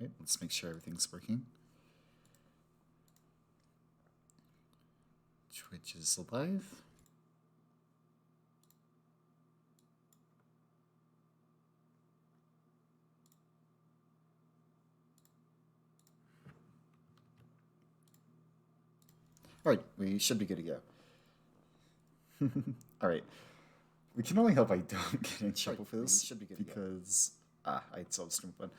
Right, let's make sure everything's working. Twitch is live. All right, we should be good to go. All right, we can only hope I don't get in trouble for this should be good to go. because I saw the stream one.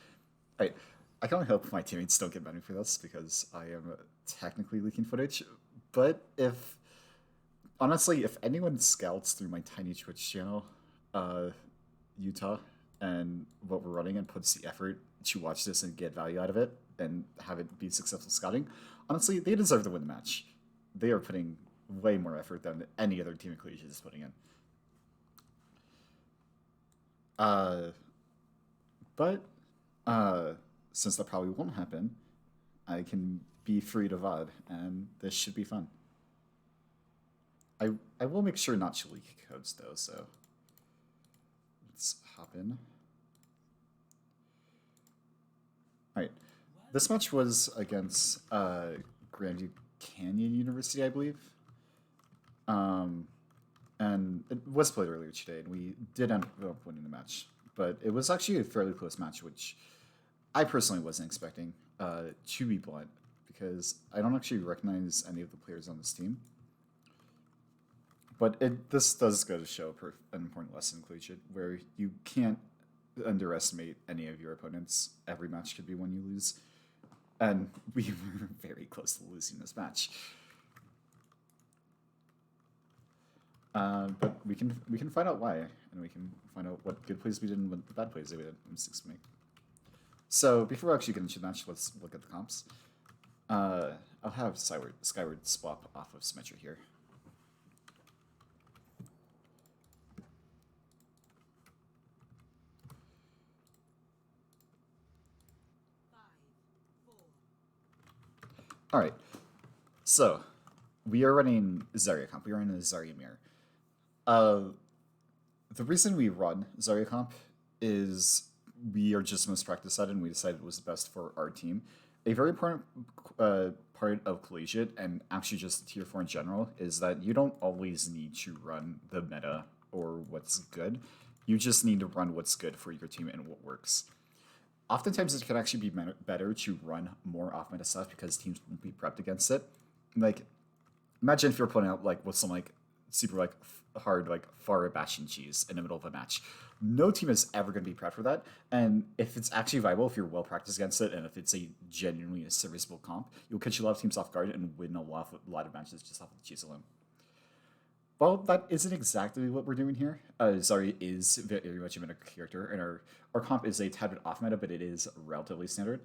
All right, I can only hope my teammates don't get banned for this because I am technically leaking footage. But if honestly, if anyone scouts through my tiny Twitch channel, Utah, and what we're running and puts the effort to watch this and get value out of it and have it be successful scouting, honestly, they deserve to win the match. They are putting way more effort than any other team in Collegiate is putting in. But since that probably won't happen, I can be free to VOD, and this should be fun. I will make sure not to leak codes though, so let's hop in. Alright. This match was against Grandview Canyon University, I believe. And it was played earlier today, and we did end up winning the match. But it was actually a fairly close match, which I personally wasn't expecting, to be blunt, because I don't actually recognize any of the players on this team. But this does go to show an important lesson in Collegiate, where you can't underestimate any of your opponents. Every match could be one you lose. And we were very close to losing this match. But we can find out why, and we can find out what good plays we did and what bad plays we did, mistakes we make. So before we actually get into the match, let's look at the comps. I'll have Skyward swap off of Symmetra here. All right, so we are running Zarya comp. We are running the Zarya mirror. The reason we run Zarya comp is we are just most practiced at it, and we decided it was the best for our team. A very important part of Collegiate, and actually just Tier 4 in general, is that you don't always need to run the meta or what's good. You just need to run what's good for your team and what works. Oftentimes it can actually be better to run more off meta stuff because teams won't be prepped against it. Like, imagine if you're putting out like with some like super like hard like far Bastion cheese in the middle of a match. No team is ever going to be prepped for that. And if it's actually viable, if you're well practiced against it, and if it's a genuinely a serviceable comp, you'll catch a lot of teams off guard and win a lot of matches just off of the cheese alone. Well, that isn't exactly what we're doing here. Zarya is very much a meta character, and our comp is a tad bit off meta, but it is relatively standard.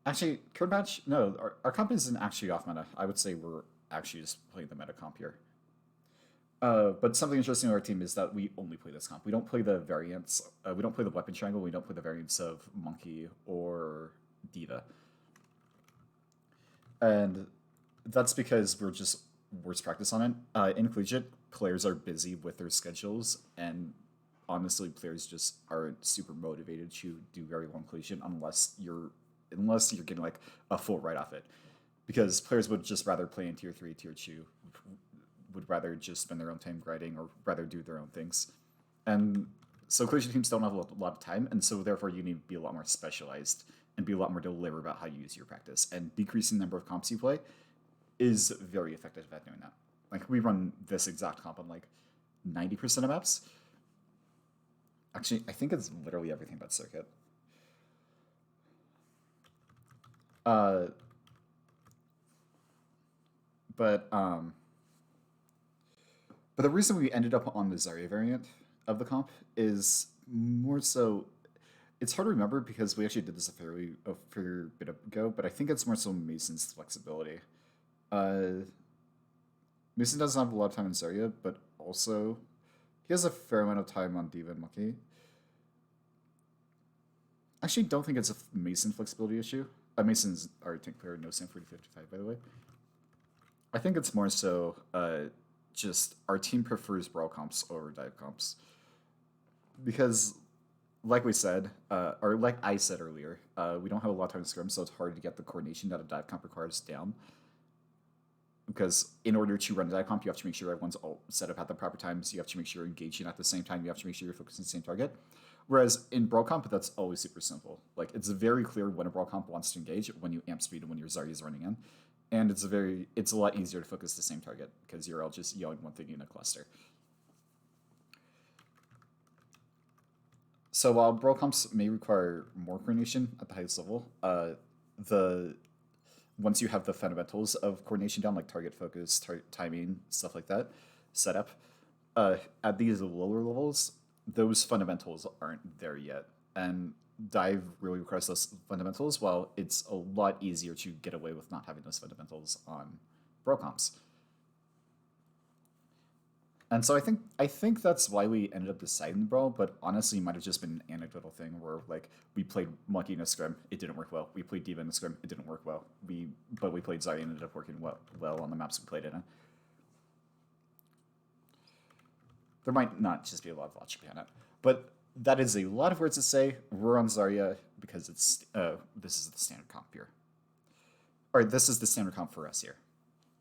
Actually, current match, no, our comp isn't actually off meta. I would say we're actually just playing the meta comp here. But something interesting with our team is that we only play this comp. We don't play the variants. We don't play the weapon triangle. We don't play the variants of Monkey or D.Va. And that's because we're just worse practice on it. In Collegiate, players are busy with their schedules, and honestly, players just aren't super motivated to do very long Collegiate unless you're getting like a full write off it. Because players would just rather play in Tier 3, Tier 2, would rather just spend their own time grinding or rather do their own things. And so Collegiate teams don't have a lot of time, and so therefore you need to be a lot more specialized and be a lot more deliberate about how you use your practice. And decreasing the number of comps you play is very effective at doing that. Like, we run this exact comp on like 90% of maps. Actually, I think it's literally everything but Circuit. But the reason we ended up on the Zarya variant of the comp is more so, it's hard to remember because we actually did this a fair bit ago, but I think it's more so Mason's flexibility. Mason doesn't have a lot of time in Zarya, but also he has a fair amount of time on D.Va and Monkey. Actually, don't think it's a Mason flexibility issue. Mason's our tank player, no Sam 4055, by the way. I think it's more so just our team prefers brawl comps over dive comps. Because like we said, or like I said earlier, we don't have a lot of time to scrim, so it's hard to get the coordination that a dive comp requires down. Because in order to run a dive comp, you have to make sure everyone's all set up at the proper times. You have to make sure you're engaging at the same time. You have to make sure you're focusing on the same target. Whereas in Brawl Comp, that's always super simple. Like, it's very clear when a Brawl Comp wants to engage, when you amp speed and when your Zarya is running in. And it's a lot easier to focus the same target because you're all just yelling one thing in a cluster. So while Brawl Comps may require more coordination at the highest level, the once you have the fundamentals of coordination down, like target focus, timing, stuff like that, setup, at these lower levels, those fundamentals aren't there yet. And dive really requires those fundamentals, while it's a lot easier to get away with not having those fundamentals on Brawl Comps. And so I think that's why we ended up deciding the Brawl, but honestly, it might have just been an anecdotal thing where like we played Monkey in a scrim, it didn't work well. We played D.Va in a scrim, it didn't work well. But we played Zarya and ended up working well on the maps we played it in. There might not just be a lot of logic behind it, but that is a lot of words to say. We're on Zarya because it's this is the standard comp here, or this is the standard comp for us here,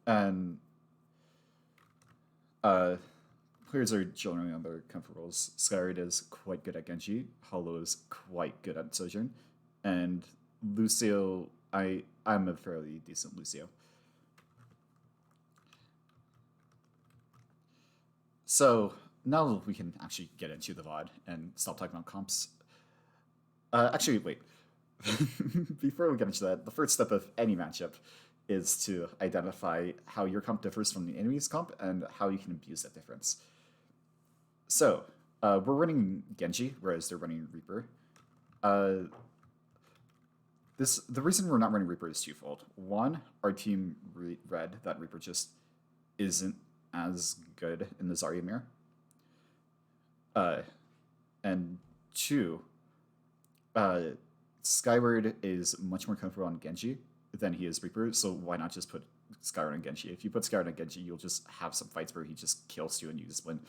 and players are generally on their comfort roles. Skyward is quite good at Genji. Hollow is quite good at Sojourn, and Lucio, I'm a fairly decent Lucio. So now we can actually get into the VOD and stop talking about comps. Actually, wait. Before we get into that, the first step of any matchup is to identify how your comp differs from the enemy's comp and how you can abuse that difference. So, we're running Genji, whereas they're running Reaper. The reason we're not running Reaper is twofold. One, our team read that Reaper just isn't as good in the Zarya mirror. And two, Skyward is much more comfortable on Genji than he is Reaper, so why not just put Skyward on Genji? If you put Skyward on Genji, you'll just have some fights where he just kills you and you just win.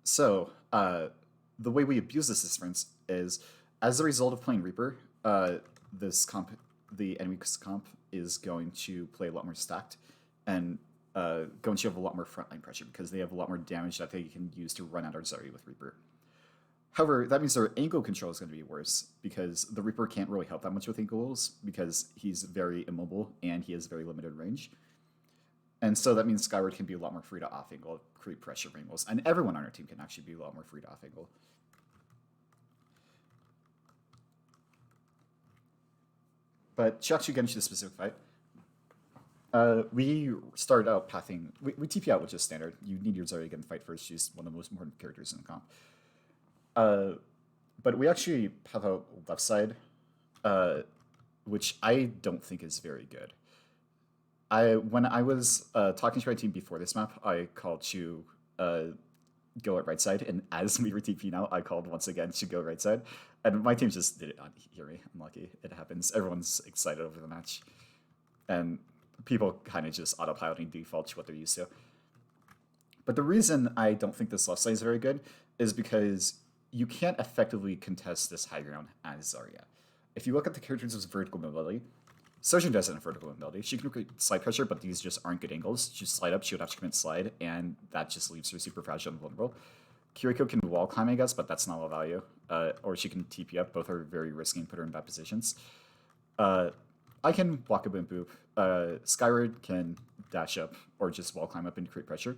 So, the way we abuse this difference is, as a result of playing Reaper, this comp, the enemy's comp, is going to play a lot more stacked and going to have a lot more frontline pressure because they have a lot more damage that they can use to run out our Zarya with Reaper. However, that means their angle control is going to be worse because the Reaper can't really help that much with angles because he's very immobile and he has very limited range. And so that means Skyward can be a lot more free to off angle, create pressure angles, and everyone on our team can actually be a lot more free to off angle. But to actually get into the specific fight, we started out pathing. We TP out, which is standard. You need your Zarya to get in the fight first. She's one of the most important characters in the comp. But we actually path out left side, which I don't think is very good. When I was talking to my team before this map, I called to go at right side, and as we were TPing out, I called once again to go right side, and my team just did it not hear me. Unlucky, it happens. Everyone's excited over the match, and people kind of just autopiloting default to what they're used to. But the reason I don't think this left side is very good is because you can't effectively contest this high ground as Zarya. If you look at the characters with vertical mobility, Sojourn doesn't have vertical mobility. She can create slide pressure, but these just aren't good angles. She slide up, she would have to commit slide, and that just leaves her super fragile and vulnerable. Kiriko can wall climb, I guess, but that's not low value. Or she can TP up. Both are very risky and put her in bad positions. I can walk up and boop. Skyward can dash up or just wall climb up and create pressure.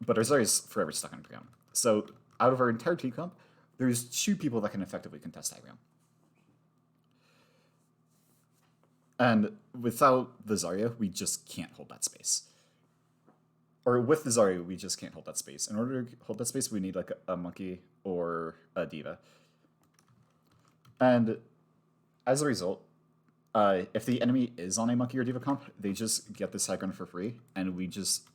But our Zarya is forever stuck on the ground. So out of our entire team comp, there's two people that can effectively contest high ground. And without the Zarya, we just can't hold that space. Or with the Zarya, we just can't hold that space. In order to hold that space, we need like a Monkey or a D.Va. And as a result, if the enemy is on a Monkey or D.Va comp, they just get this high ground for free, and we just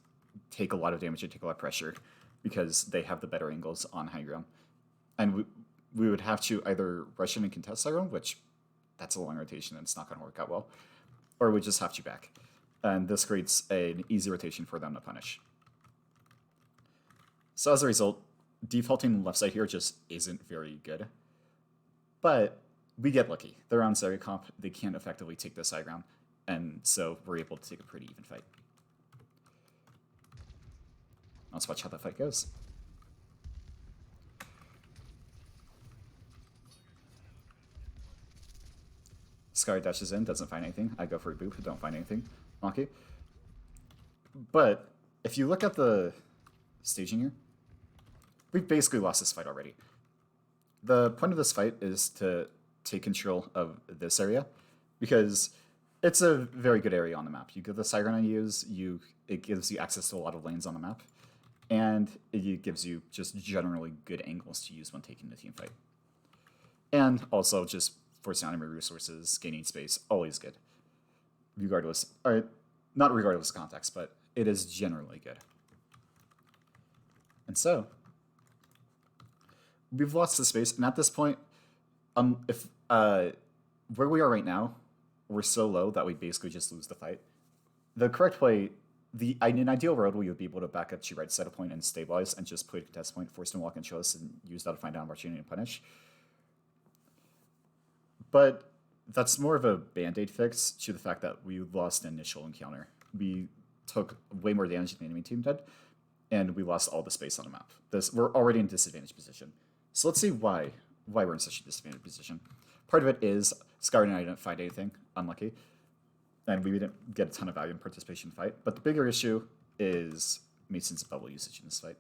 take a lot of damage and take a lot of pressure because they have the better angles on high ground. And we would have to either rush in and contest high ground, which that's a long rotation and it's not going to work out well, or we just have to back. And this creates an easy rotation for them to punish. So as a result, defaulting left side here just isn't very good. But we get lucky. They're on Zarya comp, they can't effectively take this high ground, and so we're able to take a pretty even fight. Let's watch how that fight goes. Skari dashes in, doesn't find anything. I go for a boop, don't find anything. Okay. But if you look at the staging here, we've basically lost this fight already. The point of this fight is to take control of this area, because it's a very good area on the map. You get the Siren I use, it gives you access to a lot of lanes on the map, and it gives you just generally good angles to use when taking the team fight. And also just forcing enemy resources, gaining space, always good. Regardless, or not regardless of context, but it is generally good. And so, we've lost the space, and at this point, if where we are right now, we're so low that we basically just lose the fight. The correct play, in an ideal world, we would be able to back up to right side of point and stabilize, and just play a contest point, force them to walk into us, and use that to find down opportunity and punish. But that's more of a band-aid fix to the fact that we lost an initial encounter. We took way more damage than the enemy team did, and we lost all the space on the map. We're already in a disadvantaged position. So let's see why we're in such a disadvantaged position. Part of it is Skari and I didn't find anything, unlucky, and we didn't get a ton of value in participation in the fight. But the bigger issue is Mason's bubble usage in this fight.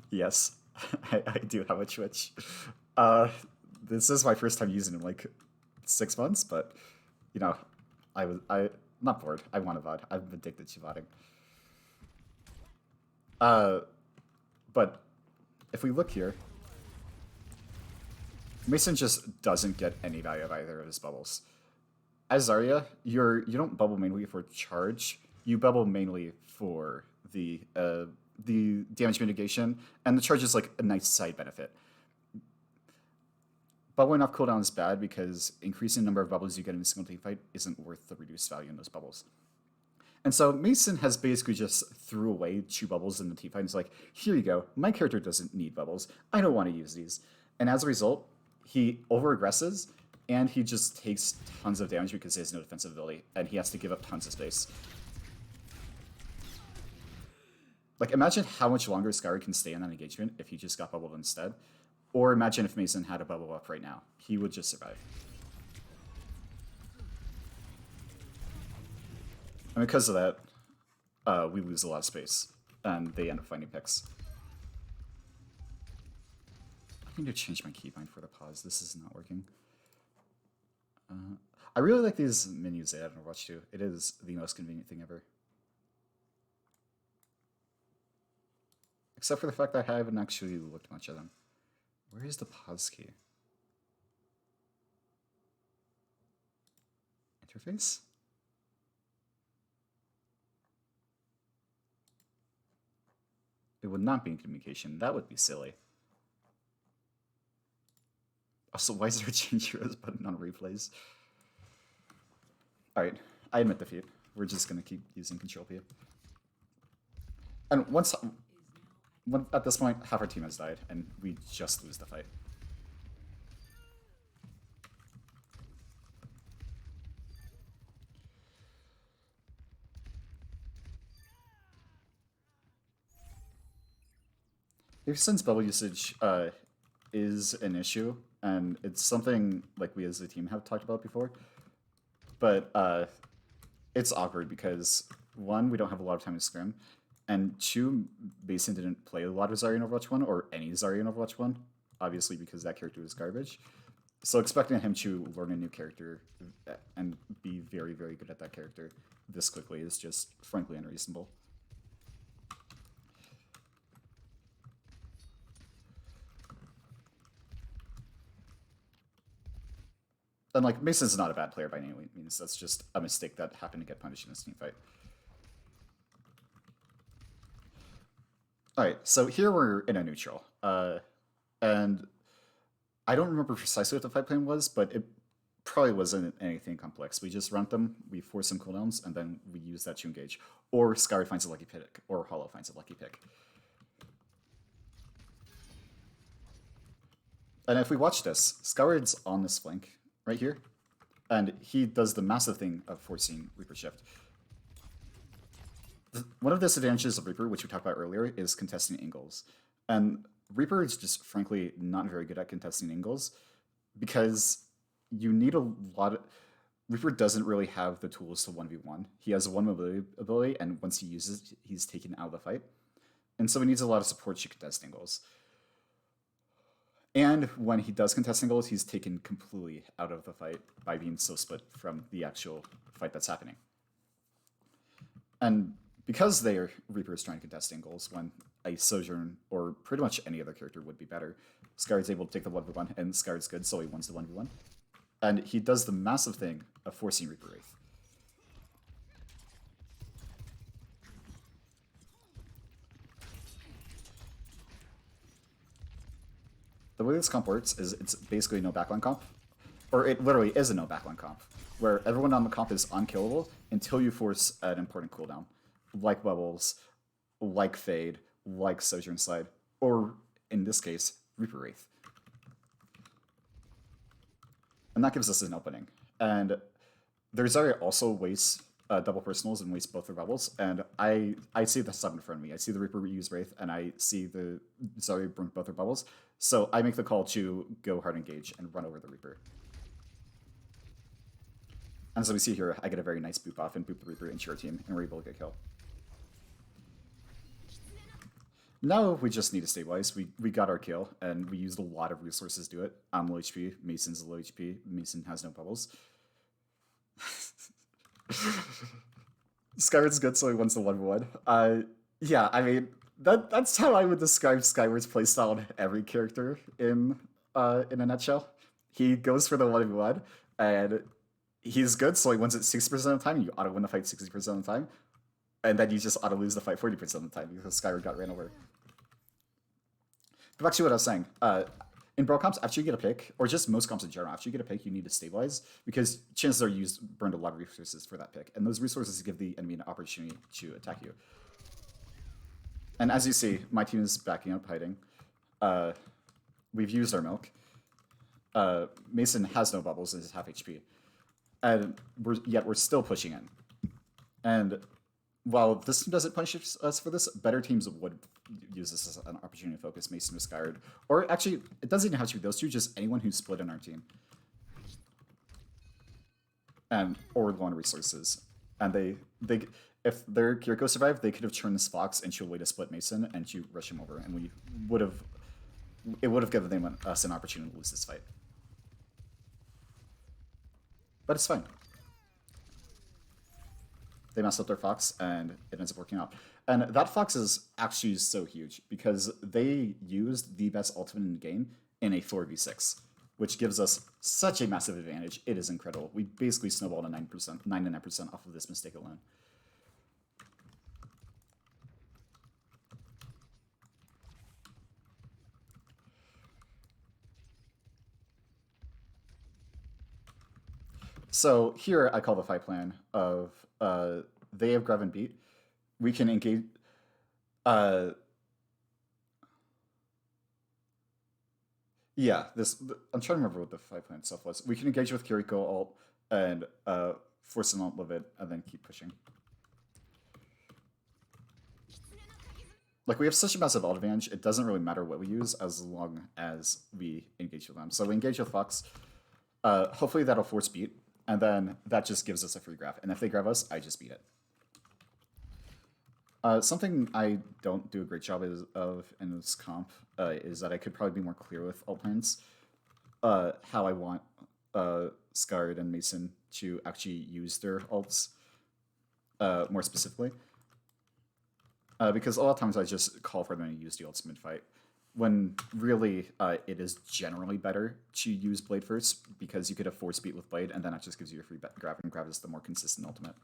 Yes, I do have a Twitch. This is my first time using it in like 6 months, but you know, I'm not bored. I want to VOD. I'm addicted to VODing. But if we look here, Mason just doesn't get any value of either of his bubbles. As Zarya, you don't bubble mainly for charge. You bubble mainly for the damage mitigation, and the charge is like a nice side benefit. Bubbling off cooldown is bad because increasing the number of bubbles you get in a single team fight isn't worth the reduced value in those bubbles. And so Mason has basically just threw away 2 bubbles in the team fight and is like, here you go, my character doesn't need bubbles, I don't want to use these. And as a result, he over-aggresses, and he just takes tons of damage because he has no defensive ability, and he has to give up tons of space. Like, imagine how much longer Skari can stay in that engagement if he just got bubbled instead. Or imagine if Mason had a bubble up right now. He would just survive. And because of that, we lose a lot of space, and they end up finding picks. I need to change my keybind for the pause. This is not working. I really like these menus they have in Overwatch 2. It is the most convenient thing ever. Except for the fact that I haven't actually looked much at them. Where is the pause key? Interface? It would not be in communication. That would be silly. Also, why is there a change heroes button on replays? Alright, I admit defeat. We're just gonna keep using Control P. And at this point, half our team has died, and we just lose the fight. Since bubble usage is an issue, and it's something like we as a team have talked about before, but it's awkward because, 1, we don't have a lot of time to scrim, and 2, Mason didn't play a lot of Zarya in Overwatch 1, or any Zarya in Overwatch 1, obviously because that character was garbage. So expecting him to learn a new character and be very, very good at that character this quickly is just frankly unreasonable. And like, Mason's not a bad player by any means. That's just a mistake that happened to get punished in this team fight. Alright, so here we're in a neutral. And I don't remember precisely what the fight plan was, but it probably wasn't anything complex. We just run them, we force some cooldowns, and then we use that to engage. Or Skyward finds a lucky pick, or Hollow finds a lucky pick. And if we watch this, Skyward's on this flank right here, and he does the massive thing of forcing Reaper Shift. One of the disadvantages of Reaper, which we talked about earlier, is contesting angles. And Reaper is just frankly not very good at contesting angles because you need a lot of. Reaper doesn't really have the tools to 1v1. He has a 1 mobility ability, and once he uses it, he's taken out of the fight. And so he needs a lot of support to contest angles. And when he does contest angles, he's taken completely out of the fight by being so split from the actual fight that's happening. And because Reaper is trying to contest angles when a Sojourn or pretty much any other character would be better, Skyward's able to take the 1v1, and Skyward's good, so he wins the 1v1. And he does the massive thing of forcing Reaper Wraith. The way this comp works is it's basically no backline comp, or it literally is a no backline comp, where everyone on the comp is unkillable until you force an important cooldown, like Bubbles, like Fade, like Sojourn Slide, or in this case, Reaper Wraith. And that gives us an opening. And there's also wastes double personals and wastes both their bubbles. And I see the sub in front of me. I see the Reaper use Wraith, and I see the Zarya burn both their bubbles. So I make the call to go hard engage and run over the Reaper. And so we see here, I get a very nice boop off and boop the Reaper into our team, and we're able to get a kill. Now we just need to stabilize. We got our kill, and we used a lot of resources to do it. I'm low HP, Mason's low HP, Mason has no bubbles. Skyward's good, so he wins the 1v1. Yeah, I mean, that's how I would describe Skyward's playstyle on every character in a nutshell. He goes for the 1v1, and he's good, so he wins it 60% of the time, and you auto-win the fight 60% of the time. And then you just auto-lose the fight 40% of the time because Skyward got ran over. But back to what I was saying. In Brawl comps, after you get a pick, or just most comps in general, after you get a pick, you need to stabilize, because chances are you burned a lot of resources for that pick, and those resources give the enemy an opportunity to attack you. And as you see, my team is backing up, hiding. We've used our milk. Mason has no bubbles and is half HP. And yet we're still pushing in. And while this team doesn't punish us for this, better teams would use this as an opportunity to focus Mason or Skyward. Or actually, it doesn't even have to be those two, just anyone who's split in our team. Or low on resources. And if their Kiriko survived, they could have turned this Fox into a way to split Mason and to rush him over. And it would have given us an opportunity to lose this fight. But it's fine. They messed up their Fox, and it ends up working out. And that Fox is actually so huge, because they used the best ultimate in the game in a 4v6, which gives us such a massive advantage. It is incredible. We basically snowballed a 9 to 9% off of this mistake alone. So here I call the fight plan of they have grab and beat. We can engage. Yeah, I'm trying to remember what the fight plan itself was. We can engage with Kiriko ult and force an ult with it, and then keep pushing. Like, we have such a massive ult advantage, it doesn't really matter what we use as long as we engage with them. So we engage with Fox. Hopefully that'll force beat, and then that just gives us a free grab. And if they grab us, I just beat it. Something I don't do a great job of in this comp is that I could probably be more clear with ult plans. How I want Skyward and Mason to actually use their ults more specifically. Because a lot of times I just call for them to use the ults mid-fight, when really it is generally better to use Blade first, because you could have force beat with Blade, and then that just gives you a free grab, and grab is the more consistent ultimate.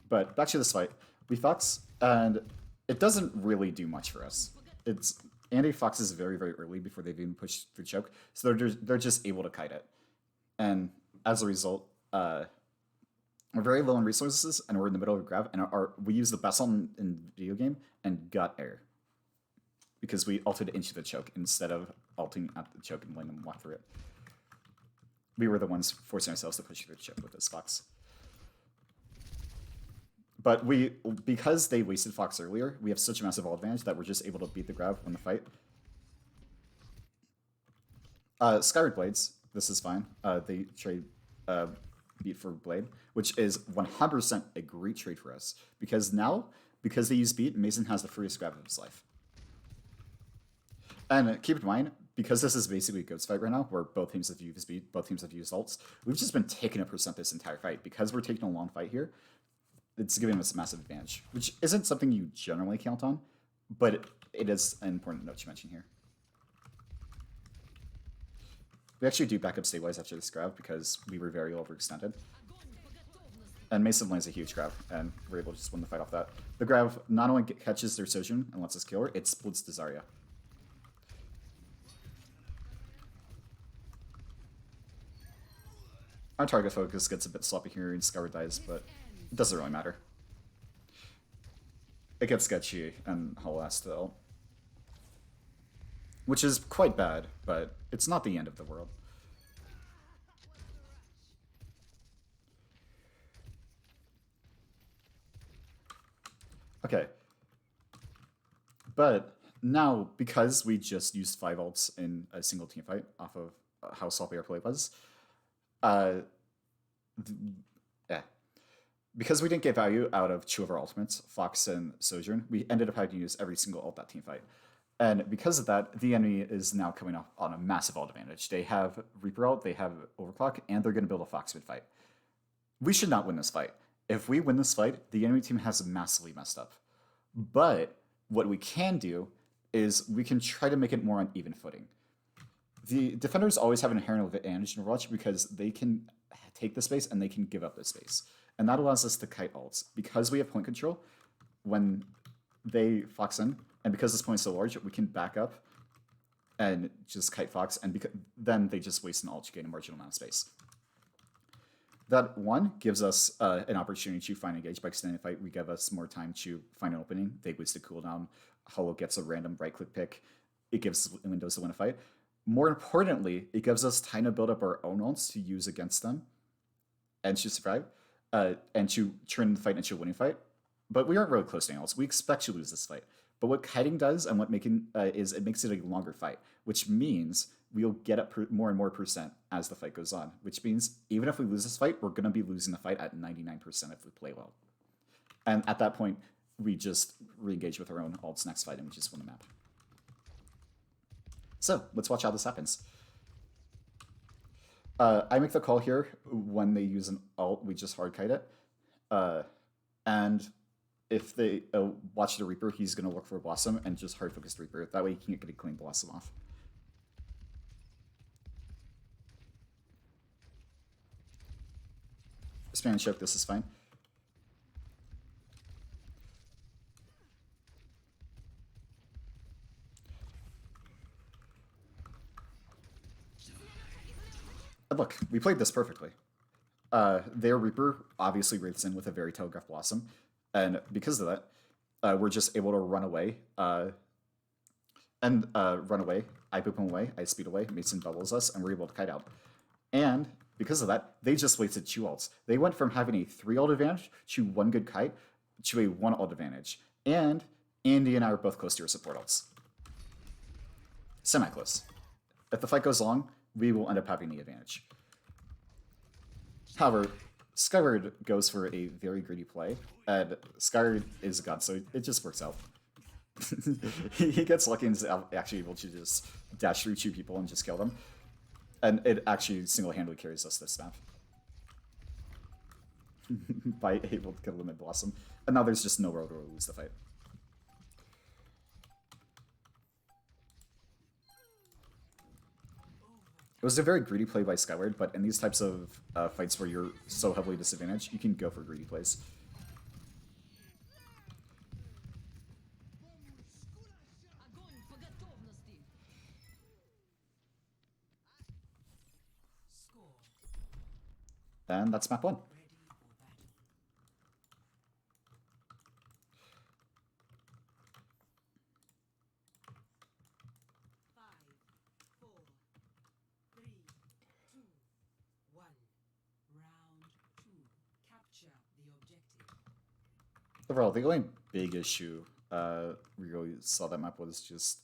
But back to this fight. We Fox, and it doesn't really do much for us. and a Fox is very, very early before they've even pushed through choke, so they're just able to kite it. And as a result, we're very low on resources, and we're in the middle of a grab, and we use the best on in video game and got air. Because we ulted into the choke instead of ulting at the choke and letting them walk through it. We were the ones forcing ourselves to push through the choke with this Fox. But because they wasted Fox earlier, we have such a massive ult advantage that we're just able to beat the grab in the fight. Skyward Blades, this is fine. They trade beat for Blade, which is 100% a great trade for us. Because they use beat, Mason has the freest grab of his life. And keep in mind, because this is basically a ghost fight right now, where both teams have used beat, both teams have used ults, we've just been taking a percent this entire fight. Because we're taking a long fight here, it's giving us a massive advantage, which isn't something you generally count on, but it is an important note to mention here. We actually do backup stabilize after this grab because we were very overextended. And Mason lands a huge grab, and we're able to just win the fight off that. The grab not only catches their Sojourn and lets us kill her, it splits the Zarya. Our target focus gets a bit sloppy here and Skyward dies, but it doesn't really matter. It gets sketchy and Hollow has to ult. Which is quite bad, but it's not the end of the world. Okay. But now, because we just used 5 ults in a single team fight off of how sloppy our play was, because we didn't get value out of 2 of our ultimates, Fox and Sojourn, we ended up having to use every single ult that team fight. And because of that, the enemy is now coming up on a massive ult advantage. They have Reaper ult, they have Overclock, and they're going to build a Fox mid fight. We should not win this fight. If we win this fight, the enemy team has massively messed up. But what we can do is we can try to make it more on even footing. The defenders always have an inherent advantage in Overwatch because they can take the space and they can give up the space. And that allows us to kite ults. Because we have point control, when they Fox in, and because this point is so large, we can back up and just kite Fox, and then they just waste an ult to gain a marginal amount of space. That one gives us an opportunity to find engage by extending the fight. We give us more time to find an opening. They waste a cooldown. Hollow gets a random right-click pick. It gives windows to win a fight. More importantly, it gives us time to build up our own ults to use against them and to survive, and to turn the fight into a winning fight. But we aren't really close to ults. We expect to lose this fight. But what kiting does and what making is it makes it a longer fight, which means we'll get up more and more percent as the fight goes on, which means even if we lose this fight, we're going to be losing the fight at 99% if we play well. And at that point, we just re-engage with our own ults next fight and we just win the map. So let's watch how this happens. I make the call here when they use an ult, we just hard kite it. And if they watch the Reaper, he's going to look for a Blossom and just hard focus the Reaper. That way he can't get a clean Blossom off. Span and choke, this is fine. And look, we played this perfectly. Their Reaper obviously wraiths in with a very telegraphed Blossom, and because of that, we're just able to run away. Run away. I boop him away. I speed away. Mason bubbles us, and we're able to kite out. And because of that, they just wasted 2 ults. They went from having a 3 ult advantage to 1 good kite to a 1 ult advantage. And Andy and I are both close to our support ults. Semi-close. If the fight goes long, we will end up having the advantage. However, Skyward goes for a very greedy play, and Skyward is a god, so it just works out. He gets lucky and is actually able to just dash through 2 people and just kill them. And it actually single-handedly carries us this map. By able to kill them in Blossom. And now there's just no road to lose the fight. It was a very greedy play by Skyward, but in these types of fights where you're so heavily disadvantaged, you can go for greedy plays. And that's map 1. Overall, the only big issue we really saw that map was just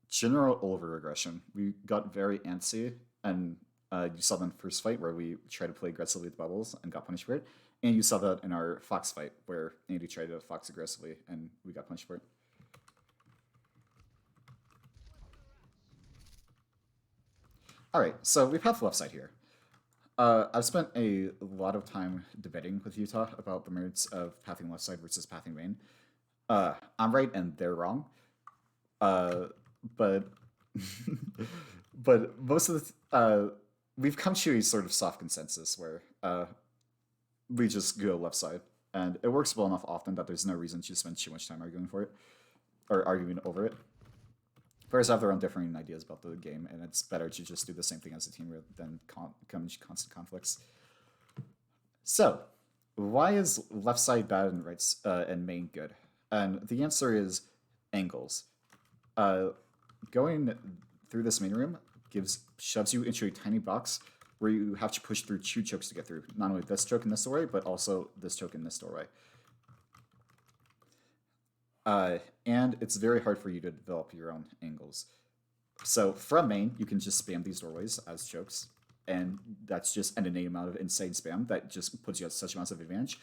general over aggression. We got very antsy, and you saw that in the first fight where we tried to play aggressively with bubbles and got punished for it. And you saw that in our Fox fight where Andy tried to Fox aggressively and we got punished for it. Alright, so we path the left side here. I've spent a lot of time debating with Utah about the merits of pathing left side versus pathing main. I'm right and they're wrong. But but most of the we've come to a sort of soft consensus where we just go left side, and it works well enough often that there's no reason to spend too much time arguing for it or arguing over it. Players have their own differing ideas about the game, and it's better to just do the same thing as a team rather than come into constant conflicts. So, why is left side bad and right and main good? And the answer is angles. Going through this main room shoves you into a tiny box where you have to push through 2 chokes to get through. Not only this choke in this doorway, but also this choke in this doorway. And it's very hard for you to develop your own angles. So from main, you can just spam these doorways as chokes, and that's just an innate amount of insane spam that just puts you at such amounts of advantage.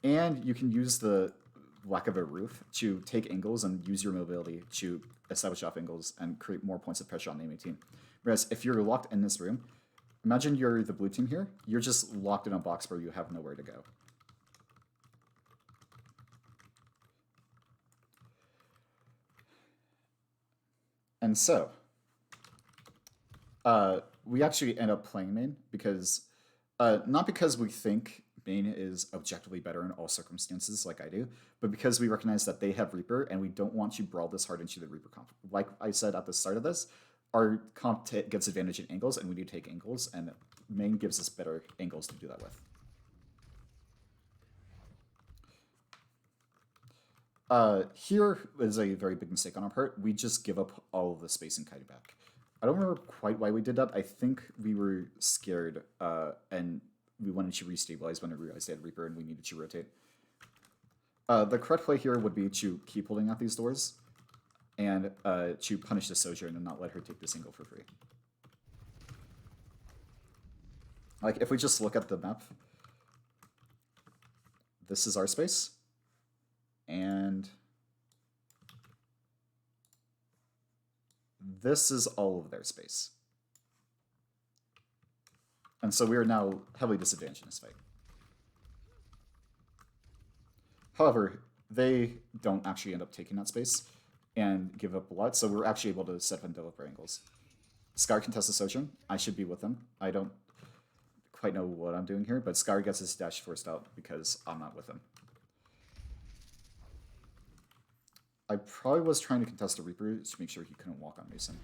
And you can use the lack of a roof to take angles and use your mobility to establish off angles and create more points of pressure on the enemy team. Whereas if you're locked in this room, imagine you're the blue team here, you're just locked in a box where you have nowhere to go. And so, we actually end up playing main because, not because we think main is objectively better in all circumstances like I do, but because we recognize that they have Reaper and we don't want to brawl this hard into the Reaper comp. Like I said at the start of this, our comp gets advantage in angles and we need to take angles, and main gives us better angles to do that with. Here is a very big mistake on our part. We just give up all of the space and kite it back. I don't remember quite why we did that. I think we were scared and we wanted to restabilize when we realized they had Reaper and we needed to rotate. The correct play here would be to keep holding out these doors and to punish the Sojourn and not let her take the single for free. Like, if we just look at the map, this is our space. And this is all of their space. And so we are now heavily disadvantaged in this fight. However, they don't actually end up taking that space and give up a lot, so we're actually able to set up and develop our angles. Scar contests the Sojourn. I should be with him. I don't quite know what I'm doing here, but Scar gets his dash forced out because I'm not with him. I probably was trying to contest a Reaper to make sure he couldn't walk on Mason.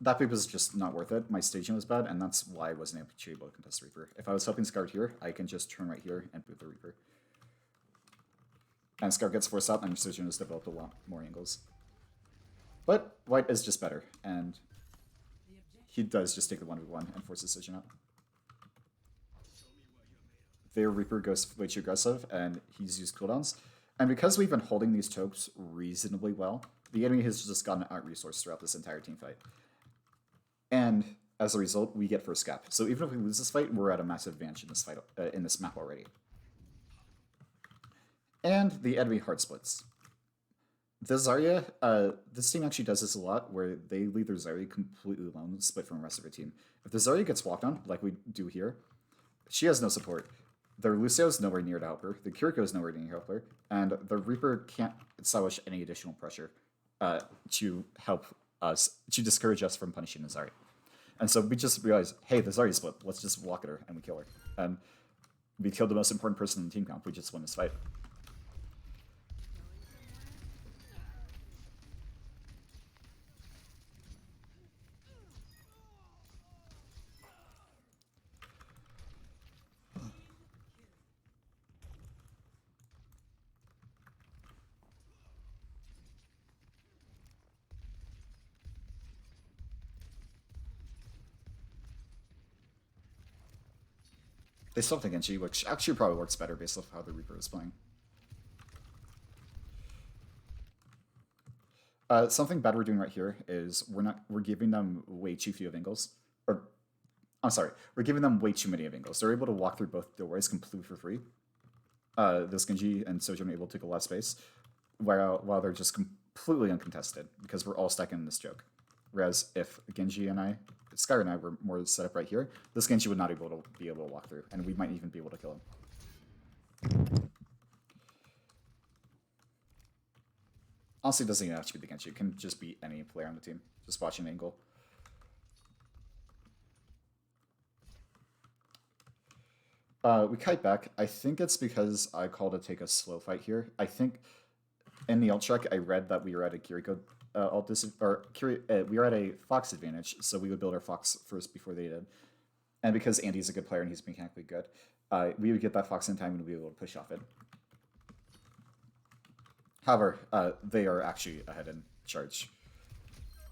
That beep was just not worth it. My staging was bad, and that's why I wasn't able to contest the Reaper. If I was helping Scar here, I can just turn right here and boot the Reaper. And Scar gets forced out, and Sojourn has developed a lot more angles. But White is just better, and he does just take the 1v1 and force the Sojourn out. Their Reaper goes way too aggressive, and he's used cooldowns. And because we've been holding these chokes reasonably well, the enemy has just gotten out-resourced throughout this entire team fight. And as a result, we get first cap. So even if we lose this fight, we're at a massive advantage in this fight, in this map already. And the enemy hard splits. The Zarya, this team actually does this a lot, where they leave their Zarya completely alone, split from the rest of their team. If the Zarya gets walked on, like we do here, she has no support. The Lucio is nowhere near to help her, the Kiriko is nowhere near to help her, and the Reaper can't establish any additional pressure to help us, to discourage us from punishing the Zarya. And so we just realized, hey, the Zarya split, let's just walk at her, and we kill her. And we killed the most important person in the team comp, we just won this fight. They still have the Genji, which actually probably works better based off how the Reaper is playing. Something bad we're doing right here is we're giving them way too few of angles. Or I'm sorry, we're giving them way too many of angles. They're able to walk through both doorways completely for free. This Genji and Sojourn are able to take a lot of space, while they're just completely uncontested because we're all stuck in this joke. Whereas if Genji and Skyr and I were more set up right here, this Genji would not be able to walk through, and we might even be able to kill him. Honestly, it doesn't even have to be the Genji. It can just be any player on the team. Just watching the angle. We kite back. I think it's because I called to take a slow fight here. I think in the ult track, I read that we were at a Kiriko we were at a Fox advantage, so we would build our Fox first before they did. And because Andy's a good player and he's mechanically good, we would get that Fox in time and we'd be able to push off it. However, they are actually ahead in charge,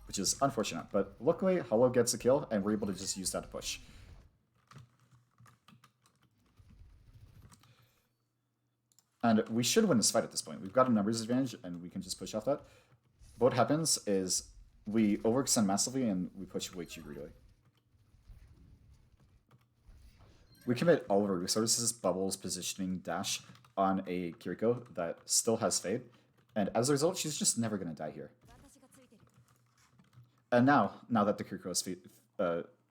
which is unfortunate. But luckily, Hollow gets a kill, and we're able to just use that to push. And we should win this fight at this point. We've got a numbers advantage, and we can just push off that. But what happens is we overextend massively, and we push way too greedily. We commit all of our resources, bubbles, positioning, dash on a Kiriko that still has Fade. And as a result, she's just never going to die here. And now that the Kiriko has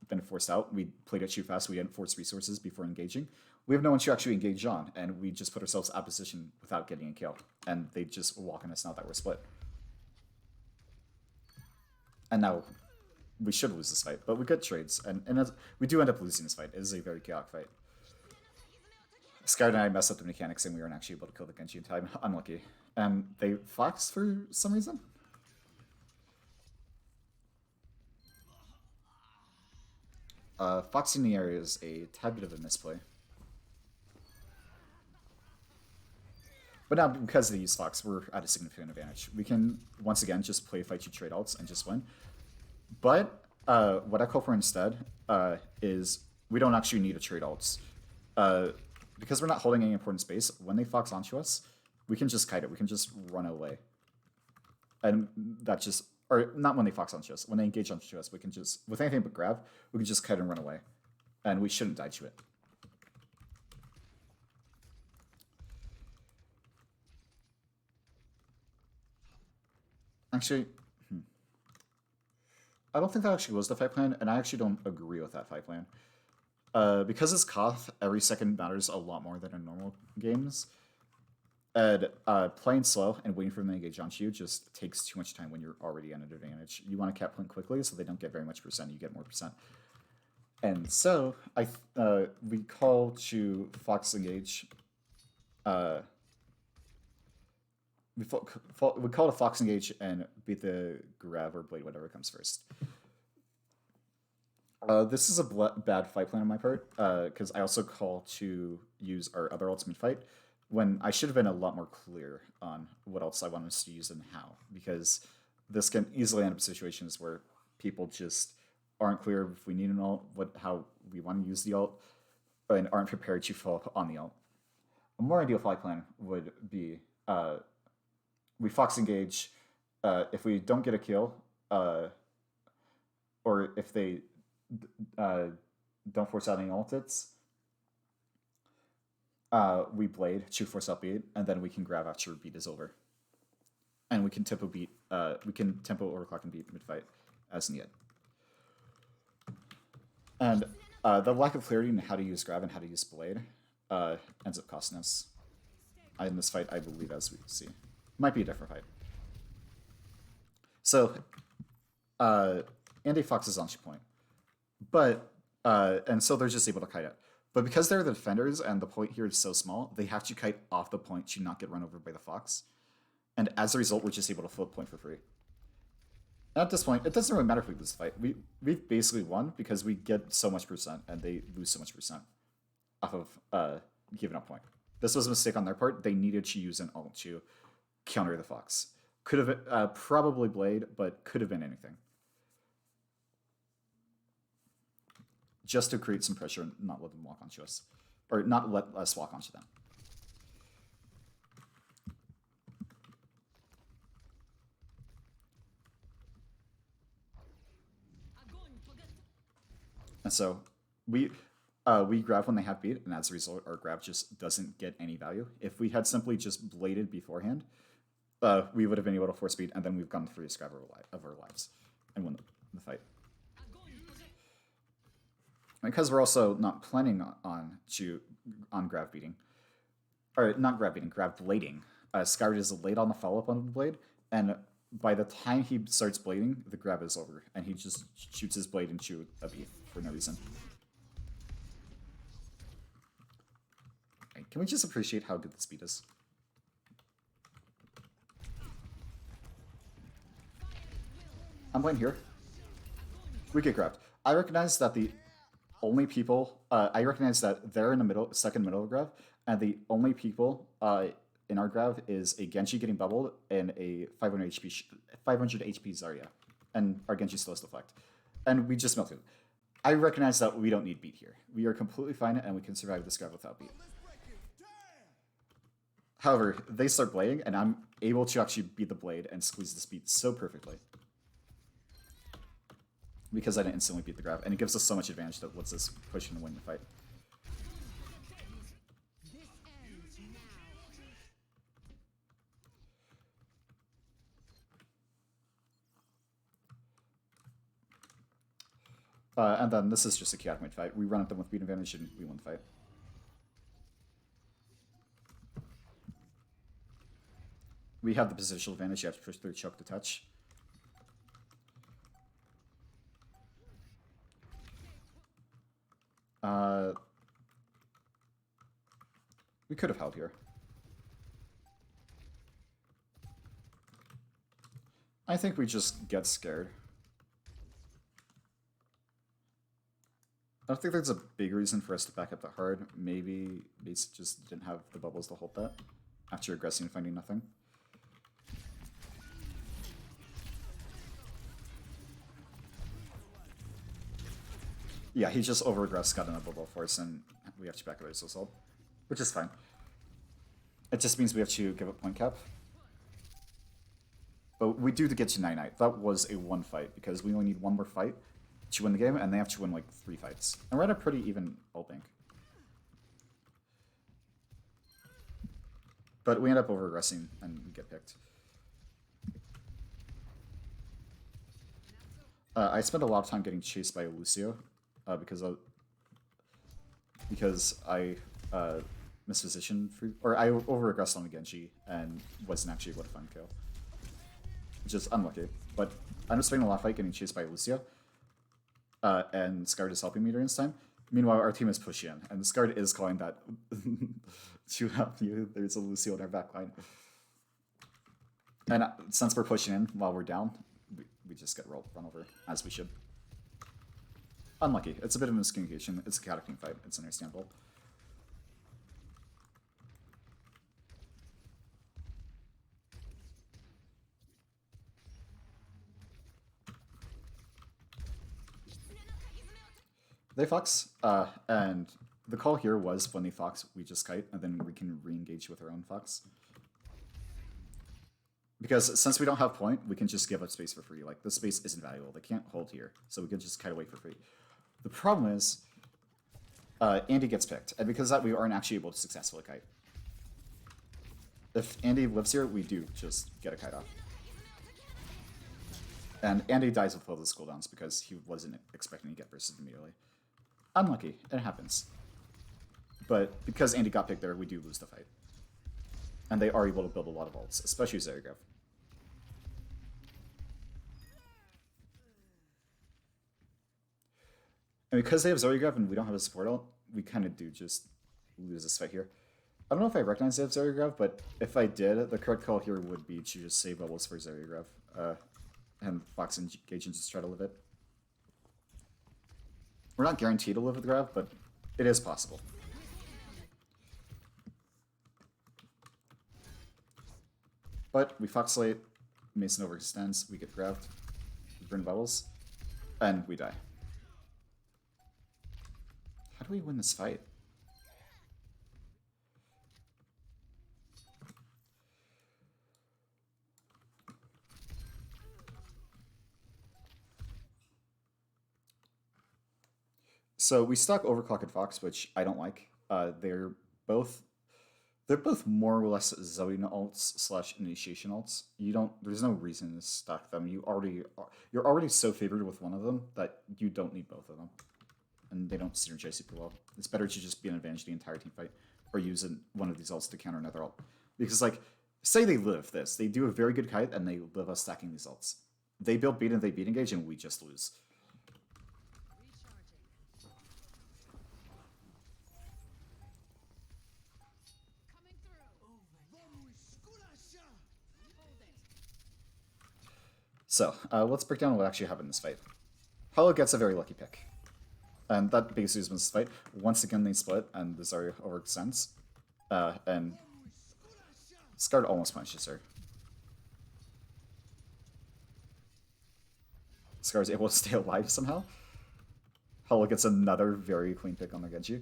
been forced out, we played it too fast, we didn't force resources before engaging. We have no one to actually engage on, and we just put ourselves out of position without getting a kill. And they just walk on us now that we're split. And now we should lose this fight, but we get trades, and we do end up losing this fight. It is a very chaotic fight. Skyr and I messed up the mechanics, and we weren't actually able to kill the Genji in time. Unlucky. And they Fox for some reason? Fox in the area is a tad bit of a misplay. But now, because they use Fox, we're at a significant advantage. We can, once again, just play fight you trade alts and just win. But what I call for instead is we don't actually need to trade alts. Because we're not holding any important space, when they Fox onto us, we can just kite it. We can just run away. And that just... Or not when they Fox onto us. When they engage onto us, we can just... With anything but grab, we can just kite and run away. And we shouldn't die to it. Actually... I don't think that actually was the fight plan, and I actually don't agree with that fight plan. Because it's Koth, every second matters a lot more than in normal games. And playing slow and waiting for them to engage onto you just takes too much time when you're already at an advantage. You want to cap point quickly so they don't get very much percent, you get more percent. And so we call to Fox engage. We call to Fox engage and beat the grab or blade, whatever comes first. This is a bad fight plan on my part, because I also call to use our other ultimate fight, when I should have been a lot more clear on what else I want us to use and how, because this can easily end up situations where people just aren't clear if we need an ult, how we want to use the ult, and aren't prepared to follow up on the ult. A more ideal fight plan would be we Fox engage. If we don't get a kill, or if they don't force out any ultits, we blade to force out beat, and then we can grab after beat is over. And we can tempo beat, we can tempo overclock and beat mid-fight as needed. And the lack of clarity in how to use grab and how to use blade ends up costing us in this fight, I believe, as we see. Might be a different fight. So, Andy Fox is on point. But, and so they're just able to kite it. But because they're the defenders and the point here is so small, they have to kite off the point to not get run over by the Fox. And as a result, we're just able to flip point for free. And at this point, it doesn't really matter if we lose the fight. We've basically won because we get so much percent and they lose so much percent off of giving up point. This was a mistake on their part. They needed to use an ult to counter the Fox. Could have probably Blade, but could have been anything. Just to create some pressure and not let them walk onto us. or not let us walk onto them. And so we grab when they have beat, and as a result, our grab just doesn't get any value. If we had simply just bladed beforehand, we would have been able to force beat, and then we've gone through grab of our lives and won the fight. Because we're also not planning on grab beating, or not grab beating, grab blading. Skyward is late on the follow up on the blade, and by the time he starts blading, the grab is over, and he just shoots his blade into a beat for no reason. Okay, can we just appreciate how good the speed is? I'm playing here. We get grabbed. I recognize that the only people, I recognize that they're in the middle, stuck in the middle of the grab, and the only people in our grab is a Genji getting bubbled and a 500 HP Zarya, and our Genji still has deflect, and we just melted. I recognize that we don't need beat here. We are completely fine, and we can survive this grab without beat. However, they start blading, and I'm able to actually beat the blade and squeeze the speed so perfectly. Because I didn't instantly beat the grab, and it gives us so much advantage that lets us push and win the fight. And then this is just a chaotic mid fight. We run at them with beat advantage and we win the fight. We have the positional advantage. You have to push through choke to touch. We could have held here. I think we just get scared. I don't think there's a big reason for us to back up that hard. Maybe Base just didn't have the bubbles to hold that after aggressing and finding nothing. Yeah, he just over-aggressed, got another bubble force, and we have to back away so sold, which is fine. It just means we have to give up point cap. But we do to get to 9-9. That was a one fight, because we only need one more fight to win the game, and they have to win like 3 fights. And we're at a pretty even ult bank. But we end up over-aggressing, and we get picked. I spent a lot of time getting chased by Lucio, because I mispositioned, or I over-aggressed on the Genji, and wasn't actually able to find kill. Which is unlucky, but I'm just spending a lot of fight getting chased by Lucio. And Skard is helping me during this time. Meanwhile, our team is pushing in, and Skard is calling that to help you. There's a Lucio in our backline. And since we're pushing in while we're down, we just get run over, as we should. Unlucky. It's a bit of a miscommunication. It's a chaotic team fight. It's understandable. They fox, and the call here was when they fox, we just kite, and then we can re-engage with our own fox. Because since we don't have point, we can just give up space for free. Like, this space isn't valuable. They can't hold here, so we can just kite away for free. The problem is, Andy gets picked, and because of that, we aren't actually able to successfully kite. If Andy lives here, we do just get a kite off. And Andy dies with both his cooldowns because he wasn't expecting to get bursted immediately. Unlucky, it happens. But because Andy got picked there, we do lose the fight. And they are able to build a lot of ults, especially Zaryagrav. And because they have Zaryagrav and we don't have a support ult, we kind of do just lose this fight here. I don't know if I recognize they have Zaryagrav, but if I did, the correct call here would be to just save bubbles for Zaryagrav. And Fox and Gaijin just try to live it. We're not guaranteed to live with Grav, but it is possible. But we Fox late, Mason overextends, we get grabbed, we burn bubbles, and we die. How do we win this fight? So we stuck Overclock and Fox, which I don't like. Both they're both more or less Zoe alts slash initiation alts. You don't. There's no reason to stack them. You're already so favored with one of them that you don't need both of them, and they don't synergize super well. It's better to just be an advantage the entire team fight, or use one of these alts to counter another alt. Because like, say they live this, they do a very good kite, and they live us stacking these alts. They build beat and they beat engage, and we just lose. So, let's break down what actually happened in this fight. Hollow gets a very lucky pick. And that basically is this fight. Once again, they split, and the Zarya overextends. And Scarred almost punishes her. Scar's able to stay alive somehow. Hollow gets another very clean pick on the Genji.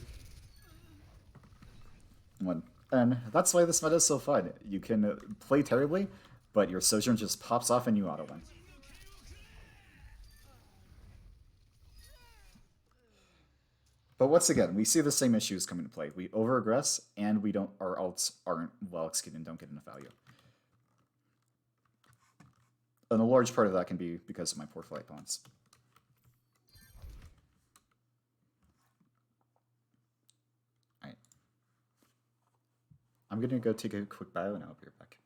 And that's why this meta is so fun. You can play terribly, but your Sojourn just pops off and you auto-win. But once again, we see the same issues come into play. We over-aggress, and our ults aren't well executed and don't get enough value. And a large part of that can be because of my poor flight points. Alright. I'm gonna go take a quick bio and I'll be right back.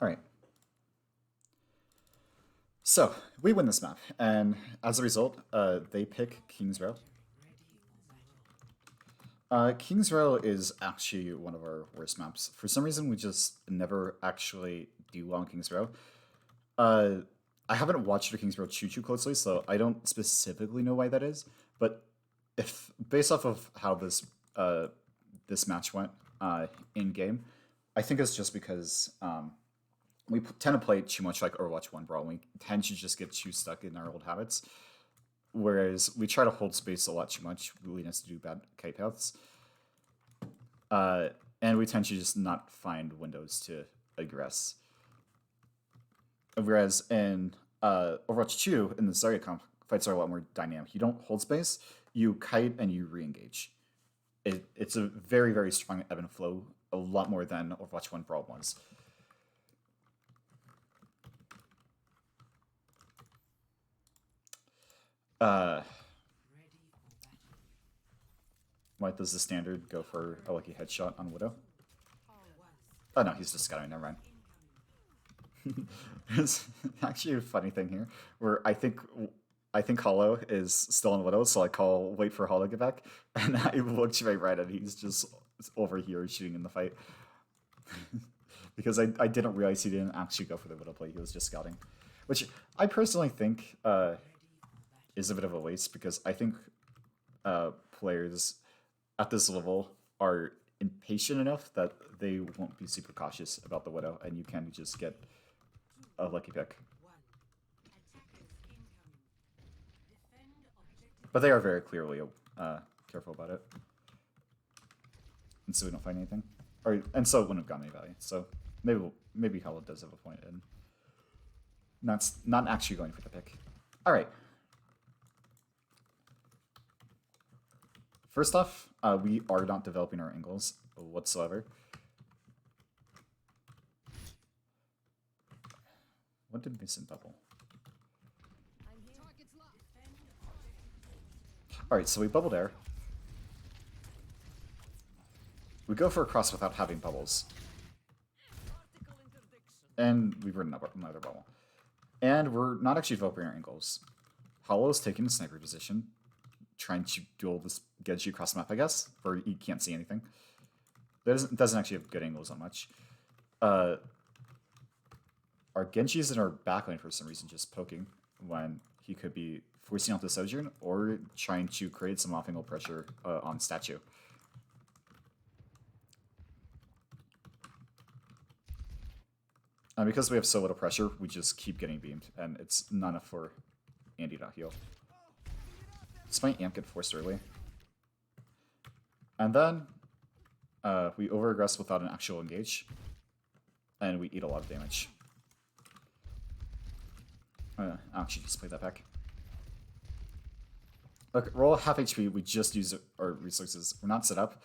Alright. So, we win this map, and as a result, they pick King's Row. King's Row is actually one of our worst maps. For some reason, we just never actually do well in King's Row. I haven't watched the King's Row too closely, so I don't specifically know why that is. But if based off of how this match went in game, I think it's just because we tend to play too much like Overwatch 1 Brawl. We tend to just get too stuck in our old habits. Whereas we try to hold space a lot too much, leading us to do bad kite paths. And we tend to just not find windows to aggress. Whereas in Overwatch 2, in the Zarya comp, fights are a lot more dynamic. You don't hold space, you kite and you re-engage. It's a very, very strong ebb and flow, a lot more than Overwatch 1 Brawl was. Why does the standard go for a lucky headshot on Widow? Oh no, he's just scouting, never mind. There's actually a funny thing here, where I think Hollow is still on Widow, so I call wait for Hollow to get back, and I look to my right and he's just over here shooting in the fight. Because I didn't realize he didn't actually go for the Widow play, he was just scouting. Which I personally think is a bit of a waste, because I think players at this level are impatient enough that they won't be super cautious about the Widow, and you can just get a lucky pick. But they are very clearly careful about it. And so we don't find anything. And so it wouldn't have gotten any value. So maybe Hollow does have a point in. not actually going for the pick. All right. First off, we are not developing our angles whatsoever. What did Mason double? Alright, so we bubbled air. We go for a cross without having bubbles. And we've written up another bubble. And we're not actually developing our angles. Hollow's taking a sniper position, trying to duel this Genji across the map, I guess, where you can't see anything. It doesn't actually have good angles on much. Our Genji's in our backline for some reason, just poking when he could be forcing out the Sojourn or trying to create some off-angle pressure on statue. And because we have so little pressure, we just keep getting beamed, and it's not enough for Andy to heal. Despite Amp get forced early. And then we over-aggress without an actual engage, and we eat a lot of damage. Actually, just play that back. Okay, roll half HP, we just use our resources. We're not set up,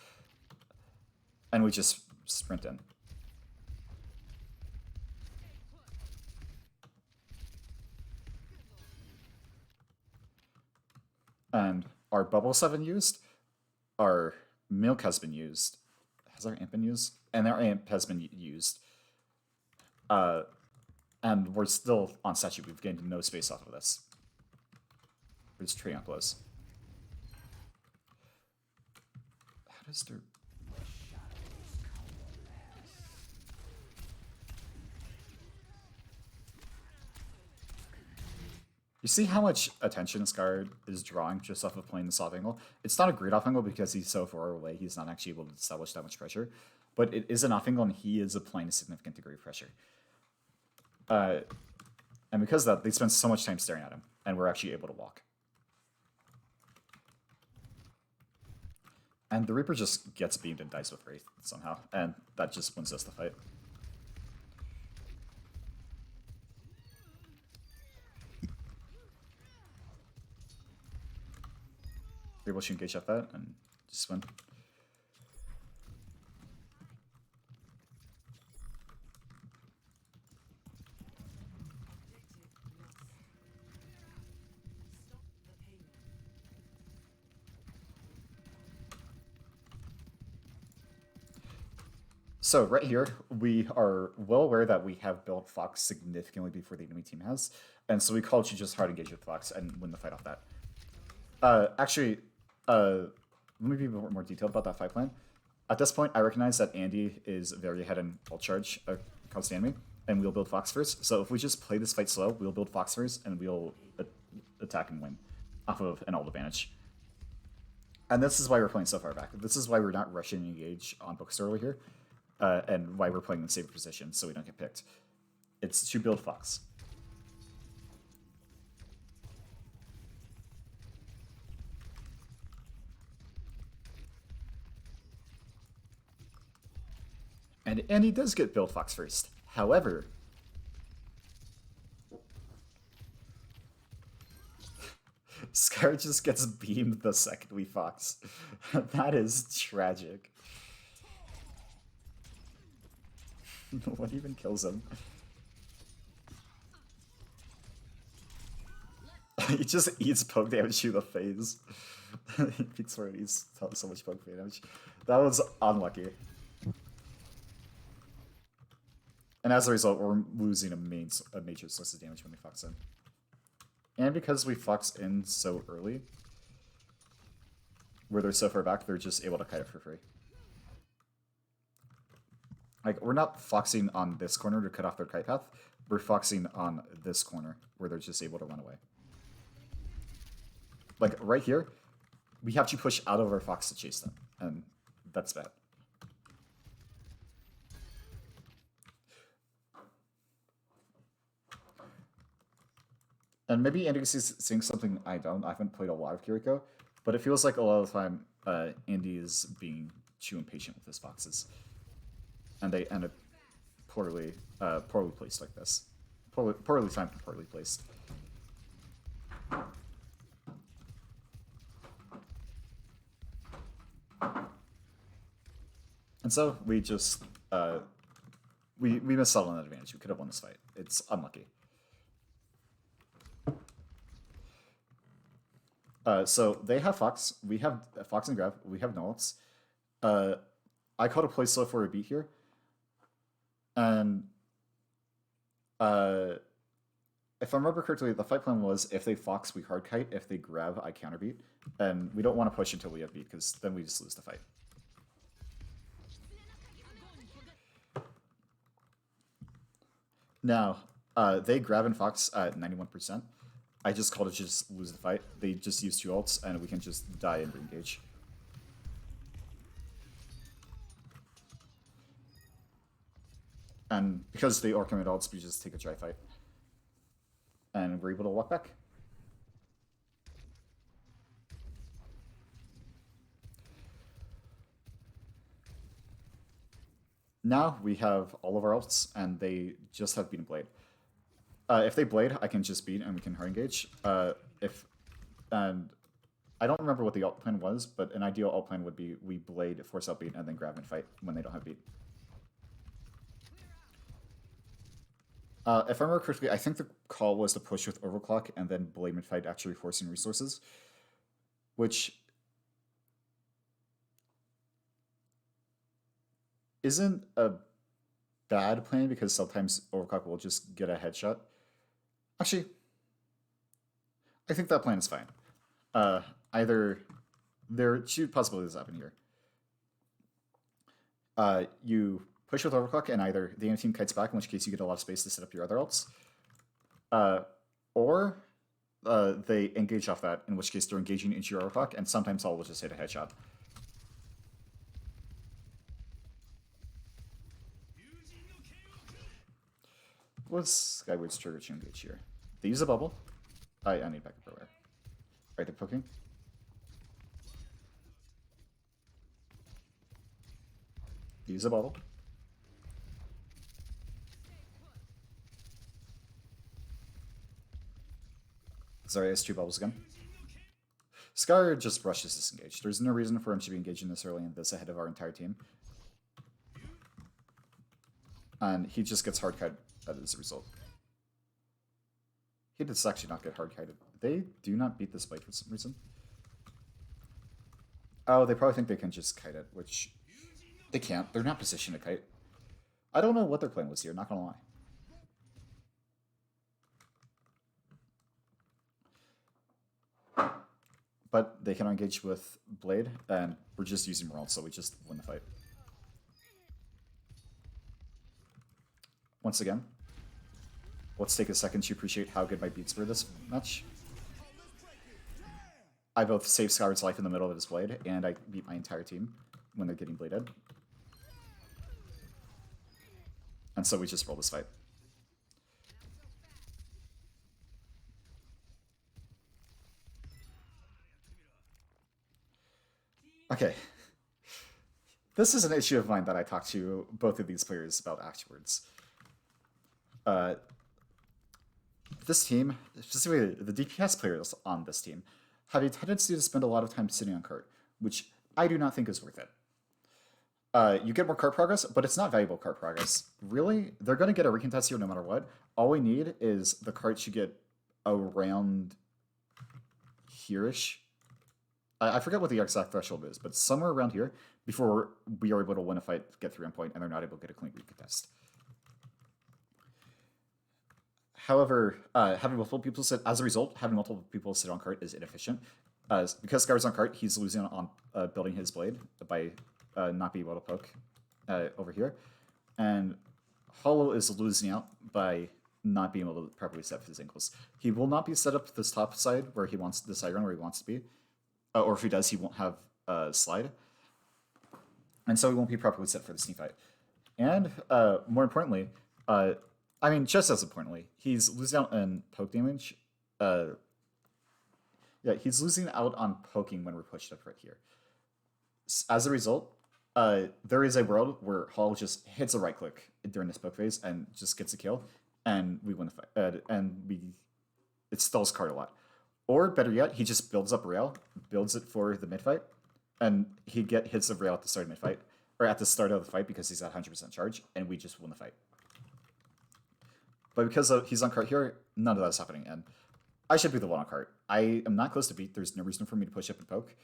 and we just sprint in. And our bubbles have been used, our milk has been used. Has our amp been used? And our amp has been used. And we're still on statue. We've gained no space off of this. We're just trading on blows. How does there... You see how much attention Scar is drawing just off of playing the soft angle? It's not a great off angle because he's so far away, he's not actually able to establish that much pressure. But it is an off angle and he is applying a significant degree of pressure. And because of that, they spend so much time staring at him, and we're actually able to walk. And the Reaper just gets beamed and dies with Wraith somehow, and that just wins us the fight. We're able to engage at that and just win. So right here, we are well aware that we have built Fox significantly before the enemy team has, and so we called you just hard engage with Fox and win the fight off that. Actually, let me be more detailed about that fight plan. At this point, I recognize that Andy is very ahead in ult charge comes to enemy, and we'll build Fox first. So if we just play this fight slow, we'll build Fox first, and we'll attack and win off of an ult advantage. And this is why we're playing so far back. This is why we're not rushing engage on Bookstore over here. And why we're playing in safer position so we don't get picked. It's to build Fox. And he does get build Fox first. However, Scar just gets beamed the second we Fox. That is tragic. What even kills him? He just eats poke damage through the phase. He peeks where it eats so much poke damage. That was unlucky. And as a result, we're losing a major source of damage when we Fox in. And because we Fox in so early, where they're so far back, they're just able to kite it for free. Like, we're not foxing on this corner to cut off their kite path. We're foxing on this corner, where they're just able to run away. Like, right here, we have to push out of our fox to chase them, and that's bad. And maybe Andy is seeing something I don't. I haven't played a lot of Kiriko, but it feels like a lot of the time Andy is being too impatient with his foxes. And they end up poorly placed like this. Poorly timed and poorly placed. And so we just we missed out on that advantage. We could have won this fight. It's unlucky. So they have Fox. We have Fox and Grav. We have Nullets. I called a play slow for a beat here. And if I remember correctly, the fight plan was if they Fox, we hard kite. If they Grav, I counter beat. And we don't want to push until we have beat, because then we just lose the fight. Now, they Grav and Fox at 91%. I just called it just lose the fight. They just use 2 ults, and we can just die and re-engage. And because they all commit ults, we just take a dry fight. And we're able to walk back. Now we have all of our ults, and they just have beat and blade. If they blade, I can just beat and we can hard engage. And I don't remember what the alt plan was, but an ideal alt plan would be we blade, force out beat, and then grab and fight when they don't have beat. If I remember correctly, I think the call was to push with overclock and then blade and fight, actually forcing resources, which isn't a bad plan because sometimes overclock will just get a headshot. Actually, I think that plan is fine. Either there are 2 possibilities happen here. You push with overclock, and either the enemy team kites back, in which case you get a lot of space to set up your other ults, or they engage off that, in which case they're engaging into your overclock, and sometimes all will just hit a headshot. What's Skyward's trigger to engage here? They use a bubble. I need backup everywhere. Right, they're poking. They use a bubble. Sorry, has 2 bubbles again. Scar just rushes disengage. There's no reason for him to be engaging this early and this ahead of our entire team. And he just gets hard kited as a result. He does actually not get hard kited. They do not beat this fight for some reason. Oh, they probably think they can just kite it, which they can't. They're not positioned to kite. I don't know what their plan was here, not gonna lie. But they can engage with Blade, and we're just using Morale, so we just win the fight. Once again, let's take a second to appreciate how good my beats were this match. I both saved Skyward's life in the middle of his blade, and I beat my entire team when they're getting bladed. And so we just roll this fight. Okay. This is an issue of mine that I talked to both of these players about afterwards. This team, specifically the DPS players on this team, have a tendency to spend a lot of time sitting on cart, which I do not think is worth it. You get more cart progress, but it's not valuable cart progress. Really, they're going to get a recontest here no matter what. All we need is the cart should get around here-ish. I forget what the exact threshold is, but somewhere around here before we are able to win a fight, get 3 on point, and they're not able to get a clean recontest. However, having multiple people sit, as a result, having multiple people sit on cart is inefficient. Because Scar's on cart, he's losing on building his blade by not being able to poke over here. And Hollow is losing out by not being able to properly set up his ankles. He will not be set up this top side where he wants the side run where he wants to be. Or if he does, he won't have a slide. And so he won't be properly set for the sneak fight. And more importantly, I mean, just as importantly, he's losing out on poke damage. Yeah, he's losing out on poking when we're pushed up right here. As a result, there is a world where Hall just hits a right click during this poke phase and just gets a kill. and we win the fight, it stalls card a lot. Or better yet, he just builds up rail, builds it for the mid fight, and he get hits of rail at the start of mid fight, or at the start of the fight because he's at 100% charge, and we just win the fight. But because he's on cart here, none of that is happening, and I should be the one on cart. I am not close to beat. There's no reason for me to push up and poke,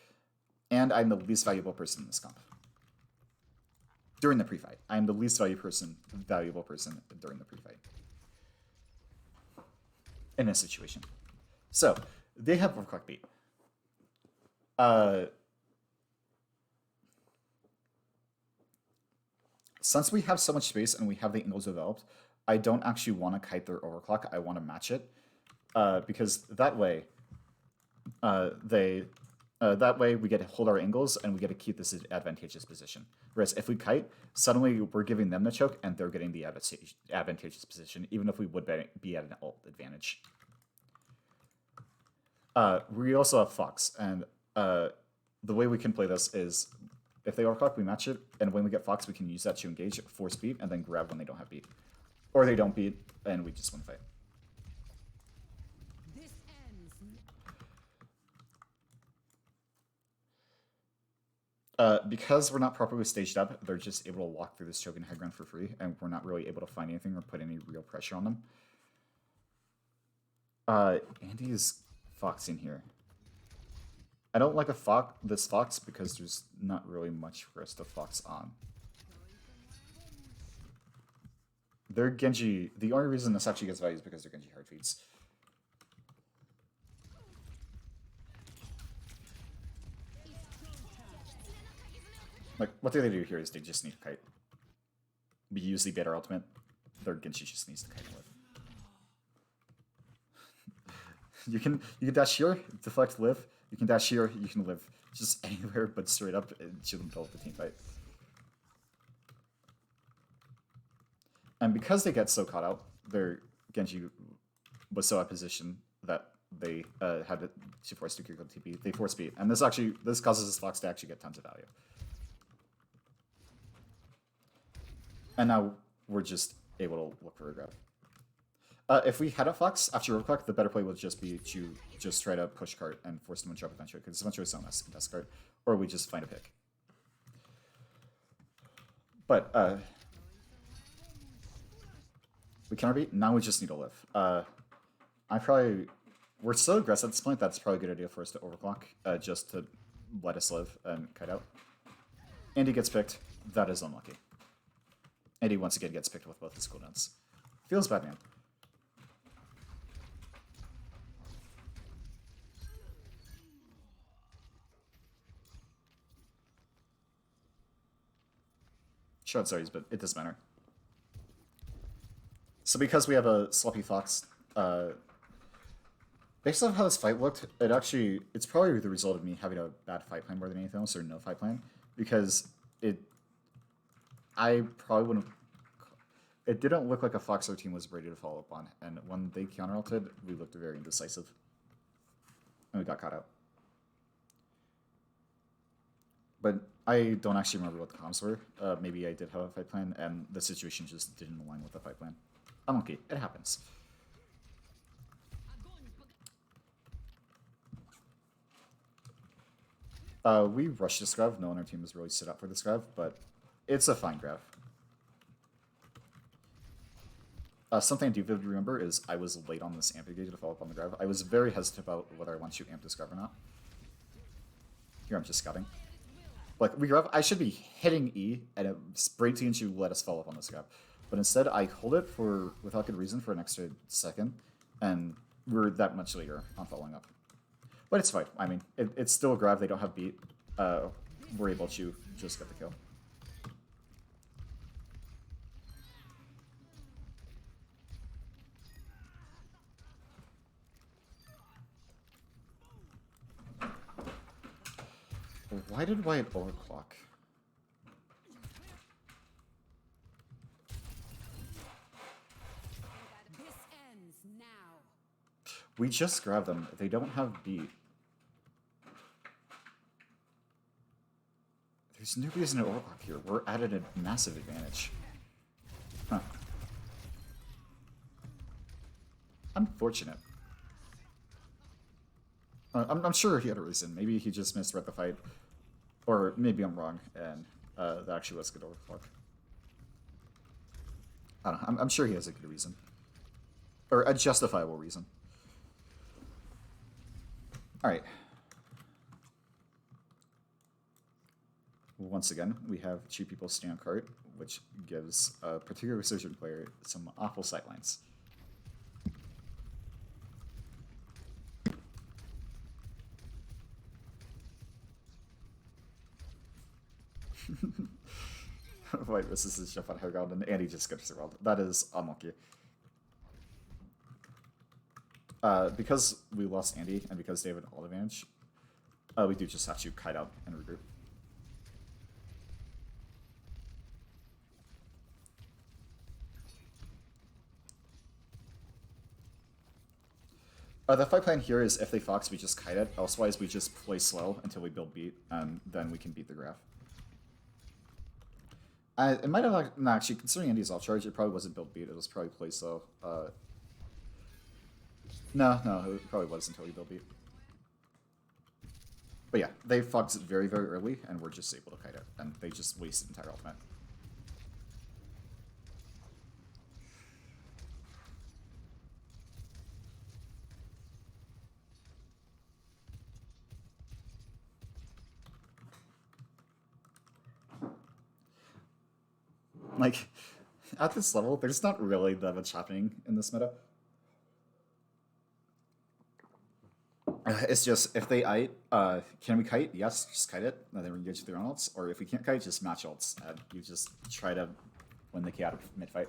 and I'm the least valuable person in this comp. During the pre-fight, I am the least valuable person during the pre-fight in this situation. So they have overclock beat. Since we have so much space and we have the angles developed, I don't actually want to kite their overclock. I want to match it because that way, that way we get to hold our angles and we get to keep this advantageous position. Whereas if we kite, suddenly we're giving them the choke and they're getting the advantageous position, even if we would be at an ult advantage. We also have Fox, and the way we can play this is if they overclock, we match it, and when we get Fox, we can use that to engage, force beat, and then grab when they don't have beat. Or they don't beat, and we just win the fight. Because we're not properly staged up, they're just able to walk through this choke and high ground for free, and we're not really able to find anything or put any real pressure on them. Andy's Fox in here. I don't like this Fox because there's not really much for us to Fox on. Their Genji, the only reason this actually gets value is because they're Genji hard feeds. Like, what do they do here is they just need to kite. We use the better ultimate. Their Genji just needs to kite with. You can dash here, deflect, live. You can dash here, you can live. Just anywhere but straight up into the middle of the team fight. And because they get so caught out, their Genji was so out of position that they had to force to Kiriko TP. They force beat. And this causes this Fox to actually get tons of value. And now we're just able to look for a grab. If we had a Fox after overclock, the better play would just be to just try to push cart and force them to drop eventually, because eventually it's not a desk cart, or we just find a pick. But we counterbeat. Now we just need to live. We're so aggressive at this point. That's probably a good idea for us to overclock, just to let us live and kite out. Andy gets picked. That is unlucky. Andy once again gets picked with both his cooldowns. Feels bad, man. Short stories, but it doesn't matter. So because we have a sloppy Fox, based on how this fight looked, it's probably the result of me having a bad fight plan more than anything else, or no fight plan, because I probably wouldn't have... It didn't look like a Fox our team was ready to follow up on, and when they counter-ulted, we looked very indecisive. And we got caught out. But I don't actually remember what the comms were. Maybe I did have a fight plan, and the situation just didn't align with the fight plan. I'm okay. It happens. We rushed this grab. No one on our team has really stood up for this grab, but it's a fine grab. Something I do vividly remember is I was late on this amp engage to follow up on the grab. I was very hesitant about whether I want to amp this grab or not. Here I'm just scouting. Like, we grab, I should be hitting E, and it breaks into let us follow up on this grab. But instead, I hold it without good reason for an extra second, and we're that much later on following up. But it's fine. I mean, it's still a grab. They don't have beat. We're able to just get the kill. Why did Wyatt overclock? This ends now. We just grabbed them. They don't have beat. There's no reason to overclock here. We're at a massive advantage. Huh. Unfortunate. I'm sure he had a reason. Maybe he just misread the fight. Or maybe I'm wrong, and that actually was good overclock. I don't know. I'm sure he has a good reason. Or a justifiable reason. Alright. Once again, we have two people staying on cart, which gives a particular resurgent player some awful sightlines. Wait, this is his jump on high ground, and Andy just skips the world. That is unlucky. Because we lost Andy, and because they have an all advantage, we do just have to kite out and regroup. The fight plan here is if they Fox, we just kite it. Elsewise, we just play slow until we build beat, and then we can beat the graph. It might have not actually, considering Andy's off charge, it probably wasn't build beat. It was probably play slow. No, it probably was until we build beat. But yeah, they Fox it very, very early, and we're just able to kite it, and they just wasted entire ultimate. Like, at this level, there's not really that much happening in this meta. It's just, if they ite, can we kite? Yes, just kite it, and then engage their own ults. Or if we can't kite, just match ults. And you just try to win the chaotic mid-fight.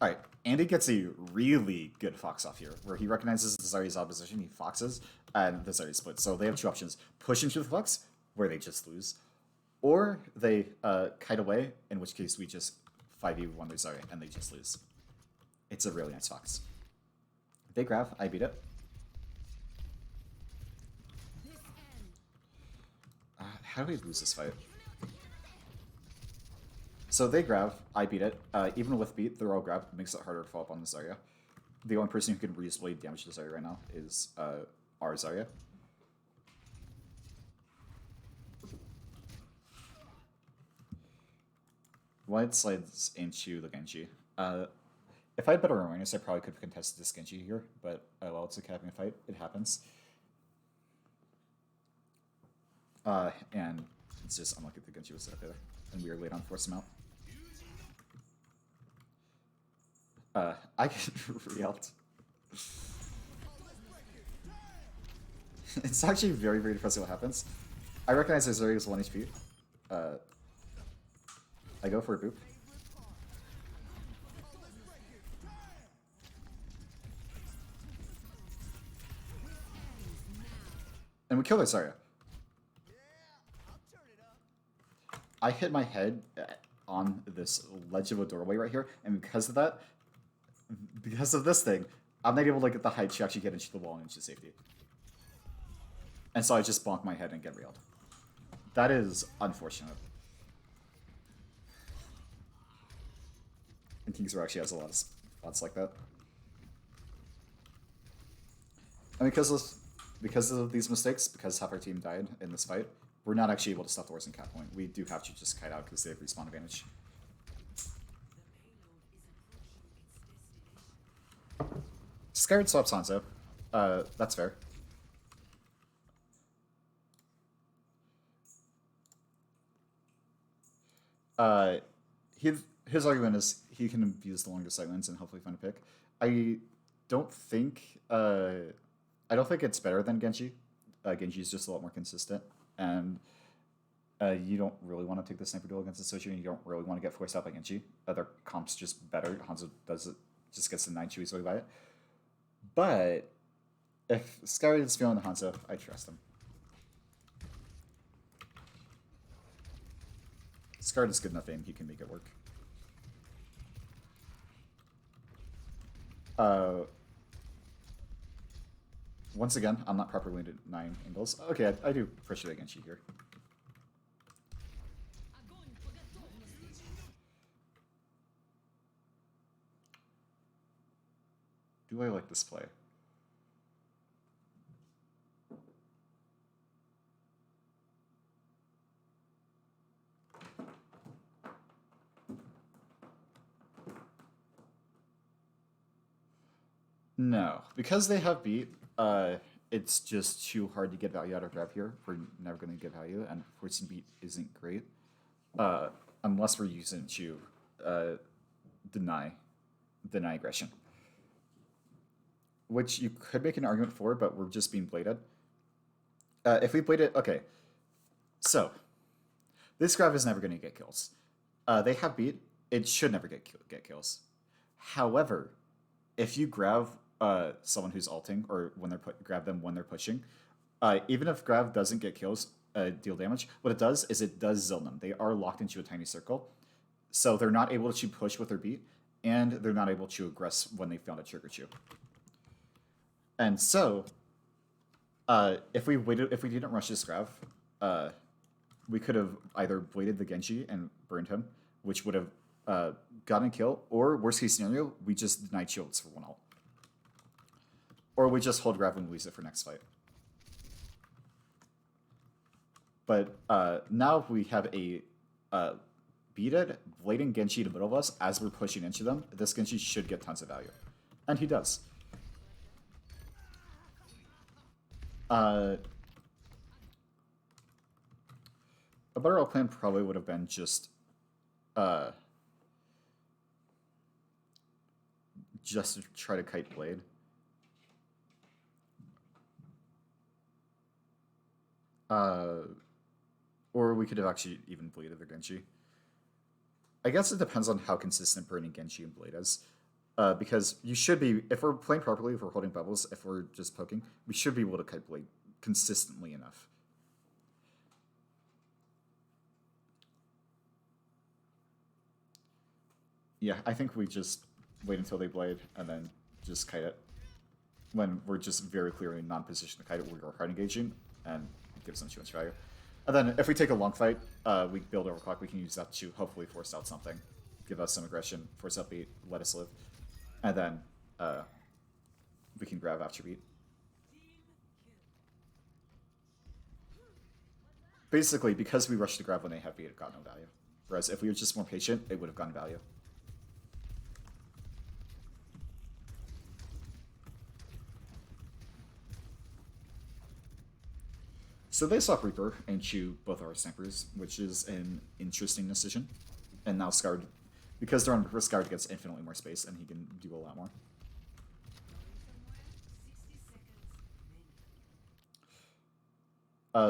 Alright, Andy gets a really good Fox off here, where he recognizes the Zarya's opposition, he Foxes, and the Zarya splits. So they have two options. Push into the Fox, where they just lose, or they kite away, in which case we just 5v1 their Zarya, and they just lose. It's a really nice Fox. They grab, I beat it. How do we lose this fight? So they grab, I beat it. Even with beat, they're all grab. It makes it harder to follow up on the Zarya. The only person who can reasonably damage the Zarya right now is our Zarya. White slides into the Genji. If I had better awareness, I probably could have contested this Genji here, but oh well, it's a capping fight. It happens. And it's just unlucky the Genji was out there, and we were late on force him out. I get re-ult. It's actually very, very depressing what happens. I recognize there's Zarya is 1 HP. I go for a boop. And we kill their Zarya. I hit my head on this ledge of a doorway right here, and because of that, because of this thing, I'm not able to get the height to actually get into the wall and into safety. And so I just bonk my head and get reeled. That is unfortunate. And Kingsrow actually has a lot of spots like that. And because of these mistakes, because half our team died in this fight, we're not actually able to stop the Wars in cap point. We do have to just kite out because they have respawn advantage. Scared swaps Hanzo. That's fair. His argument is he can use the longest sight lines and hopefully find a pick. I don't think it's better than Genji. Genji is just a lot more consistent, and you don't really want to take the sniper duel against the Sochi, and you don't really want to get forced out by Genji. Their comp's just better. Hanzo does it, just gets the 9 chew easily by it. But if Skyward is feeling the Hanzo, I trust him. Skyward is good enough aim, he can make it work. Once again, I'm not properly at 9 angles. Okay, I do appreciate it against you here. Do I like this play? No, because they have beat, it's just too hard to get value out of grab here. We're never going to get value, and forcing beat isn't great, unless we're using it to deny aggression, which you could make an argument for, but we're just being bladed. If we bladed, okay, so this grab is never going to get kills. They have beat; it should never get kills. However, if you grab someone who's ulting, or when they're grab them when they're pushing, even if grab doesn't get kills, deal damage, what it does is it does zone them. They are locked into a tiny circle, so they're not able to push with their beat, and they're not able to aggress when they found a trigger chew. And so, if we didn't rush this grab, we could have either bladed the Genji and burned him, which would have gotten a kill, or worst case scenario, we just denied shields for 1 ult. Or we just hold grab and lose it for next fight. But now we have a beated, blading Genji in the middle of us as we're pushing into them. This Genji should get tons of value. And he does. A better ult plan probably would have been just to try to kite blade. Or we could have actually even bladed the Genji. I guess it depends on how consistent burning Genji and blade is. Because you should be, if we're playing properly, if we're holding bubbles, if we're just poking, we should be able to kite blade consistently enough. Yeah, I think we just wait until they blade and then just kite it. When we're just very clearly not positioned to kite it, we're hard engaging, and it gives them too much value. And then if we take a long fight, we build overclock, we can use that to hopefully force out something. Give us some aggression, force out beat, let us live. And then we can grab after beat. Basically, because we rushed to grab when they have beat, it got no value. Whereas if we were just more patient, it would have gotten value. So they swap Reaper and chew both our snipers, which is an interesting decision. And now Scarred, because they're on Reaper, Scarred gets infinitely more space and he can do a lot more.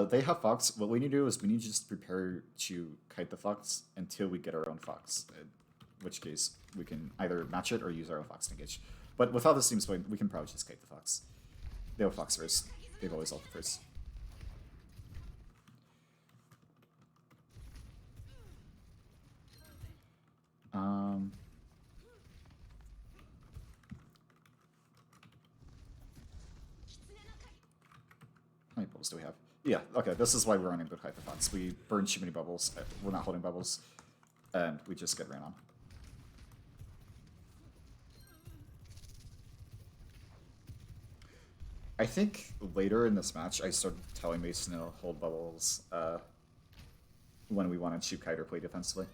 They have Fox. What we need to do is we need to just prepare to kite the Fox until we get our own Fox. In which case, we can either match it or use our own Fox to engage. But with how this team's playing, we can probably just kite the Fox. They have Fox first. They've always ulted first. How many bubbles do we have? Yeah, okay, this is why we're running good kite the Fox. We burn too many bubbles. We're not holding bubbles. And we just get ran on. I think later in this match, I started telling Mason to hold bubbles when we wanted to kite or play defensively.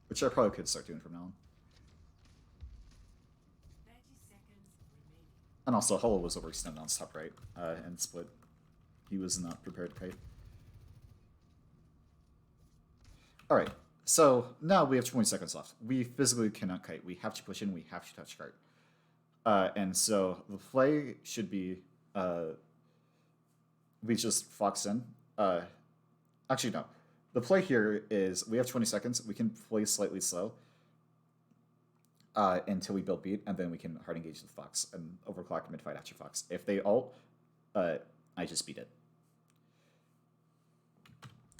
Which I probably could start doing from now on. And also, Hollow was overextended on top right and split. He was not prepared to kite. Alright, so now we have 20 seconds left. We physically cannot kite. We have to push in, we have to touch cart. And so the play should be we just Fox in. Actually, no. The play here is we have 20 seconds. We can play slightly slow until we build beat, and then we can hard engage the Fox and overclock mid-fight after Fox. If they ult, I just beat it.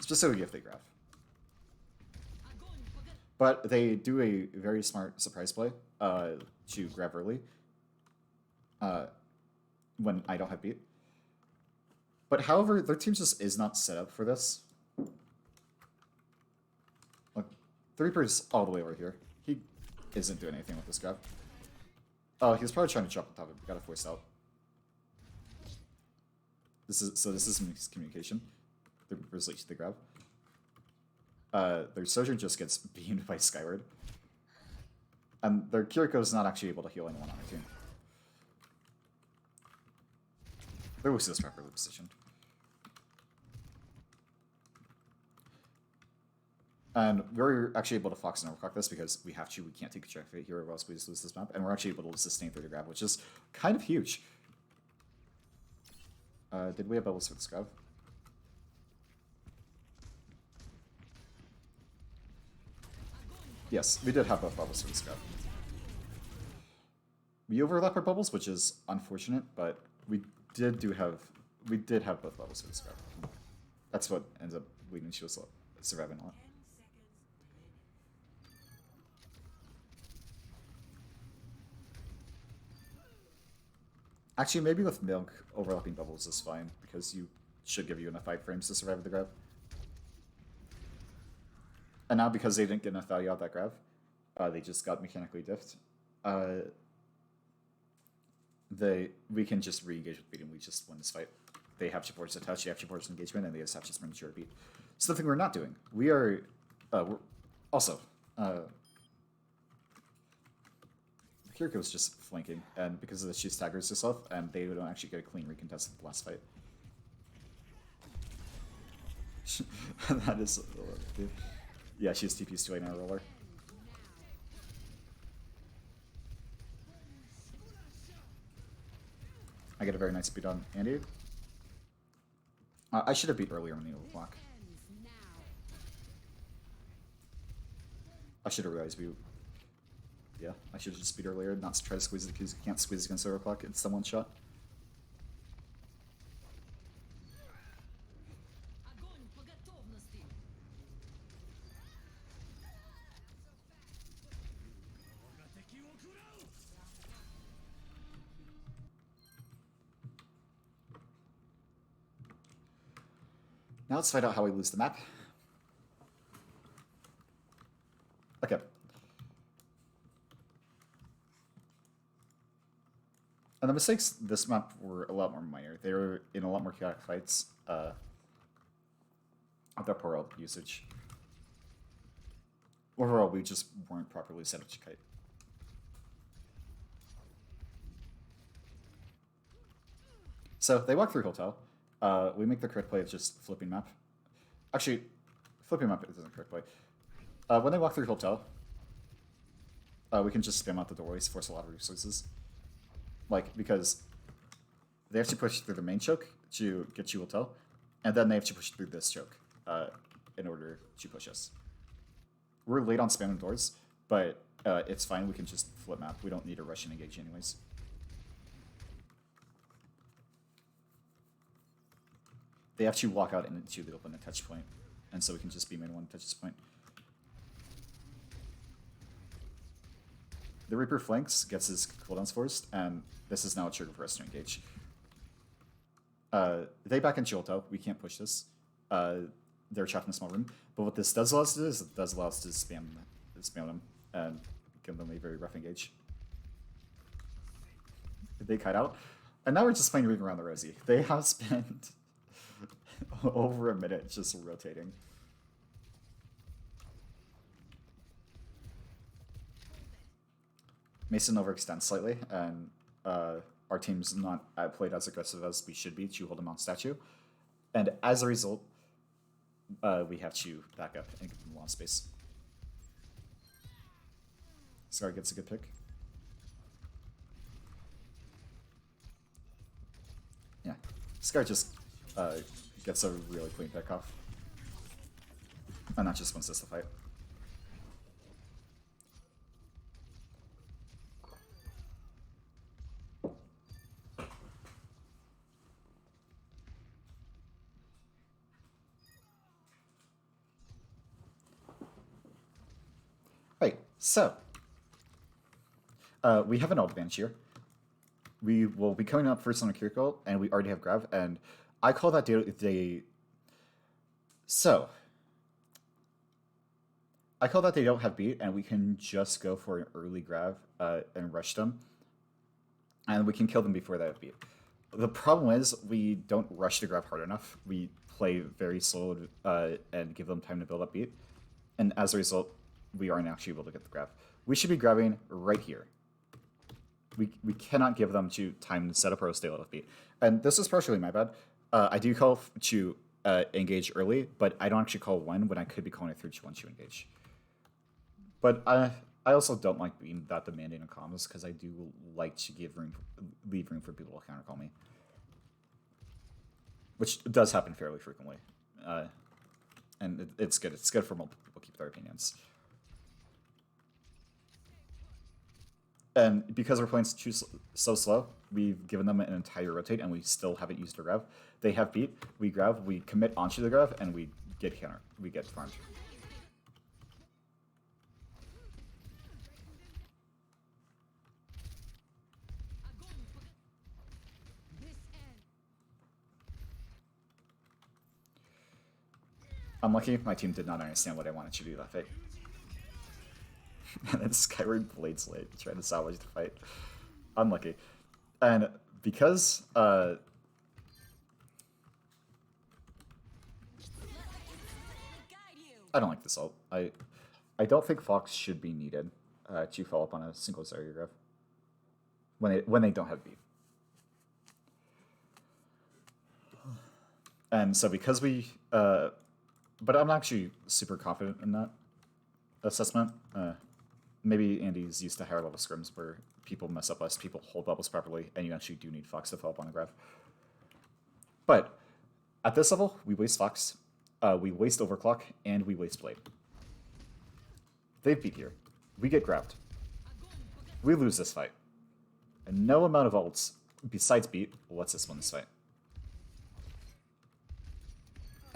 Specifically if they grab. But they do a very smart surprise play to grab early when I don't have beat. But however, their team just is not set up for this. Look, the Reaper's all the way over here. isn't doing anything with this grab. Oh, he's probably trying to jump on top of it. We gotta force out. This is miscommunication. The Reaper's late to the grab. Their Sojourn just gets beamed by Skyward. And their Kiriko is not actually able to heal anyone on their team. Their Lucio is properly positioned. And we're actually able to Fox and overclock this because we have to. We can't take a check here or else we just lose this map. And we're actually able to sustain through the grab, which is kind of huge. Did we have bubbles for this grab? Yes, we did have both bubbles for this grab. We overlap our bubbles, which is unfortunate, but we did have both bubbles for this grab. That's what ends up leading to us surviving a lot. Actually, maybe with Milk, overlapping bubbles is fine, because you should give you enough iframes to survive the grab. And now, because they didn't get enough value out of that grab, they just got mechanically diffed. We can just re-engage with beat and we just win this fight. They have Chipor's attach, they have Chipor's engagement, and they just have to sprint to beat. Something we're not doing. We're also Kiriko's just flanking, and because of this, she staggers herself, and they don't actually get a clean recontest at the last fight. That is, yeah, she's TP's to a roller. I get a very nice beat on Andy. I should have beat earlier on the overclock. I should have realized yeah, I should have just beat earlier, not try to squeeze it because you can't squeeze against overclock. It's the one shot. Now let's find out how we lose the map. Okay. And the mistakes this map were a lot more minor. They were in a lot more chaotic fights of their poor ult usage. Overall, we just weren't properly set up to kite. So they walk through hotel. We make the correct play of just flipping map. Actually, flipping map isn't correct play. When they walk through hotel, we can just spam out the doorways, force a lot of resources. Like, because they have to push through the main choke to get you hotel, and then they have to push through this choke in order to push us. We're late on spamming doors, but it's fine. We can just flip map. We don't need to rush and engage anyways. They have to walk out into the open at touch point, and so we can just beam in one touches point. The Reaper flanks, gets his cooldowns forced, and this is now a trigger for us to engage. They back into hotel. We can't push this. They're trapped in a small room. But what this does allow us to do is it does allow us to spam them and give them a very rough engage. They kite out. And now we're just playing Ring Around the Rosie. They have spent over a minute just rotating. Mason overextends slightly, and our team's not played as aggressive as we should be to hold him on statue. And as a result, we have to back up and give them a lot of space. Scar gets a good pick. Yeah, Scar just gets a really clean pick off. And that just wins us the fight. Right, so we have an ult advantage here. We will be coming up first on a Kiriko, and we already have Grav, and I call that day. So I call that they don't have beat, and we can just go for an early grab and rush them, and we can kill them before they have beat. The problem is we don't rush the grab hard enough. We play very slow and give them time to build up beat, and as a result, we aren't actually able to get the grab. We should be grabbing right here. We cannot give them time to set up our stay out of beat. And this is partially my bad. I do call to engage early, but I don't actually call when I could be calling it through once you engage. But I also don't like being that demanding in combos because I do like to leave room for people to countercall me, which does happen fairly frequently, and it's good. It's good for multiple people to keep their opinions. And because we're playing so slow, we've given them an entire rotate, and we still haven't used a grab. They have beat, we grab, we commit onto the grab, and we get counter. We get farmed. I'm lucky my team did not understand what I wanted to do that fight. And then Skyward Blade Slate trying to salvage the fight. Unlucky. And because I don't like this ult. I don't think Fox should be needed to follow up on a single Zarya grab when they don't have beat. And so because we but I'm actually super confident in that assessment. Maybe Andy's used to higher level scrims where people mess up less, people hold levels properly, and you actually do need Fox to follow up on a grab. But at this level, we waste Fox, we waste Overclock, and we waste Blade. They beat here. We get grabbed. We lose this fight. And no amount of ults, besides beat, lets us win this fight.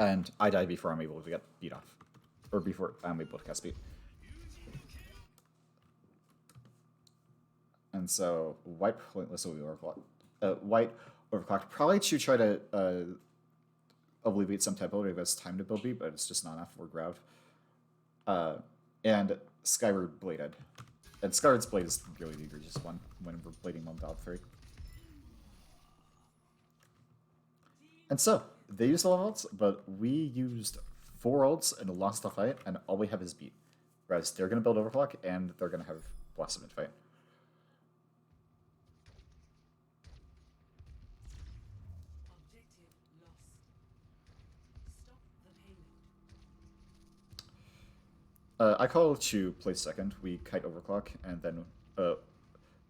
And I die before I'm able to get beat off. Or before I'm able to cast beat. And so white pointless will be overclocked. White overclocked probably to try to alleviate some tempo if it's time to build beat, but it's just not enough. We're grabbed. And Skyward bladed. And Skyward's blade is really the egregious one when we're blading 1.3. And so they used a lot of ults, but we used 4 ults and lost the fight, and all we have is beat. Whereas they're gonna build overclock and they're gonna have Blossom in fight. I call to play second. We kite overclock, and then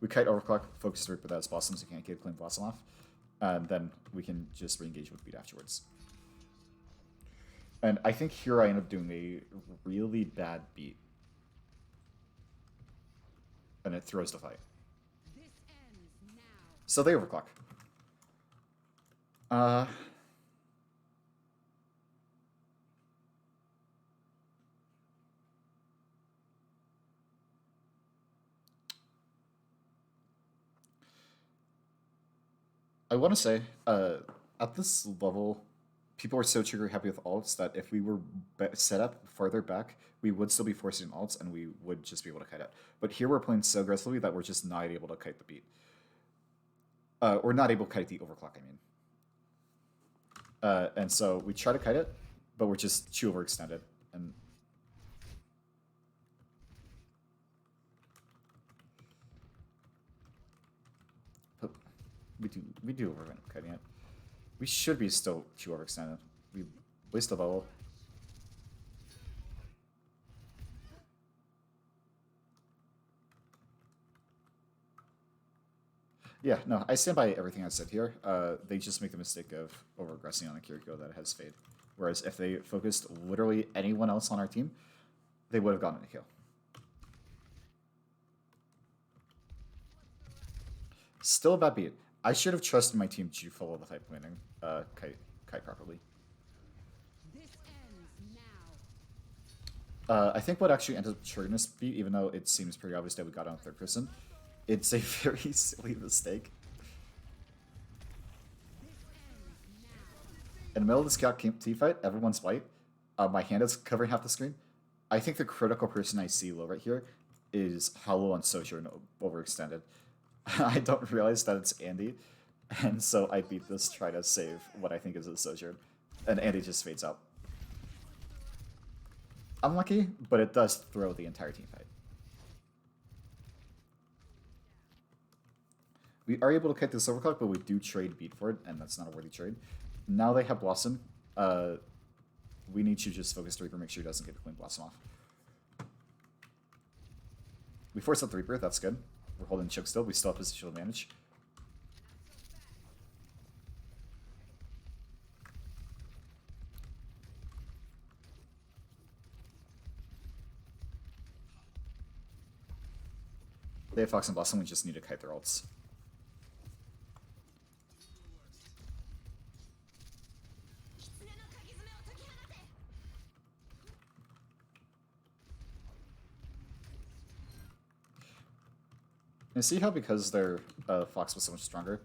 we kite overclock, focus rip without blossom, so you can't get clean blossom off, and then we can just re-engage with beat afterwards. And I think here I end up doing a really bad beat, and it throws the fight. So they overclock. I want to say, at this level, people are so trigger happy with alts that if we were set up farther back, we would still be forcing alts and we would just be able to kite it. But here we're playing so aggressively that we're just not able to kite the beat. Or not able to kite the overclock, I mean. And so we try to kite it, but we're just too overextended. And we do over kiting it. We should be still too overextended. We waste a bubble. Yeah, no, I stand by everything I said here. They just make the mistake of over-aggressing on a Kiriko that has Fade. Whereas if they focused literally anyone else on our team, they would have gotten a kill. Still a bad beat. I should have trusted my team to follow the fight planning, kite properly. I think what actually ended up triggering this beat, even though it seems pretty obvious that we got on third person, it's a very silly mistake. In the middle of this team fight, everyone's white. My hand is covering half the screen. I think the critical person I see low right here is Hollow on Sojourn overextended. I don't realize that it's Andy, and so I beat this, try to save what I think is a Sojourn, and Andy just fades out. Unlucky, but it does throw the entire team fight. We are able to kite this overclock, but we do trade beat for it, and that's not a worthy trade. Now they have Blossom. We need to just focus the Reaper, make sure he doesn't get Queen Blossom off. We force out the Reaper, that's good. We're holding Choke still, we still have positional advantage. They have Fox and Blossom, we just need to kite their ults. And see how because their Fox was so much stronger,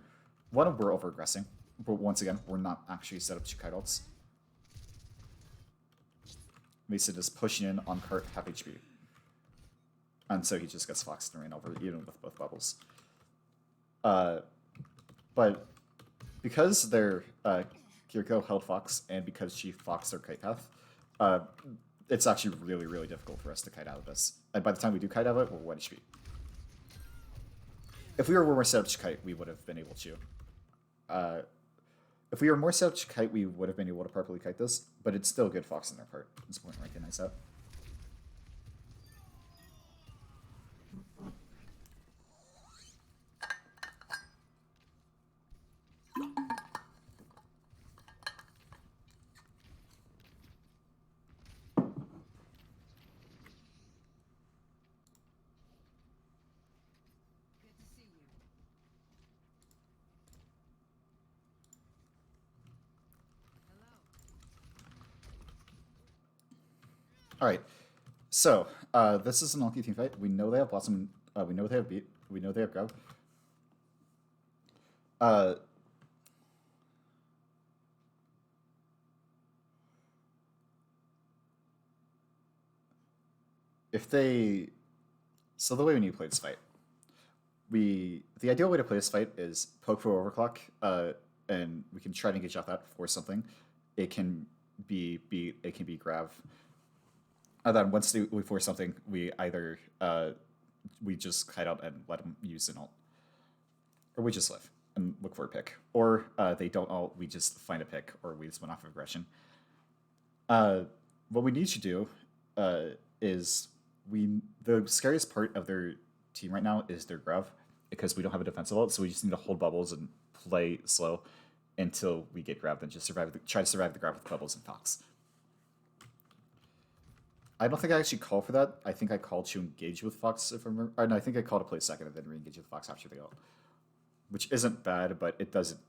one, we're over-aggressing, but once again, we're not actually set up to kite ults. Mason is pushing in on Kurt half HP. And so he just gets Fox and ran over, even with both bubbles. But because their Kiriko held Fox, and because she foxed their kite path, it's actually really, really difficult for us to kite out of this. And by the time we do kite out of it, we're 1 HP. If we were more set up to kite, we would have been able to. If we were more set up to kite, we would have been able to properly kite this, but it's still good Fox on their part. It's important to recognize that. All right, so this is an Ulti team fight. We know they have Blossom. We know they have Beat. We know they have Grab. If they, so the way we need to play this fight, the ideal way to play this fight is poke for overclock, and we can try to engage off that for something. It can be Beat. It can be Grab. And then once we force something, we either we just kite out and let them use an ult, or we just live and look for a pick, or they don't ult, we just find a pick, or we just went off of aggression. What we need to do is the scariest part of their team right now is their Grav, because we don't have a defensive ult, so we just need to hold bubbles and play slow until we get grabbed and just try to survive the Grav with bubbles and Fox. I don't think I actually call for that. I think I called to engage with Fox, if I remember. Or no, I think I called to play second and then re-engage with Fox after the ult. Which isn't bad, but it doesn't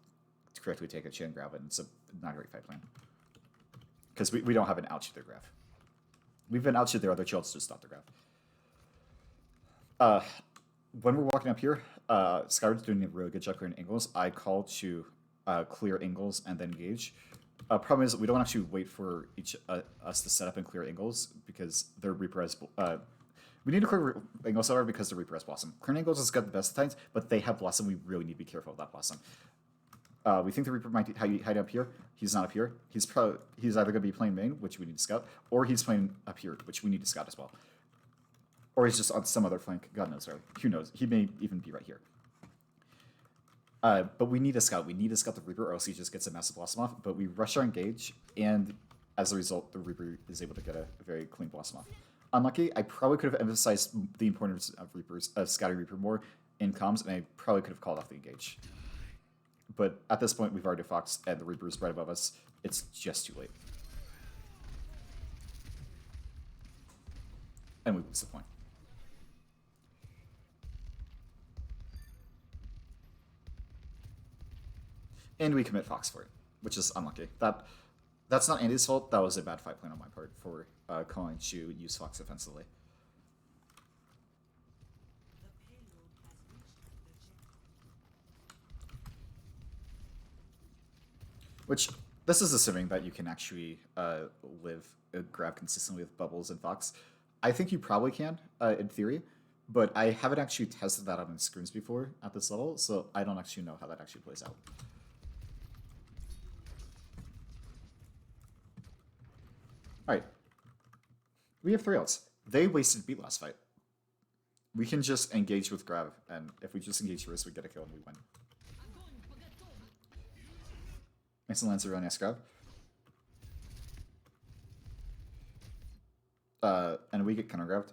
correctly take a chain grab, and it's not a great fight plan. Because we don't have an outshoot their grab. We've been outshoot their other childs to stop their grab. When we're walking up here, Skyward's doing a really good job clearing angles. I call to clear angles and then engage. Problem is that we don't actually wait for us to set up and clear angles because their Reaper has... we need to clear angles, however, because the Reaper has Blossom. Clearing angles is good the best of times, but they have Blossom. We really need to be careful of that Blossom. We think the Reaper might hide up here. He's not up here. He's either going to be playing main, which we need to scout, or he's playing up here, which we need to scout as well. Or he's just on some other flank. God knows where. Who knows? He may even be right here. But we need a scout. We need to scout the Reaper, or else he just gets a massive Blossom off. But we rush our engage, and as a result, the Reaper is able to get a very clean Blossom off. Unlucky. I probably could have emphasized the importance of scouting Reaper more in comms, and I probably could have called off the engage. But at this point, we've already Foxed, and the Reaper is right above us. It's just too late. And we lose the point. And we commit Fox for it, which is unlucky. That's not Andy's fault. That was a bad fight plan on my part for calling to use Fox offensively. Which This is assuming that you can actually live grab consistently with bubbles and Fox. I think you probably can, in theory, but I haven't actually tested that on screens before at this level, so I don't actually know how that actually plays out. Alright. We have 3 outs. They wasted beat last fight. We can just engage with grab, and if we just engage first, we get a kill and we win. Mason lands a really nice grab. And we get counter grabbed.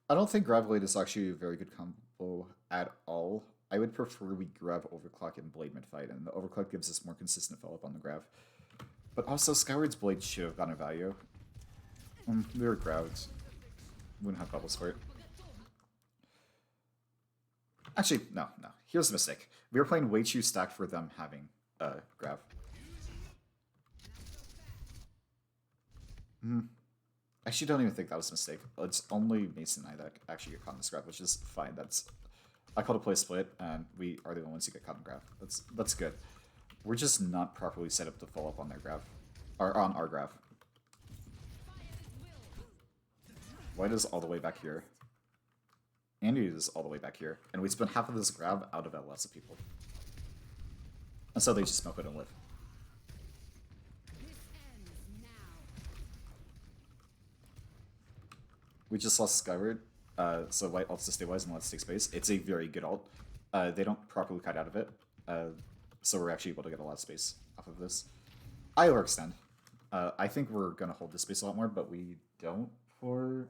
I don't think Grab Blade is actually a very good combo at all. I would prefer we grab Overclock and Blade mid-fight, and the Overclock gives us more consistent follow-up on the grab. But also, Skyward's Blade should have gotten a value. We were grabbed. Wouldn't have bubbles for it. Actually, no. Here's the mistake. We were playing way too stacked for them having grab. I actually don't even think that was a mistake. It's only Mason and I that actually get caught in this grab, which is fine. I called a play split, and we are the only ones who get caught in grab. That's good. We're just not properly set up to follow up on their grab. Or on our grab. White is all the way back here. Andy is all the way back here. And we spent half of this grab out of LS of people. And so they just smoke it and live. We just lost Skyward, so White ults to stay wise and let's take space. It's a very good ult. They don't properly kite out of it, so we're actually able to get a lot of space off of this. I overextend. I think we're going to hold this space a lot more, but we don't for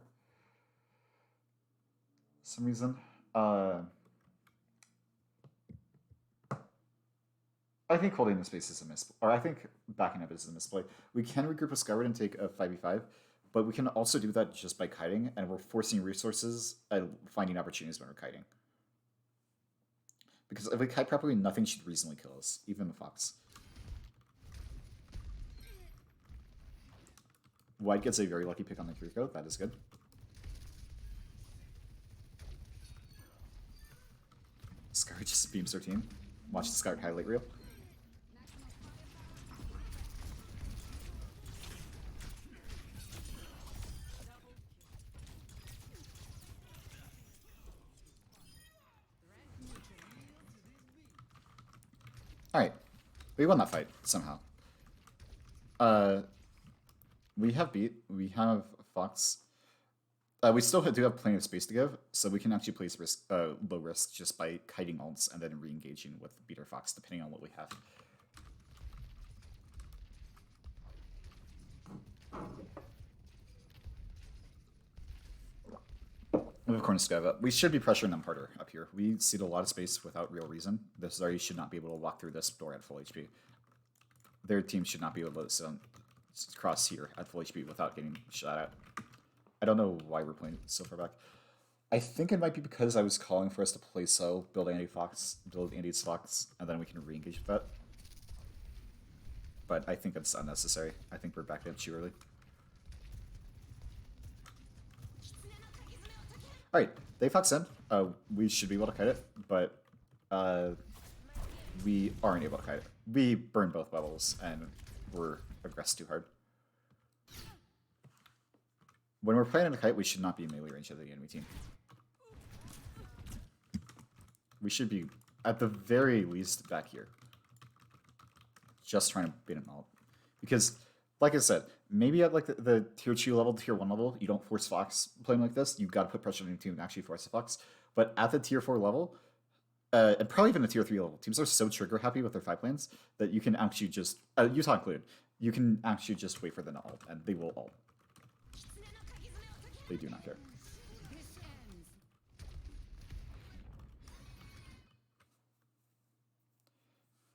some reason. I think holding the space is a misplay, or I think backing up is a misplay. We can regroup with Skyward and take a 5v5, but we can also do that just by kiting, and we're forcing resources and finding opportunities when we're kiting. Because if we kite properly, nothing should reasonably kill us, even the Fox. White gets a very lucky pick on the Kiriko, that is good. Skyward just beams their team. Watch the Skyward highlight reel. Alright. We won that fight, somehow. We have beat. We have Fox. We still do have plenty of space to give, so we can actually place low risk just by kiting ults and then re-engaging with Beat or Fox, depending on what we have. We have Corner Skyva. We should be pressuring them harder up here. We cede a lot of space without real reason. The Zarya should not be able to walk through this door at full HP. Their team should not be able to sit on, cross here at full HP without getting shot at. I don't know why we're playing so far back. I think it might be because I was calling for us to play so, build Andy's Fox, and then we can re-engage with that. But I think it's unnecessary. I think we're back in too early. Alright, they Fox in. We should be able to kite it, but we aren't able to kite it. We burned both levels, and we're aggressed too hard. When we're playing in a kite, we should not be in melee range of the enemy team. We should be, at the very least, back here. Just trying to beat an ult. Because, like I said, maybe at like the tier 2 level, tier 1 level, you don't force Fox playing like this. You've got to put pressure on your team and actually force the Fox. But at the tier 4 level, and probably even the tier 3 level, teams are so trigger happy with their 5 plans that you can actually just, Utah included, you can actually just wait for them to ult, and they will ult. They do not care.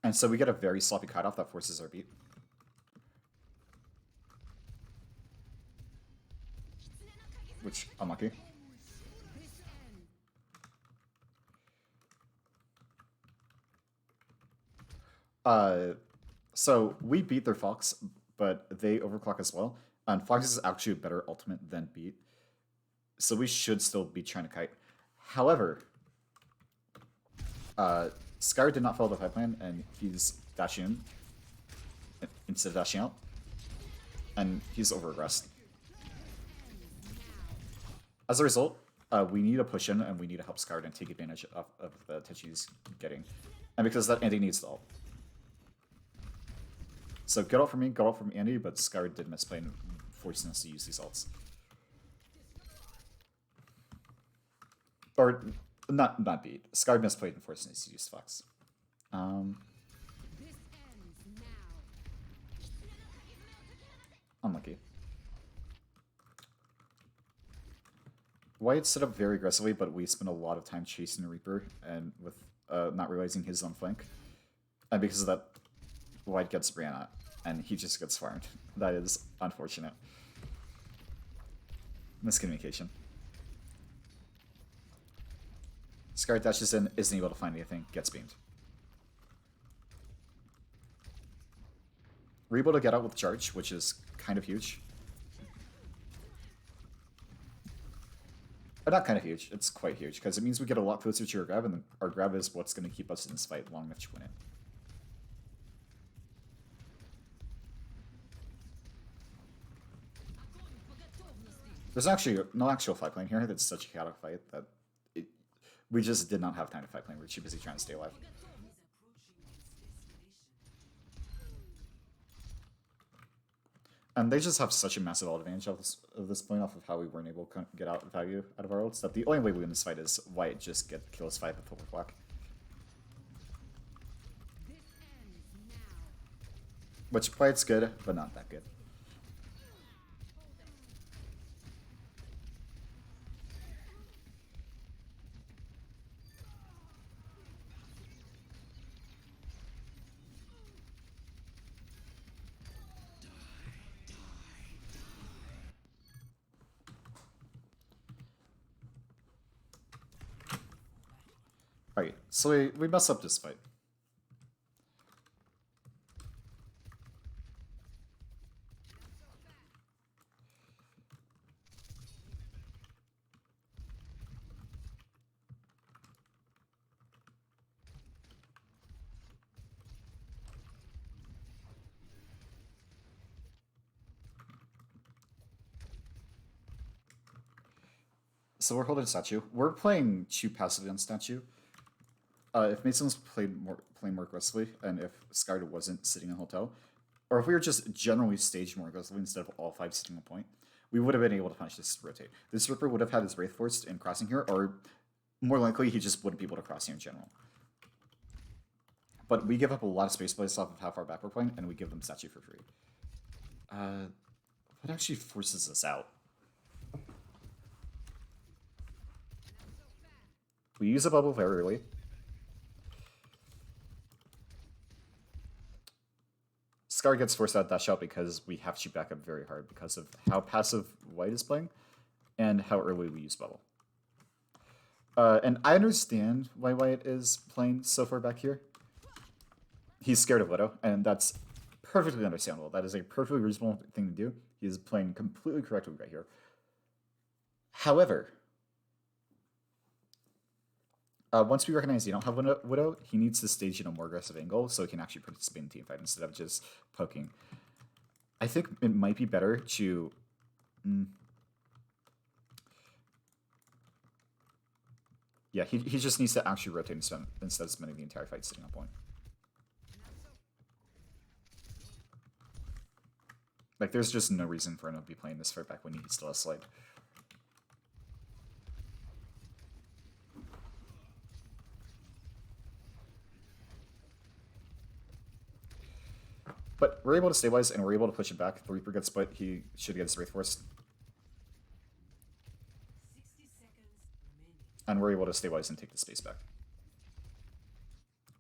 And so we get a very sloppy cutoff that forces our beat. Which, unlucky. So we beat their Fox, but they overclock as well. And Fox is actually a better ultimate than beat. So we should still be trying to kite. However, Skyr did not follow the pipeline, and he's dashing in instead of dashing out. And he's over-aggressed. As a result, we need to push in, and we need to help Skyr and take advantage of the touch he's getting. And because that, Andy needs to ult. So good ult from me, good ult from Andy, but Skyr did misplay and forcing us to use these ults. Or, not beat. Skyr misplayed and forcing us to use Fox. This ends now. Unlucky. Wyatt set up very aggressively, but we spent a lot of time chasing the Reaper and with not realizing his own flank. And because of that, Wyatt gets Brianna, and he just gets farmed. That is unfortunate. Miscommunication. Scar dashes in, isn't able to find anything, gets beamed. We're able to get out with charge, which is kind of huge. But not kind of huge, it's quite huge, because it means we get a lot closer to our grab, and our grab is what's going to keep us in this fight long enough to win it. There's actually no actual fight plan here. That's such a chaotic fight that we just did not have time to fight plan. We're too busy trying to stay alive. And they just have such a massive advantage of this point off of how we weren't able to get out value out of our ults, that the only way we win this fight is Wyatt just kills 5 with overclock. This ends now. Which Wyatt's good, but not that good. Alright, so we mess up this fight. So we're holding Statue. We're playing too passively on Statue. If Mason's playing more aggressively, and if Skyr wasn't sitting in hotel, or if we were just generally staged more aggressively instead of all 5 sitting on point, we would have been able to punish this rotate. This Ripper would have had his Wraith forced in crossing here, or more likely he just wouldn't be able to cross here in general. But we give up a lot of space based off of how far back we're playing, and we give them Statue for free. What actually forces us out? We use a bubble very early. Scar gets forced out dash out because we have to back up very hard because of how passive White is playing and how early we use bubble. And I understand why Wyatt is playing so far back here. He's scared of Widow, and that's perfectly understandable. That is a perfectly reasonable thing to do. He is playing completely correctly right here. However, once we recognize you don't have Widow, he needs to stage in a more aggressive angle so he can actually participate in the team fight instead of just poking. I think it might be better to... Yeah, he just needs to actually rotate instead of spending the entire fight sitting on point. Like, there's just no reason for him to be playing this fight back when he still has Slide. But we're able to stabilize and we're able to push it back. The Reaper gets split. He should get his Wraith Force. And we're able to stabilize and take the space back.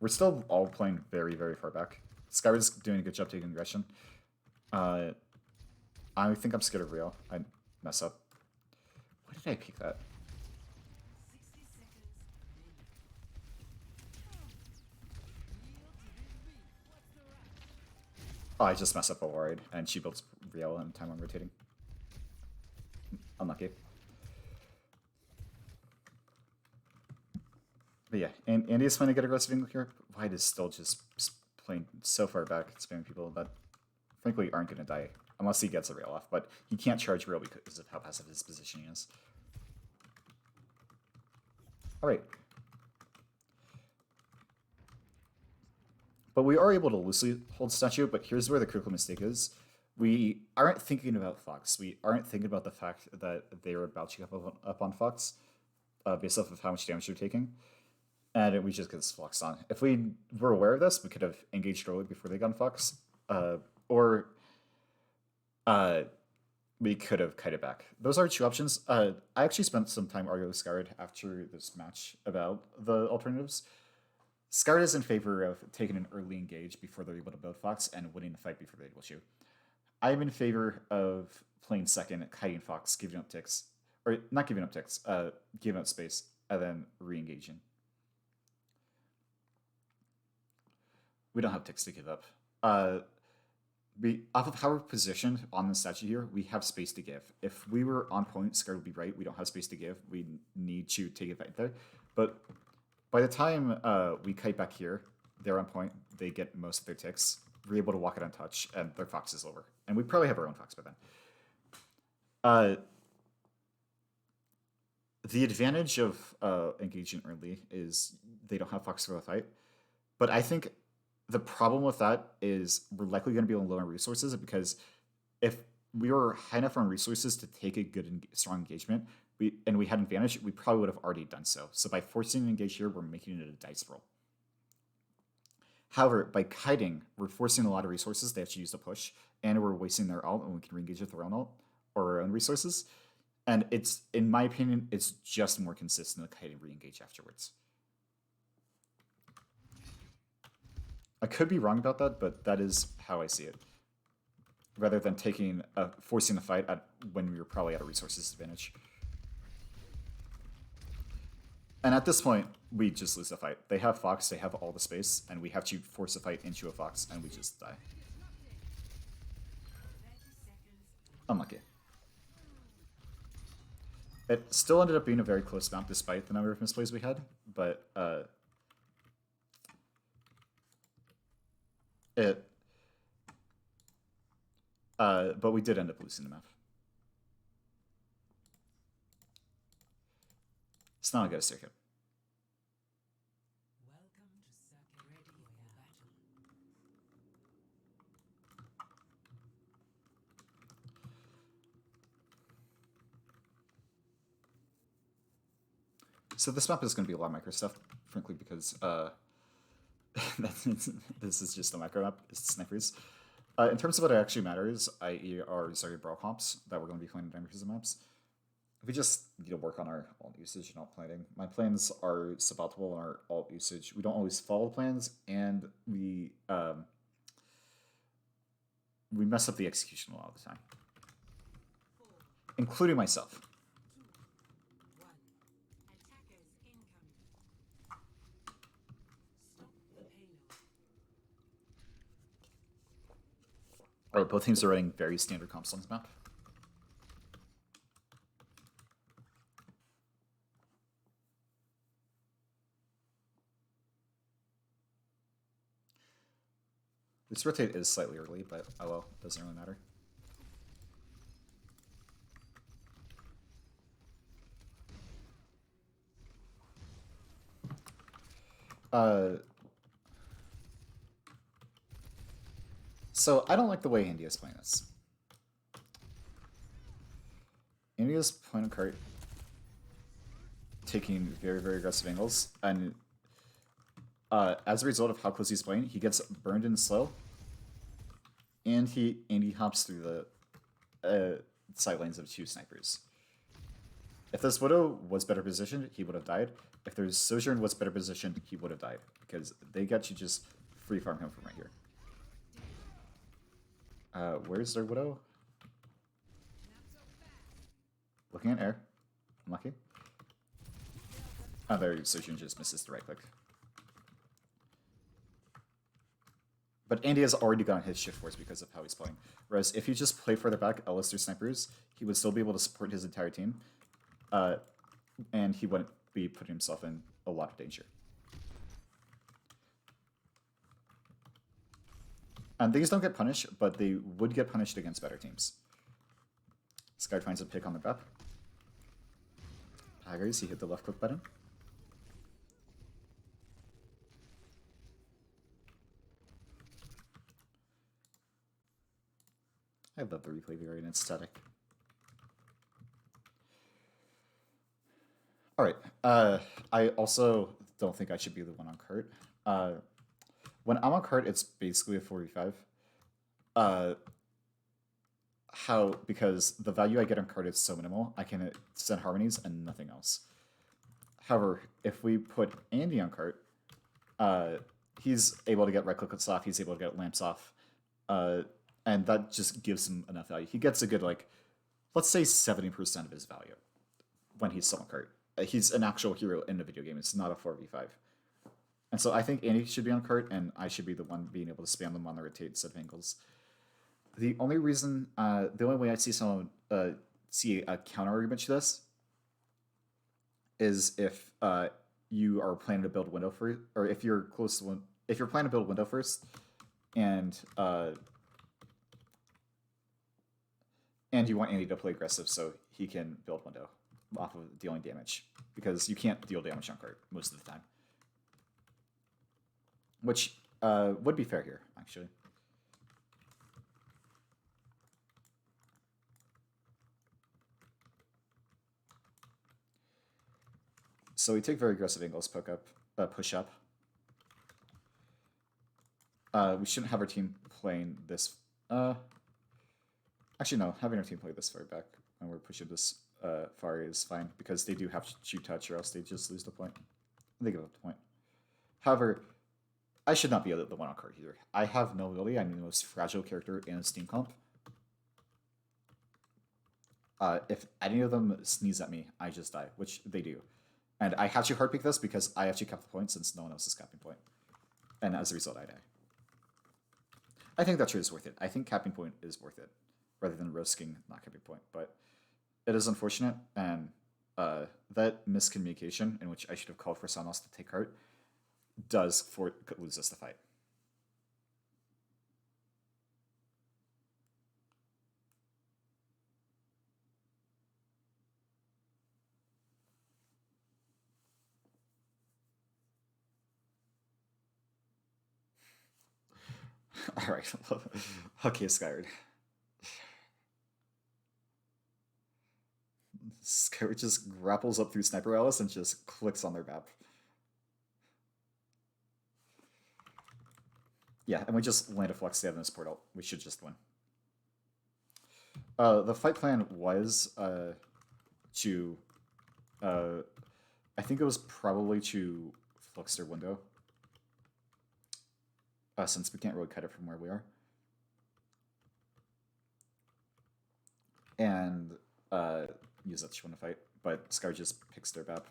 We're still all playing very, very far back. Skyward's doing a good job taking aggression. I think I'm scared of Rio. I mess up. Why did I pick that? Oh, I just messed up a ward, and she builds real and time on rotating. Unlucky. But yeah, and Andy's trying to get aggressive angle here. White is still just playing so far back, spamming people that frankly aren't going to die unless he gets a rail off. But he can't charge real because of how passive his positioning is. All right. But we are able to loosely hold statue, but here's where the critical mistake is. We aren't thinking about Fox. We aren't thinking about the fact that they are about up on Fox based off of how much damage they're taking. And we just get Fox on. If we were aware of this, we could have engaged early before they got on Fox. Or we could have kited back. Those are two options. I actually spent some time arguing with Scarred after this match about the alternatives. Scarred is in favor of taking an early engage before they're able to build Fox and winning the fight before they're able to. I'm in favor of playing second, kiting Fox, giving up ticks. Or not giving up ticks, giving up space, and then re-engaging. We don't have ticks to give up. Off of how we're positioned on the statue here, we have space to give. If we were on point, Scarred would be right. We don't have space to give. We need to take it right there. But by the time we kite back here, they're on point. They get most of their ticks. We're able to walk it untouched, and their Fox is over. And we probably have our own Fox by then. The advantage of engaging early is they don't have Fox for the fight. But I think the problem with that is we're likely going to be on low on resources because if we were high enough on resources to take a good and strong engagement, and we had advantage, we probably would have already done so. So by forcing an engage here, we're making it a dice roll. However, by kiting, we're forcing a lot of resources they have to use to push, and we're wasting their ult, and we can re-engage with our own ult or our own resources. And it's, in my opinion, it's just more consistent to kite and re-engage afterwards. I could be wrong about that, but that is how I see it. Rather than taking forcing the fight when we were probably at a resources disadvantage. And at this point, we just lose the fight. They have Fox, they have all the space, and we have to force a fight into a Fox, and we just die. Unlucky. It still ended up being a very close map despite the number of misplays we had, but but we did end up losing the map. It's not a good circuit. Welcome to circuit ready for battle. So this map is going to be a lot of micro stuff, frankly, because this is just a micro map. It's snipers. In terms of what actually matters, i.e. our Zarya Brawl comps that we're going to be playing in Dynamite maps, we just need to work on our alt usage and alt planning. My plans are suboptimal in our alt usage. We don't always follow plans, and we mess up the execution a lot of the time, including myself. Alright, both teams are running very standard comps on this map. This rotate is slightly early, but oh well, doesn't really matter. So I don't like the way India's playing this. India's playing a cart, taking very, very aggressive angles, and as a result of how close he's playing, he gets burned in slow, and he hops through the side lanes of two snipers. If this Widow was better positioned, he would have died. If there's Sojourn was better positioned, he would have died, because they get to just free farm him from right here. Where's their Widow? Looking at air. Unlucky. Oh, their Sojourn just misses the right click. But Andy has already gotten his shift force because of how he's playing. Whereas if he just played further back, Alistair snipers, he would still be able to support his entire team, and he wouldn't be putting himself in a lot of danger. And these don't get punished, but they would get punished against better teams. Sky finds a pick on the map. Tigers, he hit the left click button. I love the replay variant, it's static. Alright, I also don't think I should be the one on cart. When I'm on cart, it's basically a 4v5. Because the value I get on cart is so minimal, I can send harmonies and nothing else. However, if we put Andy on cart, he's able to get right clickets off, he's able to get lamps off, and that just gives him enough value. He gets a good, like, let's say 70% of his value when he's still on cart. He's an actual hero in the video game, it's not a 4v5. And so I think Andy should be on cart, and I should be the one being able to spam them on the rotate set of angles. The only reason, the only way I see someone see a counter argument to this is if you are planning to build window first, or if you're close to one, if you're planning to build window first, and you want Andy to play aggressive so he can build window off of dealing damage, because you can't deal damage on cart most of the time, which would be fair here actually. So we take very aggressive angles, push up. We shouldn't have our team playing this. Actually, no, having our team play this far back when we're pushing this far is fine, because they do have to shoot touch or else they just lose the point. They give up the point. However, I should not be the one on card either. I have no ability. I'm the most fragile character in Steam comp. If any of them sneeze at me, I just die, which they do. And I have to hard pick this because I actually kept the point since no one else is capping point. And as a result, I die. I think that trade is worth it. I think capping point is worth it, rather than risking not capping point. But it is unfortunate, and that miscommunication, in which I should have called for someone else to take heart, does lose us the fight. All right. Okay, Skyward. Skyward just grapples up through Sniper Alice and just clicks on their map. Yeah, and we just land a Flux Stab in this portal. We should just win. The fight plan was to... I think it was probably to Flux their window. Since we can't really cut it from where we are. And use that to win a fight. But Scar just picks their BAP,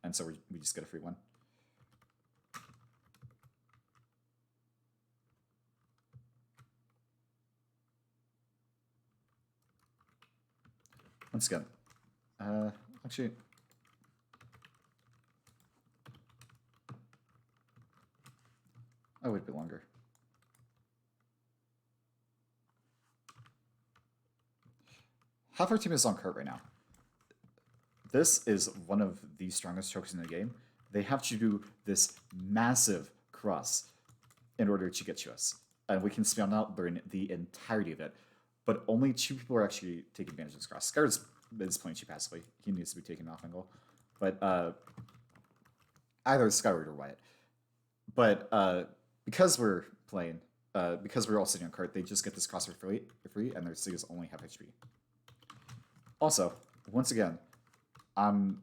and so we just get a free one. Once again, actually... Oh, wait a bit longer. Half our team is on cart right now. This is one of the strongest chokes in the game. They have to do this massive cross in order to get to us. And we can spam out during the entirety of it. But only 2 people are actually taking advantage of this cross. Scar is playing too passively. He needs to be taken off angle. But either Skyward or Wyatt. But because we're playing, because we're all sitting on cart, they just get this cross for free, and their Sig is only half HP. Also, once again, I'm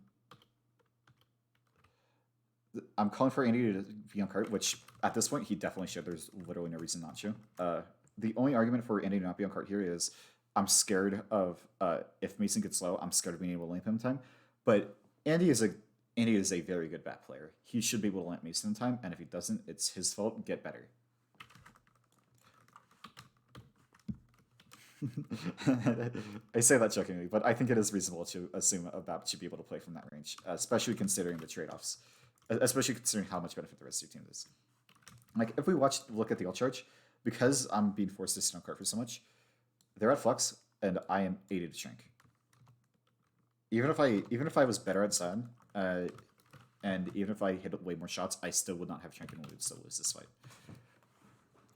calling for Andy to be on cart, which at this point he definitely should. There's literally no reason not to. The only argument for Andy to not be on cart here is I'm scared of if Mason gets low, I'm scared of being able to lamp him in time. But Andy is a very good bat player. He should be able to lamp Mason in time, and if he doesn't, it's his fault. Get better. I say that jokingly, but I think it is reasonable to assume a BAP should be able to play from that range, especially considering the trade-offs, especially considering how much benefit the rest of your team is. Like if we look at the ult charge, because I'm being forced to sit on card for so much, they're at flux and I am aided to shrink. Even if I was better at Sun, and even if I hit way more shots, I still would not have shrink and we would still lose this fight.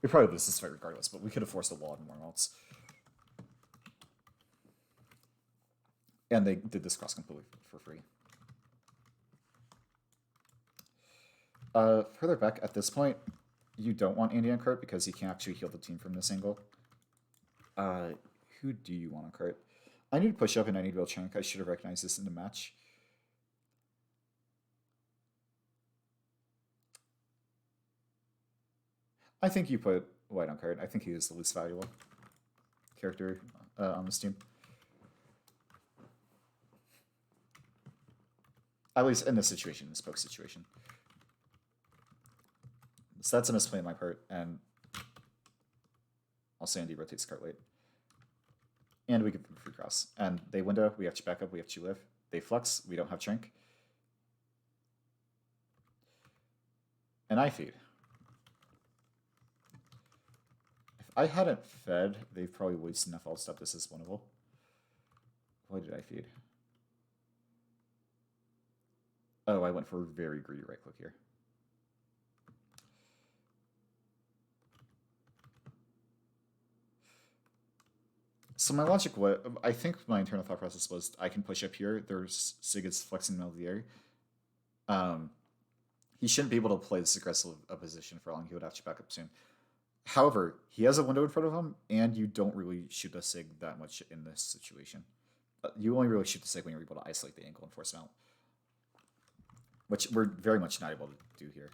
We probably lose this fight regardless, but we could have forced a wall and more ults. And they did this cross completely for free. Further back, at this point, you don't want Andy on cart because he can actually heal the team from this angle. Who do you want on cart? I need to push up and I need to build chunk. I should have recognized this in the match. I think you put White on cart. I think he is the least valuable character on this team. At least in this situation, in this poke situation. So that's a misplay on my part, and also Andy rotates cart late. And we get the free cross. And they window, we have to back up, we have to live. They flux, we don't have shrink. And I feed. If I hadn't fed, they've probably wasted enough ult stuff. This is winnable. Why did I feed? Oh, I went for a very greedy right click here. So my logic, I think my internal thought process was I can push up here. There's Sig is flexing in the middle of the area. He shouldn't be able to play this aggressive a position for long. He would have to back up soon. However, he has a window in front of him, and you don't really shoot a Sig that much in this situation. You only really shoot the Sig when you're able to isolate the angle and force him out. Which we're very much not able to do here.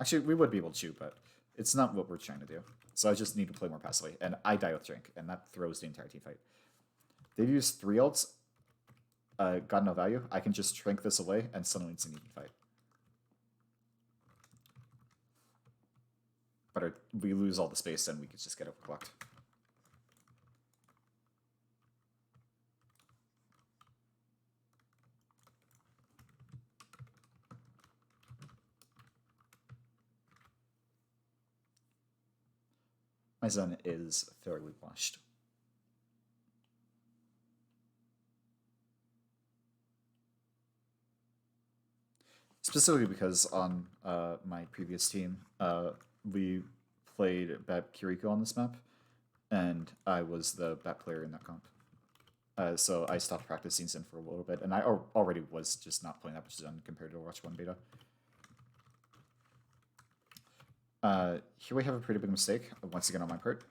Actually, we would be able to shoot, but it's not what we're trying to do. So I just need to play more passively, and I die with drink, and that throws the entire team fight. They've used 3 ults, got no value. I can just shrink this away, and suddenly it's an even fight. But we lose all the space, and we could just get overclocked. My Zen is fairly washed. Specifically because on my previous team, we played Bap Kiriko on this map, and I was the Bap player in that comp. So I stopped practicing Zen for a little bit, and I already was just not playing that much Zen compared to Overwatch 1 beta. Here we have a pretty big mistake, once again on my part.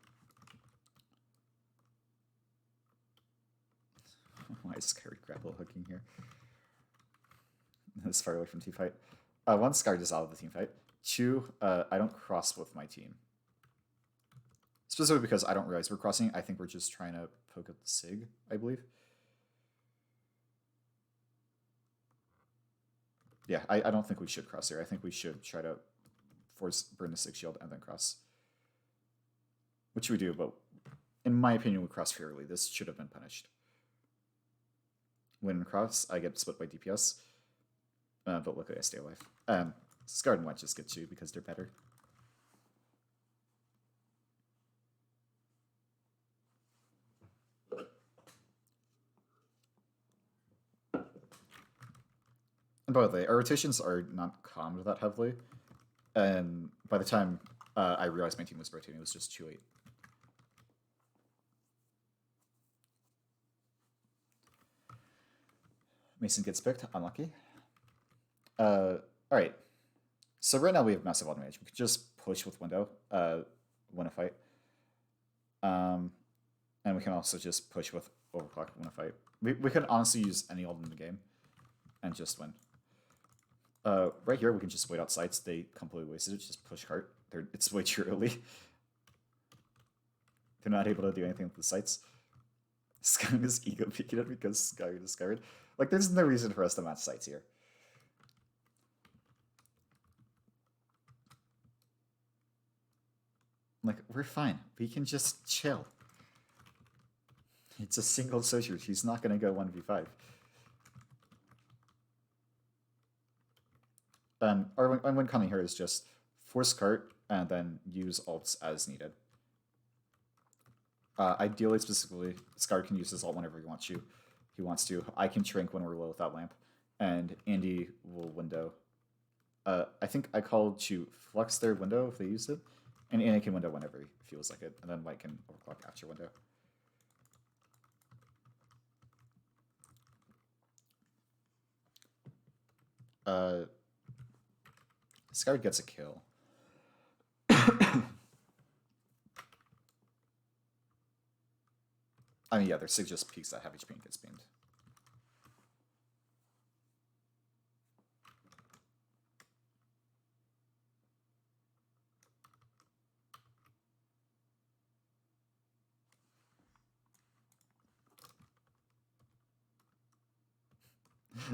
Why is Sky grapple hooking here? This far away from team fight. One, Sky is out of the team fight. 2, I don't cross with my team. Specifically because I don't realize we're crossing. I think we're just trying to poke up the Sig, I believe. Yeah, I don't think we should cross here. I think we should try to burn the Sig shield and then cross. Which we do, but in my opinion, we cross fairly. This should have been punished. When cross, I get split by DPS. But luckily I stay alive. Scarred and White just get 2 because they're better. And by the way, our rotations are not calmed that heavily. And by the time I realized my team was rotating, it was just too late. Mason gets picked, unlucky. Alright. So right now we have massive advantage. We could just push with window, win a fight. And we can also just push with overclock, win a fight. We could honestly use any ult in the game and just win. Right here we can just wait out sites. They completely wasted it. Just push cart. It's way too early. They're not able to do anything with the sites. Skyrim is ego peeking it because Skyrim is Skyrim. Like, there's no reason for us to match sites here. Like, we're fine. We can just chill. It's a single soldier. He's not going to go 1v5. Or when coming here is just force cart and then use ults as needed. Ideally, specifically, Scar can use his ult whenever he wants to. I can shrink when we're low without lamp, and Andy will window. I think I called to flex their window if they used it, and Andy can window whenever he feels like it, and then Mike can overclock after window. Scar gets a kill. I mean, yeah, their Sig just peaks that half HP and gets beamed.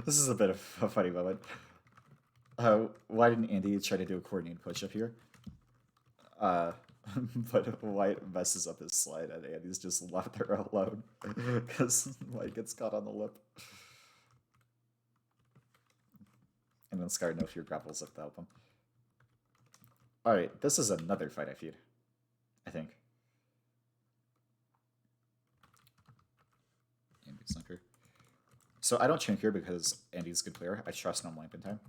This is a bit of a funny moment. Why didn't Andy try to do a coordinated push up here? But White messes up his slide and Andy's just left there alone because White gets caught on the lip. And then Scar no fear grapples up to help him. Alright, this is another fight I feed. I think. Andy Snunker. So I don't chink here because Andy's a good player. I trust him on lamp in time.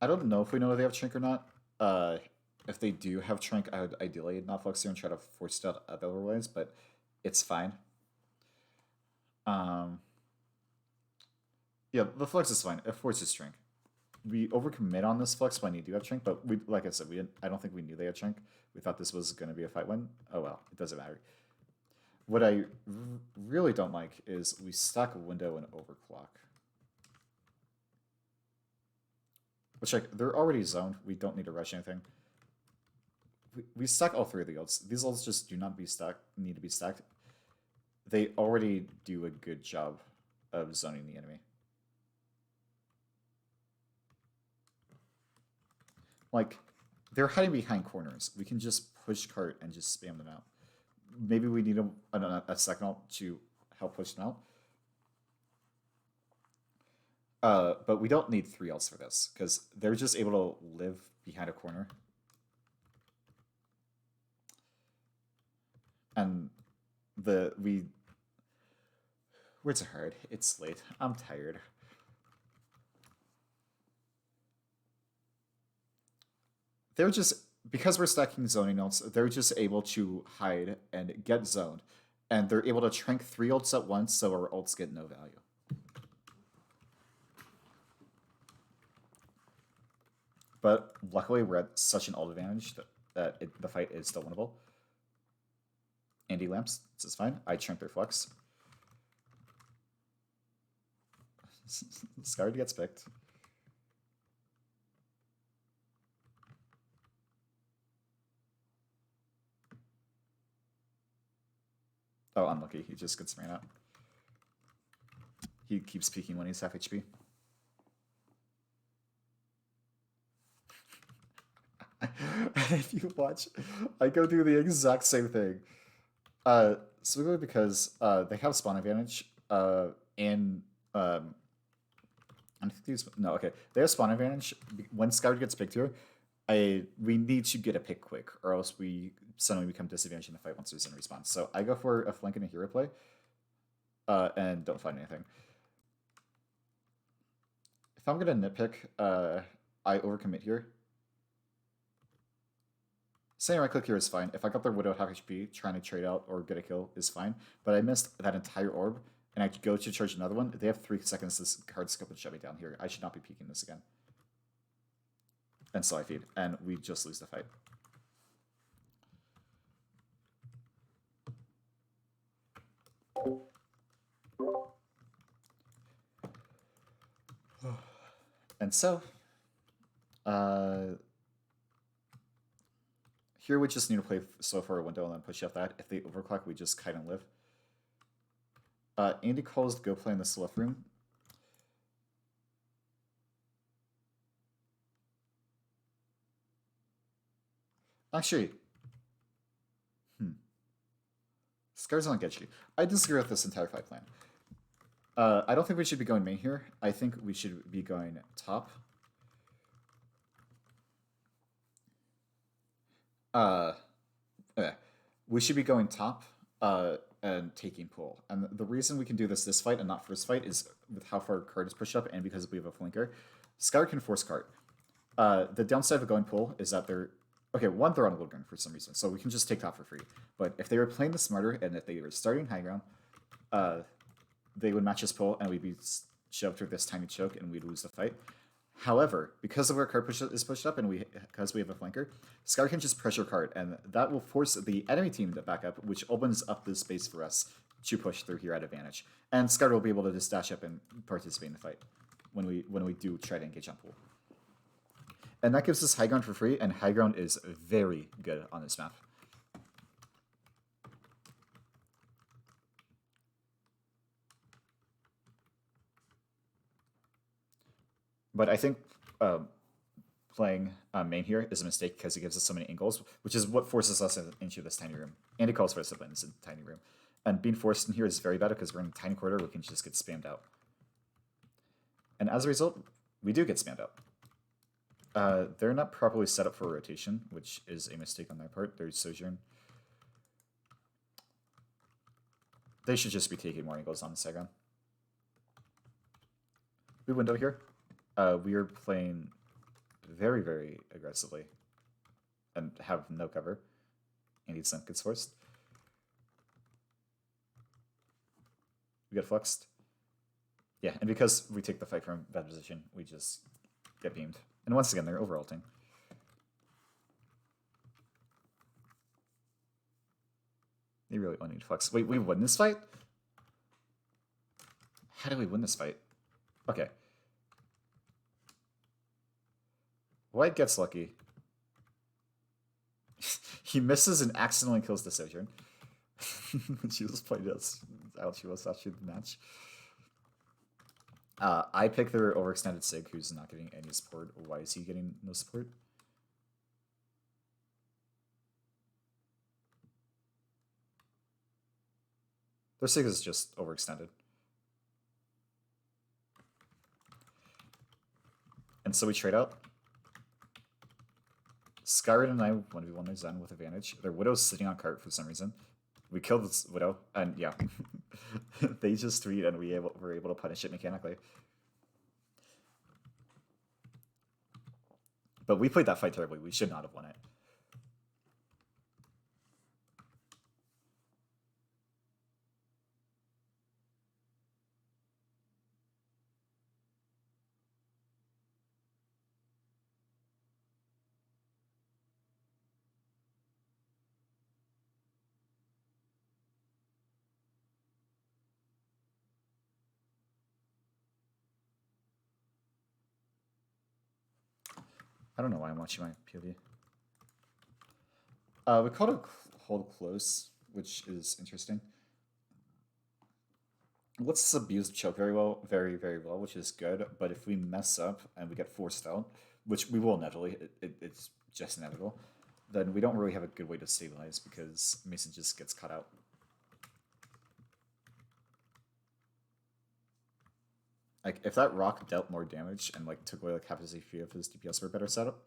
I don't know if we know if they have Trink or not. If they do have Trink, I would ideally not flex here and try to force it out otherwise, but it's fine. Yeah, the flex is fine. It forces Trink. We overcommit on this flex when you do have Trink, but we, like I said, I don't think we knew they had Trink. We thought this was going to be a fight win. Oh well, it doesn't matter. What I really don't like is we stack a window and overclock. Which, like, they're already zoned. We don't need to rush anything. We stack all three of the ults. These ults just do not need to be stacked. They already do a good job of zoning the enemy. Like, they're hiding behind corners. We can just push cart and just spam them out. Maybe we need a second ult to help push them out. But we don't need 3 ults for this, because they're just able to live behind a corner. And words are hard. It's late. I'm tired. They're just, because we're stacking zoning ults, they're just able to hide and get zoned. And they're able to trank 3 ults at once, so our ults get no value. But luckily, we're at such an ult advantage that the fight is still winnable. Andy lamps, this is fine. I trank their flex. Scarred gets picked. Oh, unlucky. He just gets ran out. He keeps peeking when he's half HP. If you watch, I go through the exact same thing. Specifically because they have spawn advantage, and I think they have spawn advantage. When Scout gets picked here, we need to get a pick quick, or else we suddenly become disadvantaged in the fight once there's in response. So I go for a flank and a hero play, and don't find anything. If I'm gonna nitpick, I overcommit here. Saying right click here is fine. If I got their Widow half HP, trying to trade out or get a kill is fine. But I missed that entire orb, and I go to charge another one. They have 3 seconds to hard scope and shut me down here. I should not be peeking this again. And so I feed, and we just lose the fight. And so, here we just need to play so far a window and then push off that. If they overclock, we just kind of live. Andy calls to go play in the Slip room. Actually, Scar's on Getchi. I disagree with this entire fight plan. I don't think we should be going main here. I think we should be going top. Okay. We should be going top and taking pool. And the reason we can do this fight and not first fight is with how far card is pushed up and because we have a flanker. Scar can force card. The downside of going pool is that they're okay. One, they're on a low gun for some reason, so we can just take top for free. But if they were playing this smarter and if they were starting high ground, they would match us pull and we'd be shoved through this tiny choke and we'd lose the fight. However, because of where card is pushed up and because we have a flanker, Scar can just pressure card, and that will force the enemy team to back up, which opens up the space for us to push through here at advantage. And Scar will be able to just dash up and participate in the fight when we do try to engage on pool. And that gives us high ground for free, and high ground is very good on this map. But I think playing main here is a mistake because it gives us so many angles, which is what forces us into this tiny room. And it calls for us to play in this tiny room. And being forced in here is very bad because we're in a tiny corridor, we can just get spammed out. And as a result, we do get spammed out. They're not properly set up for rotation, which is a mistake on their part. There's Sojourn. They should just be taking more angles on the second. We window here. We are playing very, very aggressively and have no cover. And he gets forced. We get flexed. Yeah, and because we take the fight from bad position, we just get beamed. And once again, they're over-ulting. They really only need flex. Wait, we win this fight? How do we win this fight? Okay. White gets lucky. He misses and accidentally kills the Sojourn. She was playing us. How she was actually the match. I pick their overextended Sig, who's not getting any support. Why is he getting no support? Their Sig is just overextended. And so we trade out. Skyrim and I 1v1 their Zen with advantage. Their Widow's sitting on cart for some reason. We killed this Widow, and yeah. They just tweet and were able to punish it mechanically. But we played that fight terribly. We should not have won it. I don't know why I'm watching my POV. We called it hold close, which is interesting. Let's abuse the choke very well, very, very well, which is good. But if we mess up and we get forced out, which we will inevitably, it's just inevitable, then we don't really have a good way to stabilize because Mason just gets cut out. Like, if that rock dealt more damage and, like, took away, like, half his HP of his DPS for a better setup,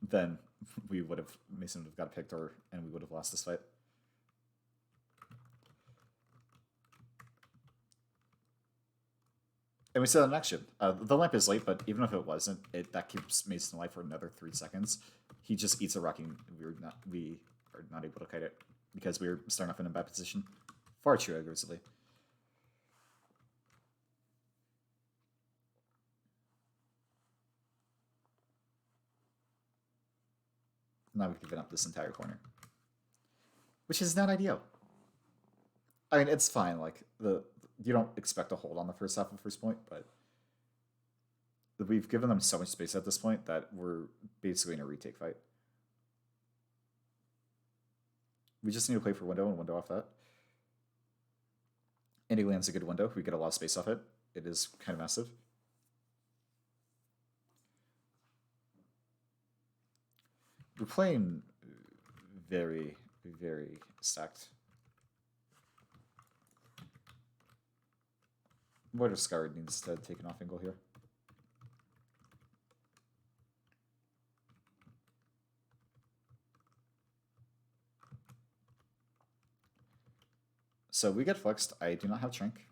then we would have, Mason would have got picked and we would have lost this fight. And we see that in action. The lamp is late, but even if it wasn't, that keeps Mason alive for another 3 seconds. He just eats a rock and we are not able to kite it because we were starting off in a bad position. Far too aggressively. Now we've given up this entire corner. Which is not ideal. I mean, it's fine, like, you don't expect a hold on the first half of first point, but we've given them so much space at this point that we're basically in a retake fight. We just need to play for window and window off that. And he lands a good window. We get a lot of space off it. It is kind of massive. We're playing very, very stacked. Warder Scarred needs to take an off angle here. So we get flexed. I do not have Shrink.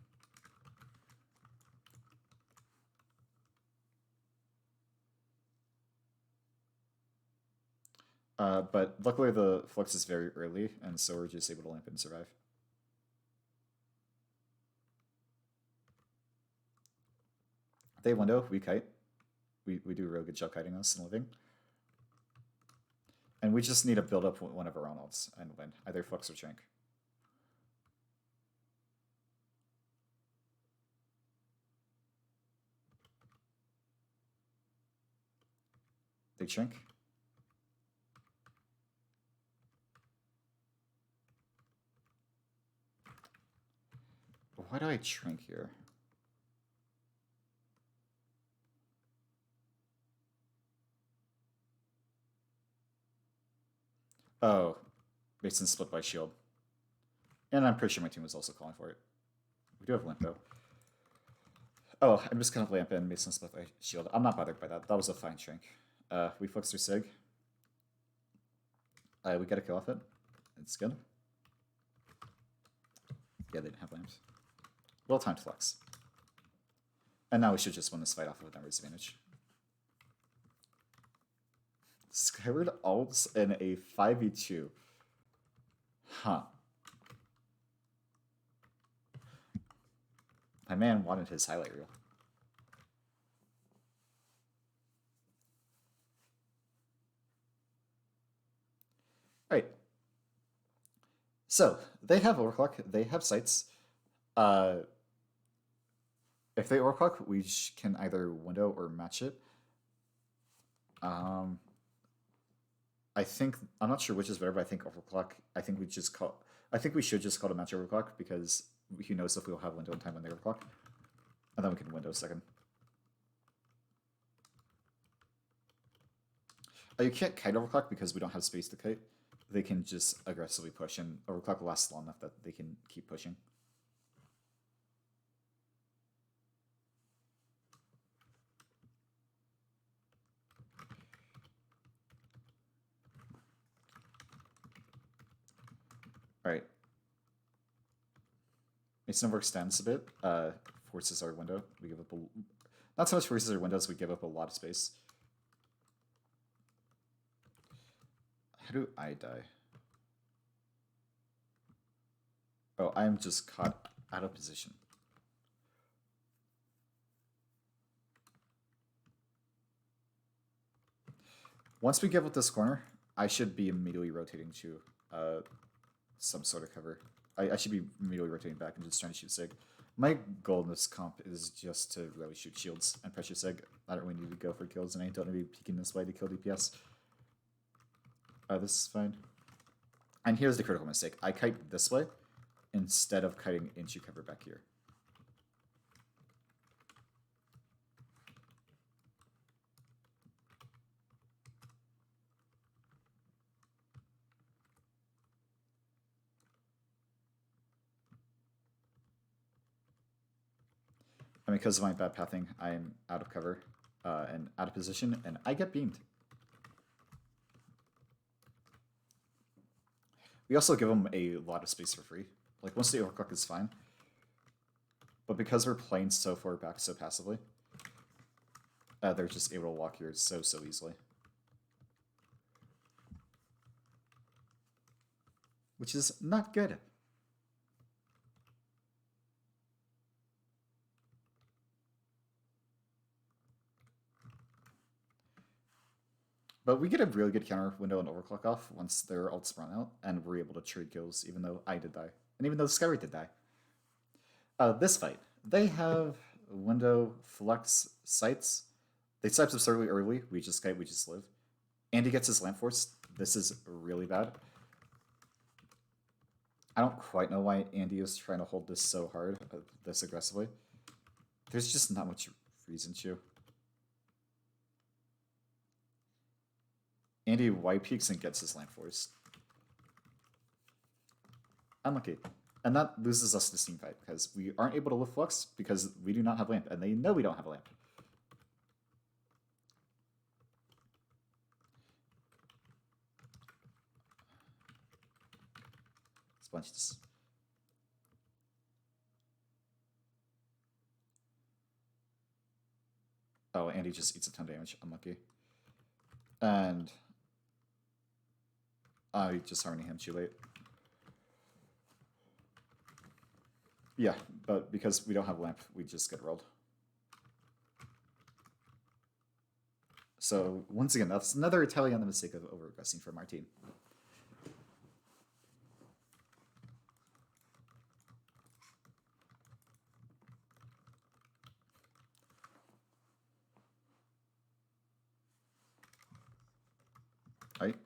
But luckily the flex is very early, and so we're just able to lamp and survive. They window, we kite. We do a real good job kiting us and living. And we just need to build up one of our own ults and win, either flex or Shrink. They Shrink. Why do I Shrink here? Oh, Mason split by shield. And I'm pretty sure my team was also calling for it. We do have lamp though. Oh, I'm just kind of lamp in Mason split by shield. I'm not bothered by that. That was a fine Shrink. We flex through Sig. We get a kill off it. It's good. Yeah, they didn't have lamps. Well timed flex. And now we should just win this fight off of a numbers advantage. Skyward ults in a 5v2. Huh. My man wanted his highlight reel. Alright. So, they have overclock, they have sights. If they overclock, we can either window or match it. I think I'm not sure which is better, but I think overclock. I think we should just call it match overclock because he knows if we'll have window in time when they overclock, and then we can window second. You can't kite overclock because we don't have space to kite. They can just aggressively push, and overclock lasts long enough that they can keep pushing. Alright. Mason overextends a bit, forces our window. We give up not so much forces our windows, we give up a lot of space. How do I die? Oh, I'm just caught out of position. Once we give up this corner, I should be immediately rotating to some sort of cover. I should be immediately rotating back and just trying to shoot Sig. My goal in this comp is just to really shoot shields and pressure Sig. I don't really need to go for kills, and I don't need to be peeking this way to kill DPS. This is fine. And here's the critical mistake. I kite this way instead of kiting into cover back here. And because of my bad pathing, I'm out of cover and out of position, and I get beamed. We also give them a lot of space for free. Like, once the overclock is fine. But because we're playing so far back so passively, they're just able to walk here so easily. Which is not good. But we get a really good counter window and overclock off once their ults run out, and we're able to trade kills even though I did die. And even though Skyward did die. This fight, they have window, flex, sights. They sights absurdly early, we just kite, we just live. And he gets his lamp force. This is really bad. I don't quite know why Andy is trying to hold this so hard, this aggressively. There's just not much reason to. Andy white peaks and gets his land force. Unlucky. And that loses us this team fight because we aren't able to lift flux because we do not have lamp, and they know we don't have a lamp. Let's bunch this. Oh, Andy just eats a ton of damage. Unlucky. And I just harmony him too late. Yeah, but because we don't have lamp, we just get rolled. So once again, that's another tally on the mistake of over-aggressing from our team. Right?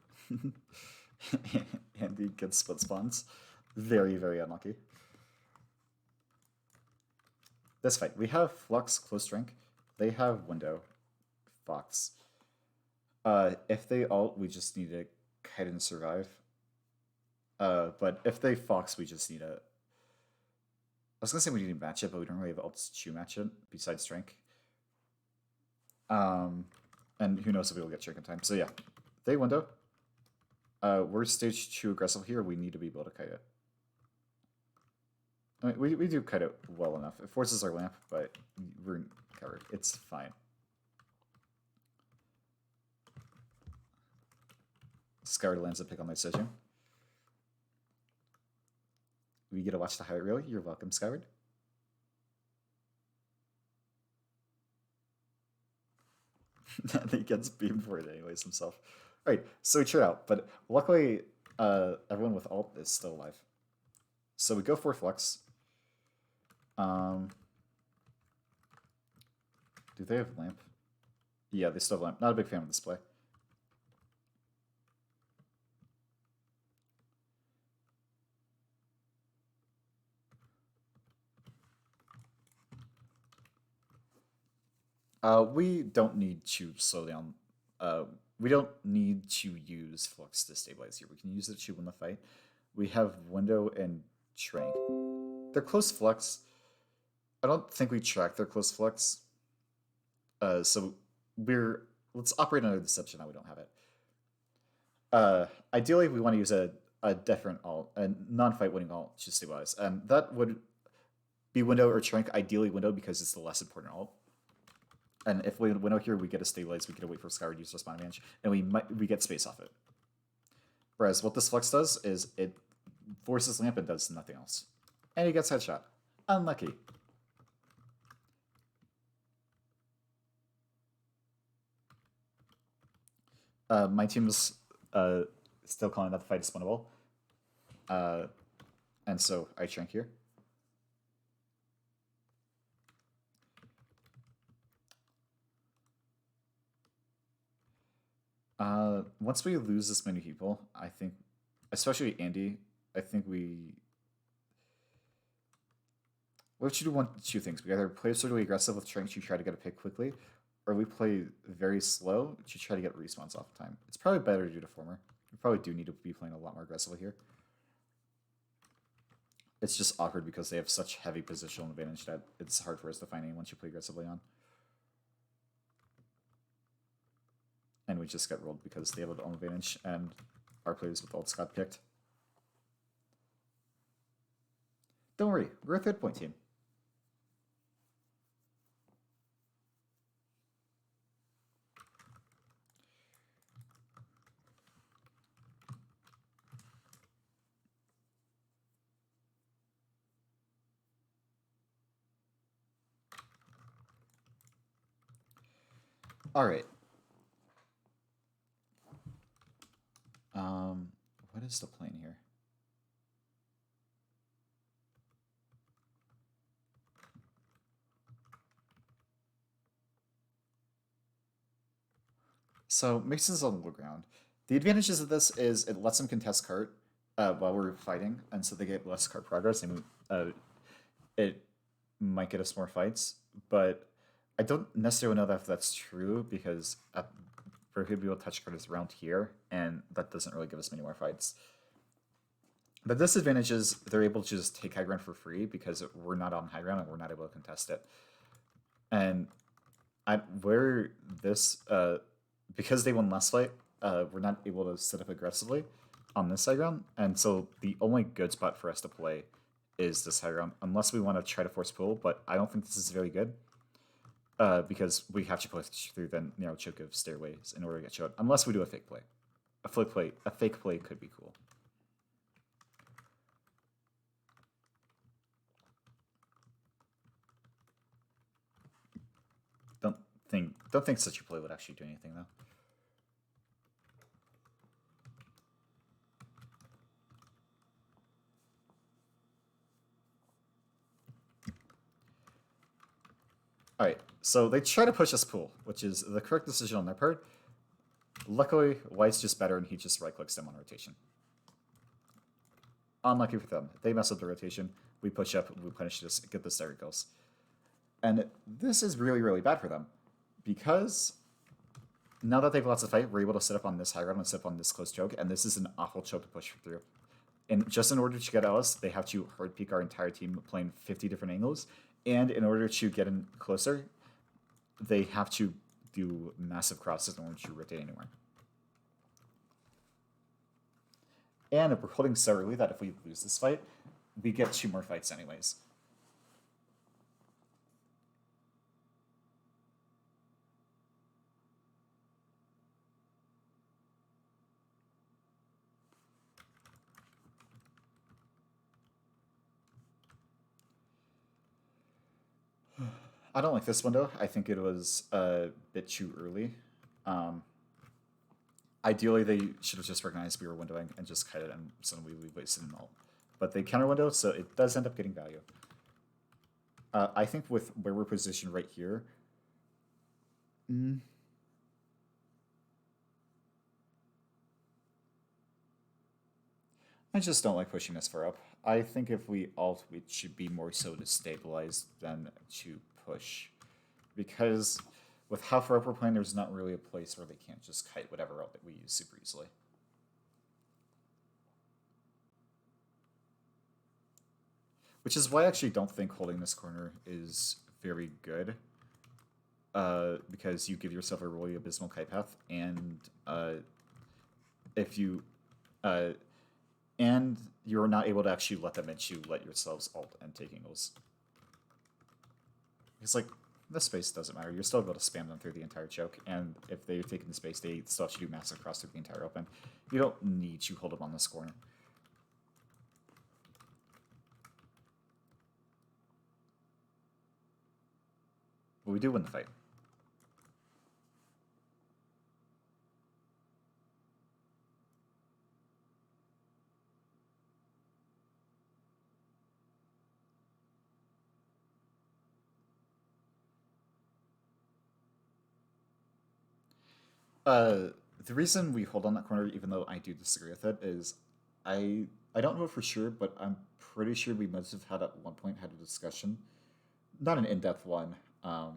Andy gets split spawns. Very, very unlucky. This fight, we have Flux, Close Drink. They have Window, Fox. If they ult, we just need to kite and survive. But if they Fox, we just need a... I was gonna say we need to match it, but we don't really have ults to match it besides Drink. And who knows if we'll get Drink in time. So yeah, they Window. We're stage 2 aggressive here. We need to be able to kite it. I mean, we do kite it well enough. It forces our lamp, but we're covered. It's fine. Skyward lands a pick on my Sejong. We get to watch the highlight reel. You're welcome, Skyward. He gets beamed for it anyways himself. Alright, so we trade out, but luckily everyone with ult is still alive. So we go for Flux. Do they have lamp? Yeah, they still have lamp. Not a big fan of this play. We don't need to slow down. We don't need to use Flux to stabilize here. We can use it to win the fight. We have Window and Trank. They're close Flux. I don't think we track their close Flux. So let's operate under the deception that we don't have it. Ideally, we want to use a different ult, a non-fight winning ult to stabilize, and that would be Window or Trank. Ideally, Window because it's the less important ult. And if we Window here, we get a stabilize. We get to wait for Skyward to use respawn advantage, and we get space off it. Whereas what this Flux does is it forces lamp and does nothing else, and he gets headshot. Unlucky. My team is still calling that the fight is winnable. And so I Trank here. Once we lose this many people, I think, especially Andy, I think we should do one, two things. We either play sort of aggressive with Trank to try to get a pick quickly, or we play very slow to try to get respawns off time. It's probably better to do the former. We probably do need to be playing a lot more aggressively here. It's just awkward because they have such heavy positional advantage that it's hard for us to find anyone to play aggressively on. And we just got rolled because they have an advantage and our players with ults got picked. Don't worry, we're a 3rd point team. All right. What is the plan here? So Mix is on the low ground. The advantages of this is it lets him contest cart, while we're fighting, and so they get less card progress, and it might get us more fights. But I don't necessarily know that if that's true because prohibitable touch card is around here, and that doesn't really give us many more fights. The disadvantage is they're able to just take high ground for free because we're not on high ground and we're not able to contest it. And where this because they won last fight, we're not able to set up aggressively on this high ground, and so the only good spot for us to play is this high ground, unless we want to try to force pull. But I don't think this is very good because we have to push through the narrow choke of stairways in order to get showed, unless we do a fake play. A fake play could be cool. Don't think such a play would actually do anything though. Alright, so they try to push us pool, which is the correct decision on their part. Luckily, White's just better and he just right-clicks them on rotation. Unlucky for them. They mess up the rotation, we push up, we punish this, get the stagger kills. And this is really, really bad for them. Because now that they've lots of fight, we're able to set up on this high ground and set up on this close choke, and this is an awful choke to push through. And just in order to get Alice, they have to hard peek our entire team playing 50 different angles. And in order to get in closer, they have to do massive crosses in order to rotate anywhere. And we're holding so early that if we lose this fight, we get 2 more fights anyways. I don't like this window. I think it was a bit too early. Ideally, they should have just recognized we were windowing and just cut it, and suddenly we wasted an ult. But they counter window, so it does end up getting value. I think with where we're positioned right here, I just don't like pushing this far up. I think if we ult, it should be more so to stabilize than to push. Because with how far up we're playing, there's not really a place where they can't just kite whatever ult that we use super easily. Which is why I actually don't think holding this corner is very good. Because you give yourself a really abysmal kite path, and if you and you're not able to actually let them into let yourselves ult and take angles. It's like, the space doesn't matter. You're still able to spam them through the entire choke, and if they're taking the space, they still have to do massive cross through the entire open. You don't need to hold them on this corner. But we do win the fight. The reason we hold on that corner, even though I do disagree with it, is I don't know for sure, but I'm pretty sure we must have had at one point had a discussion, not an in-depth one. It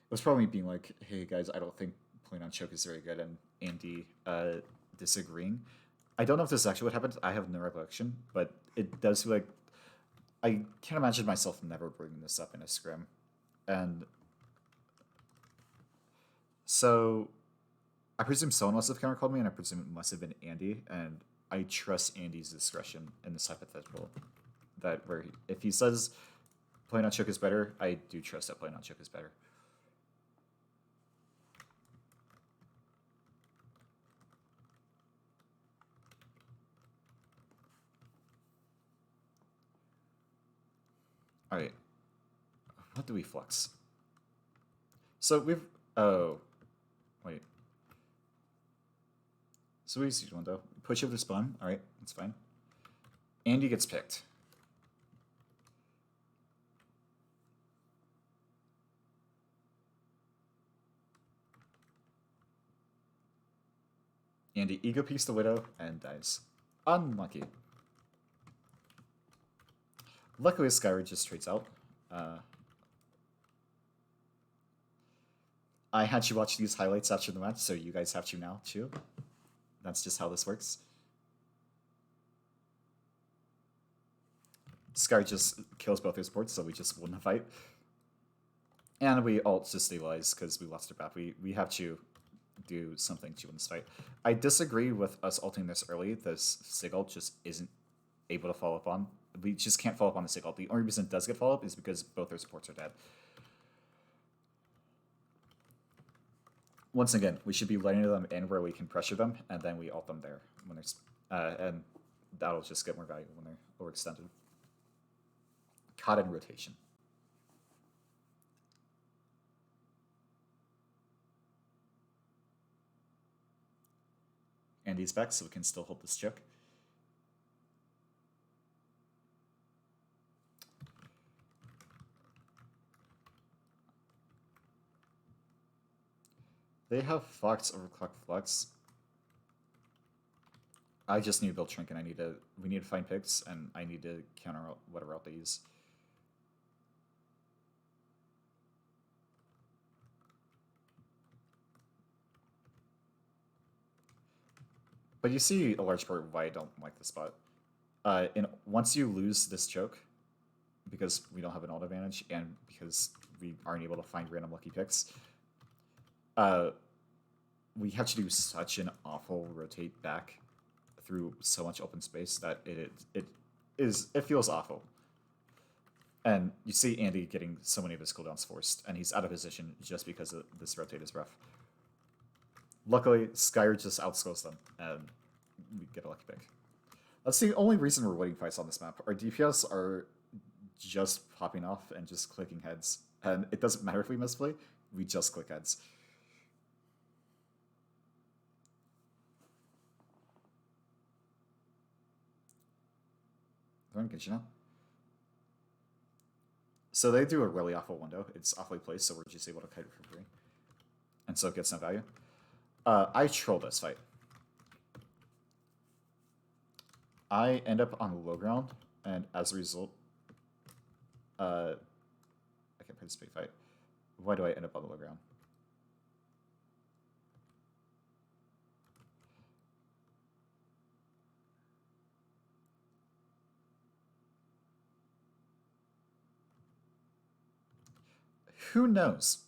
was probably being like, "Hey guys, I don't think playing on choke is very good," and Andy disagreeing. I don't know if this is actually what happened. I have no recollection, but it does feel like I can't imagine myself never bringing this up in a scrim, and so I presume someone must have countercalled me, and I presume it must have been Andy, and I trust Andy's discretion in this hypothetical. That where if he says playing on choke is better, I do trust that playing on choke is better. All right, what do we flex? So we've wait. So we use one though. Push over the spawn. All right, that's fine. Andy gets picked. Andy ego peeks the widow and dies. Unlucky. Luckily, Skyward just trades out. I had you watch these highlights after the match, so you guys have to now, too. That's just how this works. Skyward just kills both their supports, so we just won the fight. And we ult to stabilize because we lost our path. We have to do something to win this fight. I disagree with us ulting this early. This Sig ult just isn't able to follow up on. We just can't follow up on the Sig ult. The only reason it does get follow up is because both our supports are dead. Once again, we should be letting them in where we can pressure them, and then we ult them there when there's, and that'll just get more valuable when they're overextended. Caught in rotation. Andy's back, so we can still hold this choke. They have Fox overclock Flux. I just need to build Shrink, and we need to find picks, and I need to counter whatever route they use. But you see a large part of why I don't like this spot. Once you lose this choke, because we don't have an ult advantage, and because we aren't able to find random lucky picks, we have to do such an awful rotate back through so much open space that it feels awful. And you see Andy getting so many of his cooldowns forced, and he's out of position just because this rotate is rough. Luckily, Skyward just outscores them, and we get a lucky pick. That's the only reason we're winning fights on this map. Our DPS are just popping off and just clicking heads. And it doesn't matter if we misplay, we just click heads. They're in Kitchener. So they do a really awful window. It's awfully placed, so we're just able to kite it for free. And so it gets no value. I troll this fight. I end up on low ground, and as a result, I can't participate fight. Why do I end up on the low ground? Who knows?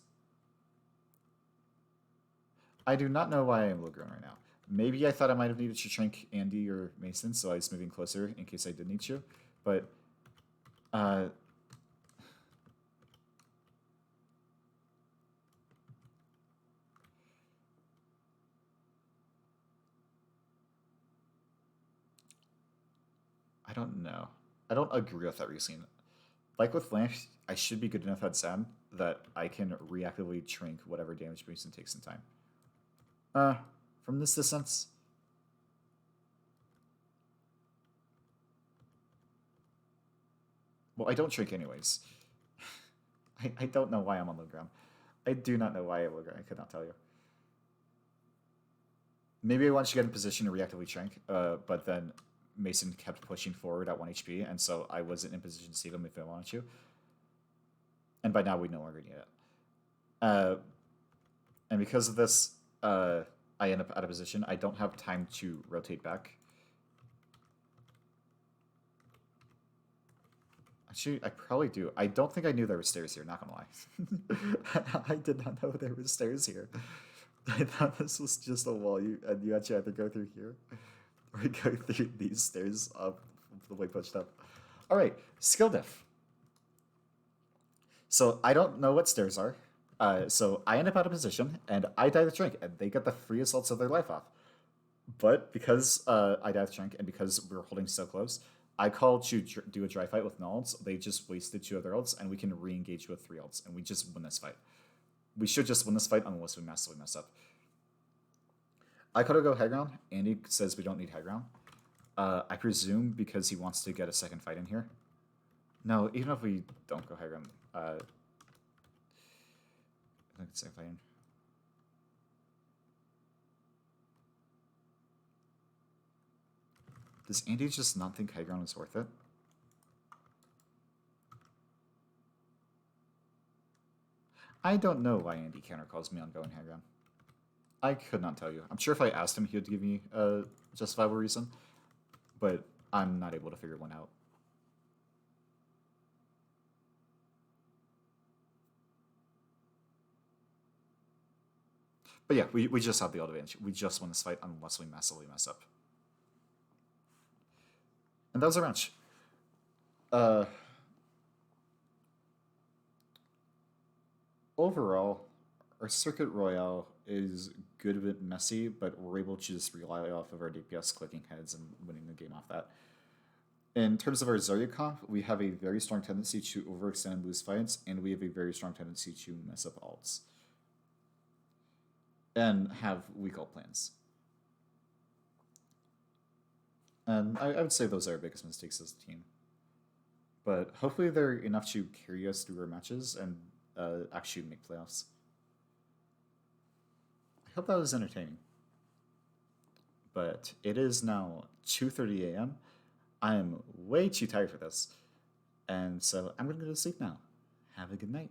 I do not know why I am low ground right now. Maybe I thought I might have needed to shrink Andy or Mason, so I was moving closer in case I did need to. But, I don't know. I don't agree with that reasoning. Like with Lance, I should be good enough at Sam that I can reactively shrink whatever damage Mason takes in time. From this distance? Well, I don't shrink anyways. I don't know why I'm on low ground. I do not know why I'm low ground. I could not tell you. Maybe I wanted to get in position to reactively shrink, but then Mason kept pushing forward at 1 HP, and so I wasn't in position to save him if I wanted to. And by now we no longer need it. And because of this, I end up out of position. I don't have time to rotate back. Actually, I probably do. I don't think I knew there were stairs here, not gonna lie. I did not know there were stairs here. I thought this was just a wall, and you actually have to go through here. Or go through these stairs up the way pushed up. Alright, skill diff. So I don't know what stairs are. So I end up out of position, and I die with Shrink, and they get the free assaults of their life off. But because I die with Shrink, and because we're holding so close, I call to do a dry fight with no ults. They just wasted 2 of their ults, and we can re-engage with 3 ults, and we just win this fight. We should just win this fight unless we massively mess up. I could go high ground. Andy says we don't need high ground. I presume because he wants to get a second fight in here. No, even if we don't go high ground, I think it's second fight in. Does Andy just not think high ground is worth it? I don't know why Andy counter calls me on going high ground. I could not tell you. I'm sure if I asked him, he would give me a justifiable reason, but I'm not able to figure one out. But yeah, we just have the odd advantage. We just win this fight unless we massively mess up. And that was our match. Overall, our Circuit Royale is good, a bit messy, but we're able to just rely off of our DPS clicking heads and winning the game off that. In terms of our Zarya comp, we have a very strong tendency to overextend and lose fights, and we have a very strong tendency to mess up ults. And have weak ult plans. And I would say those are our biggest mistakes as a team. But hopefully they're enough to carry us through our matches and actually make playoffs. I hope that was entertaining. But it is now 2:30 a.m. I am way too tired for this. And so I'm going to go to sleep now. Have a good night.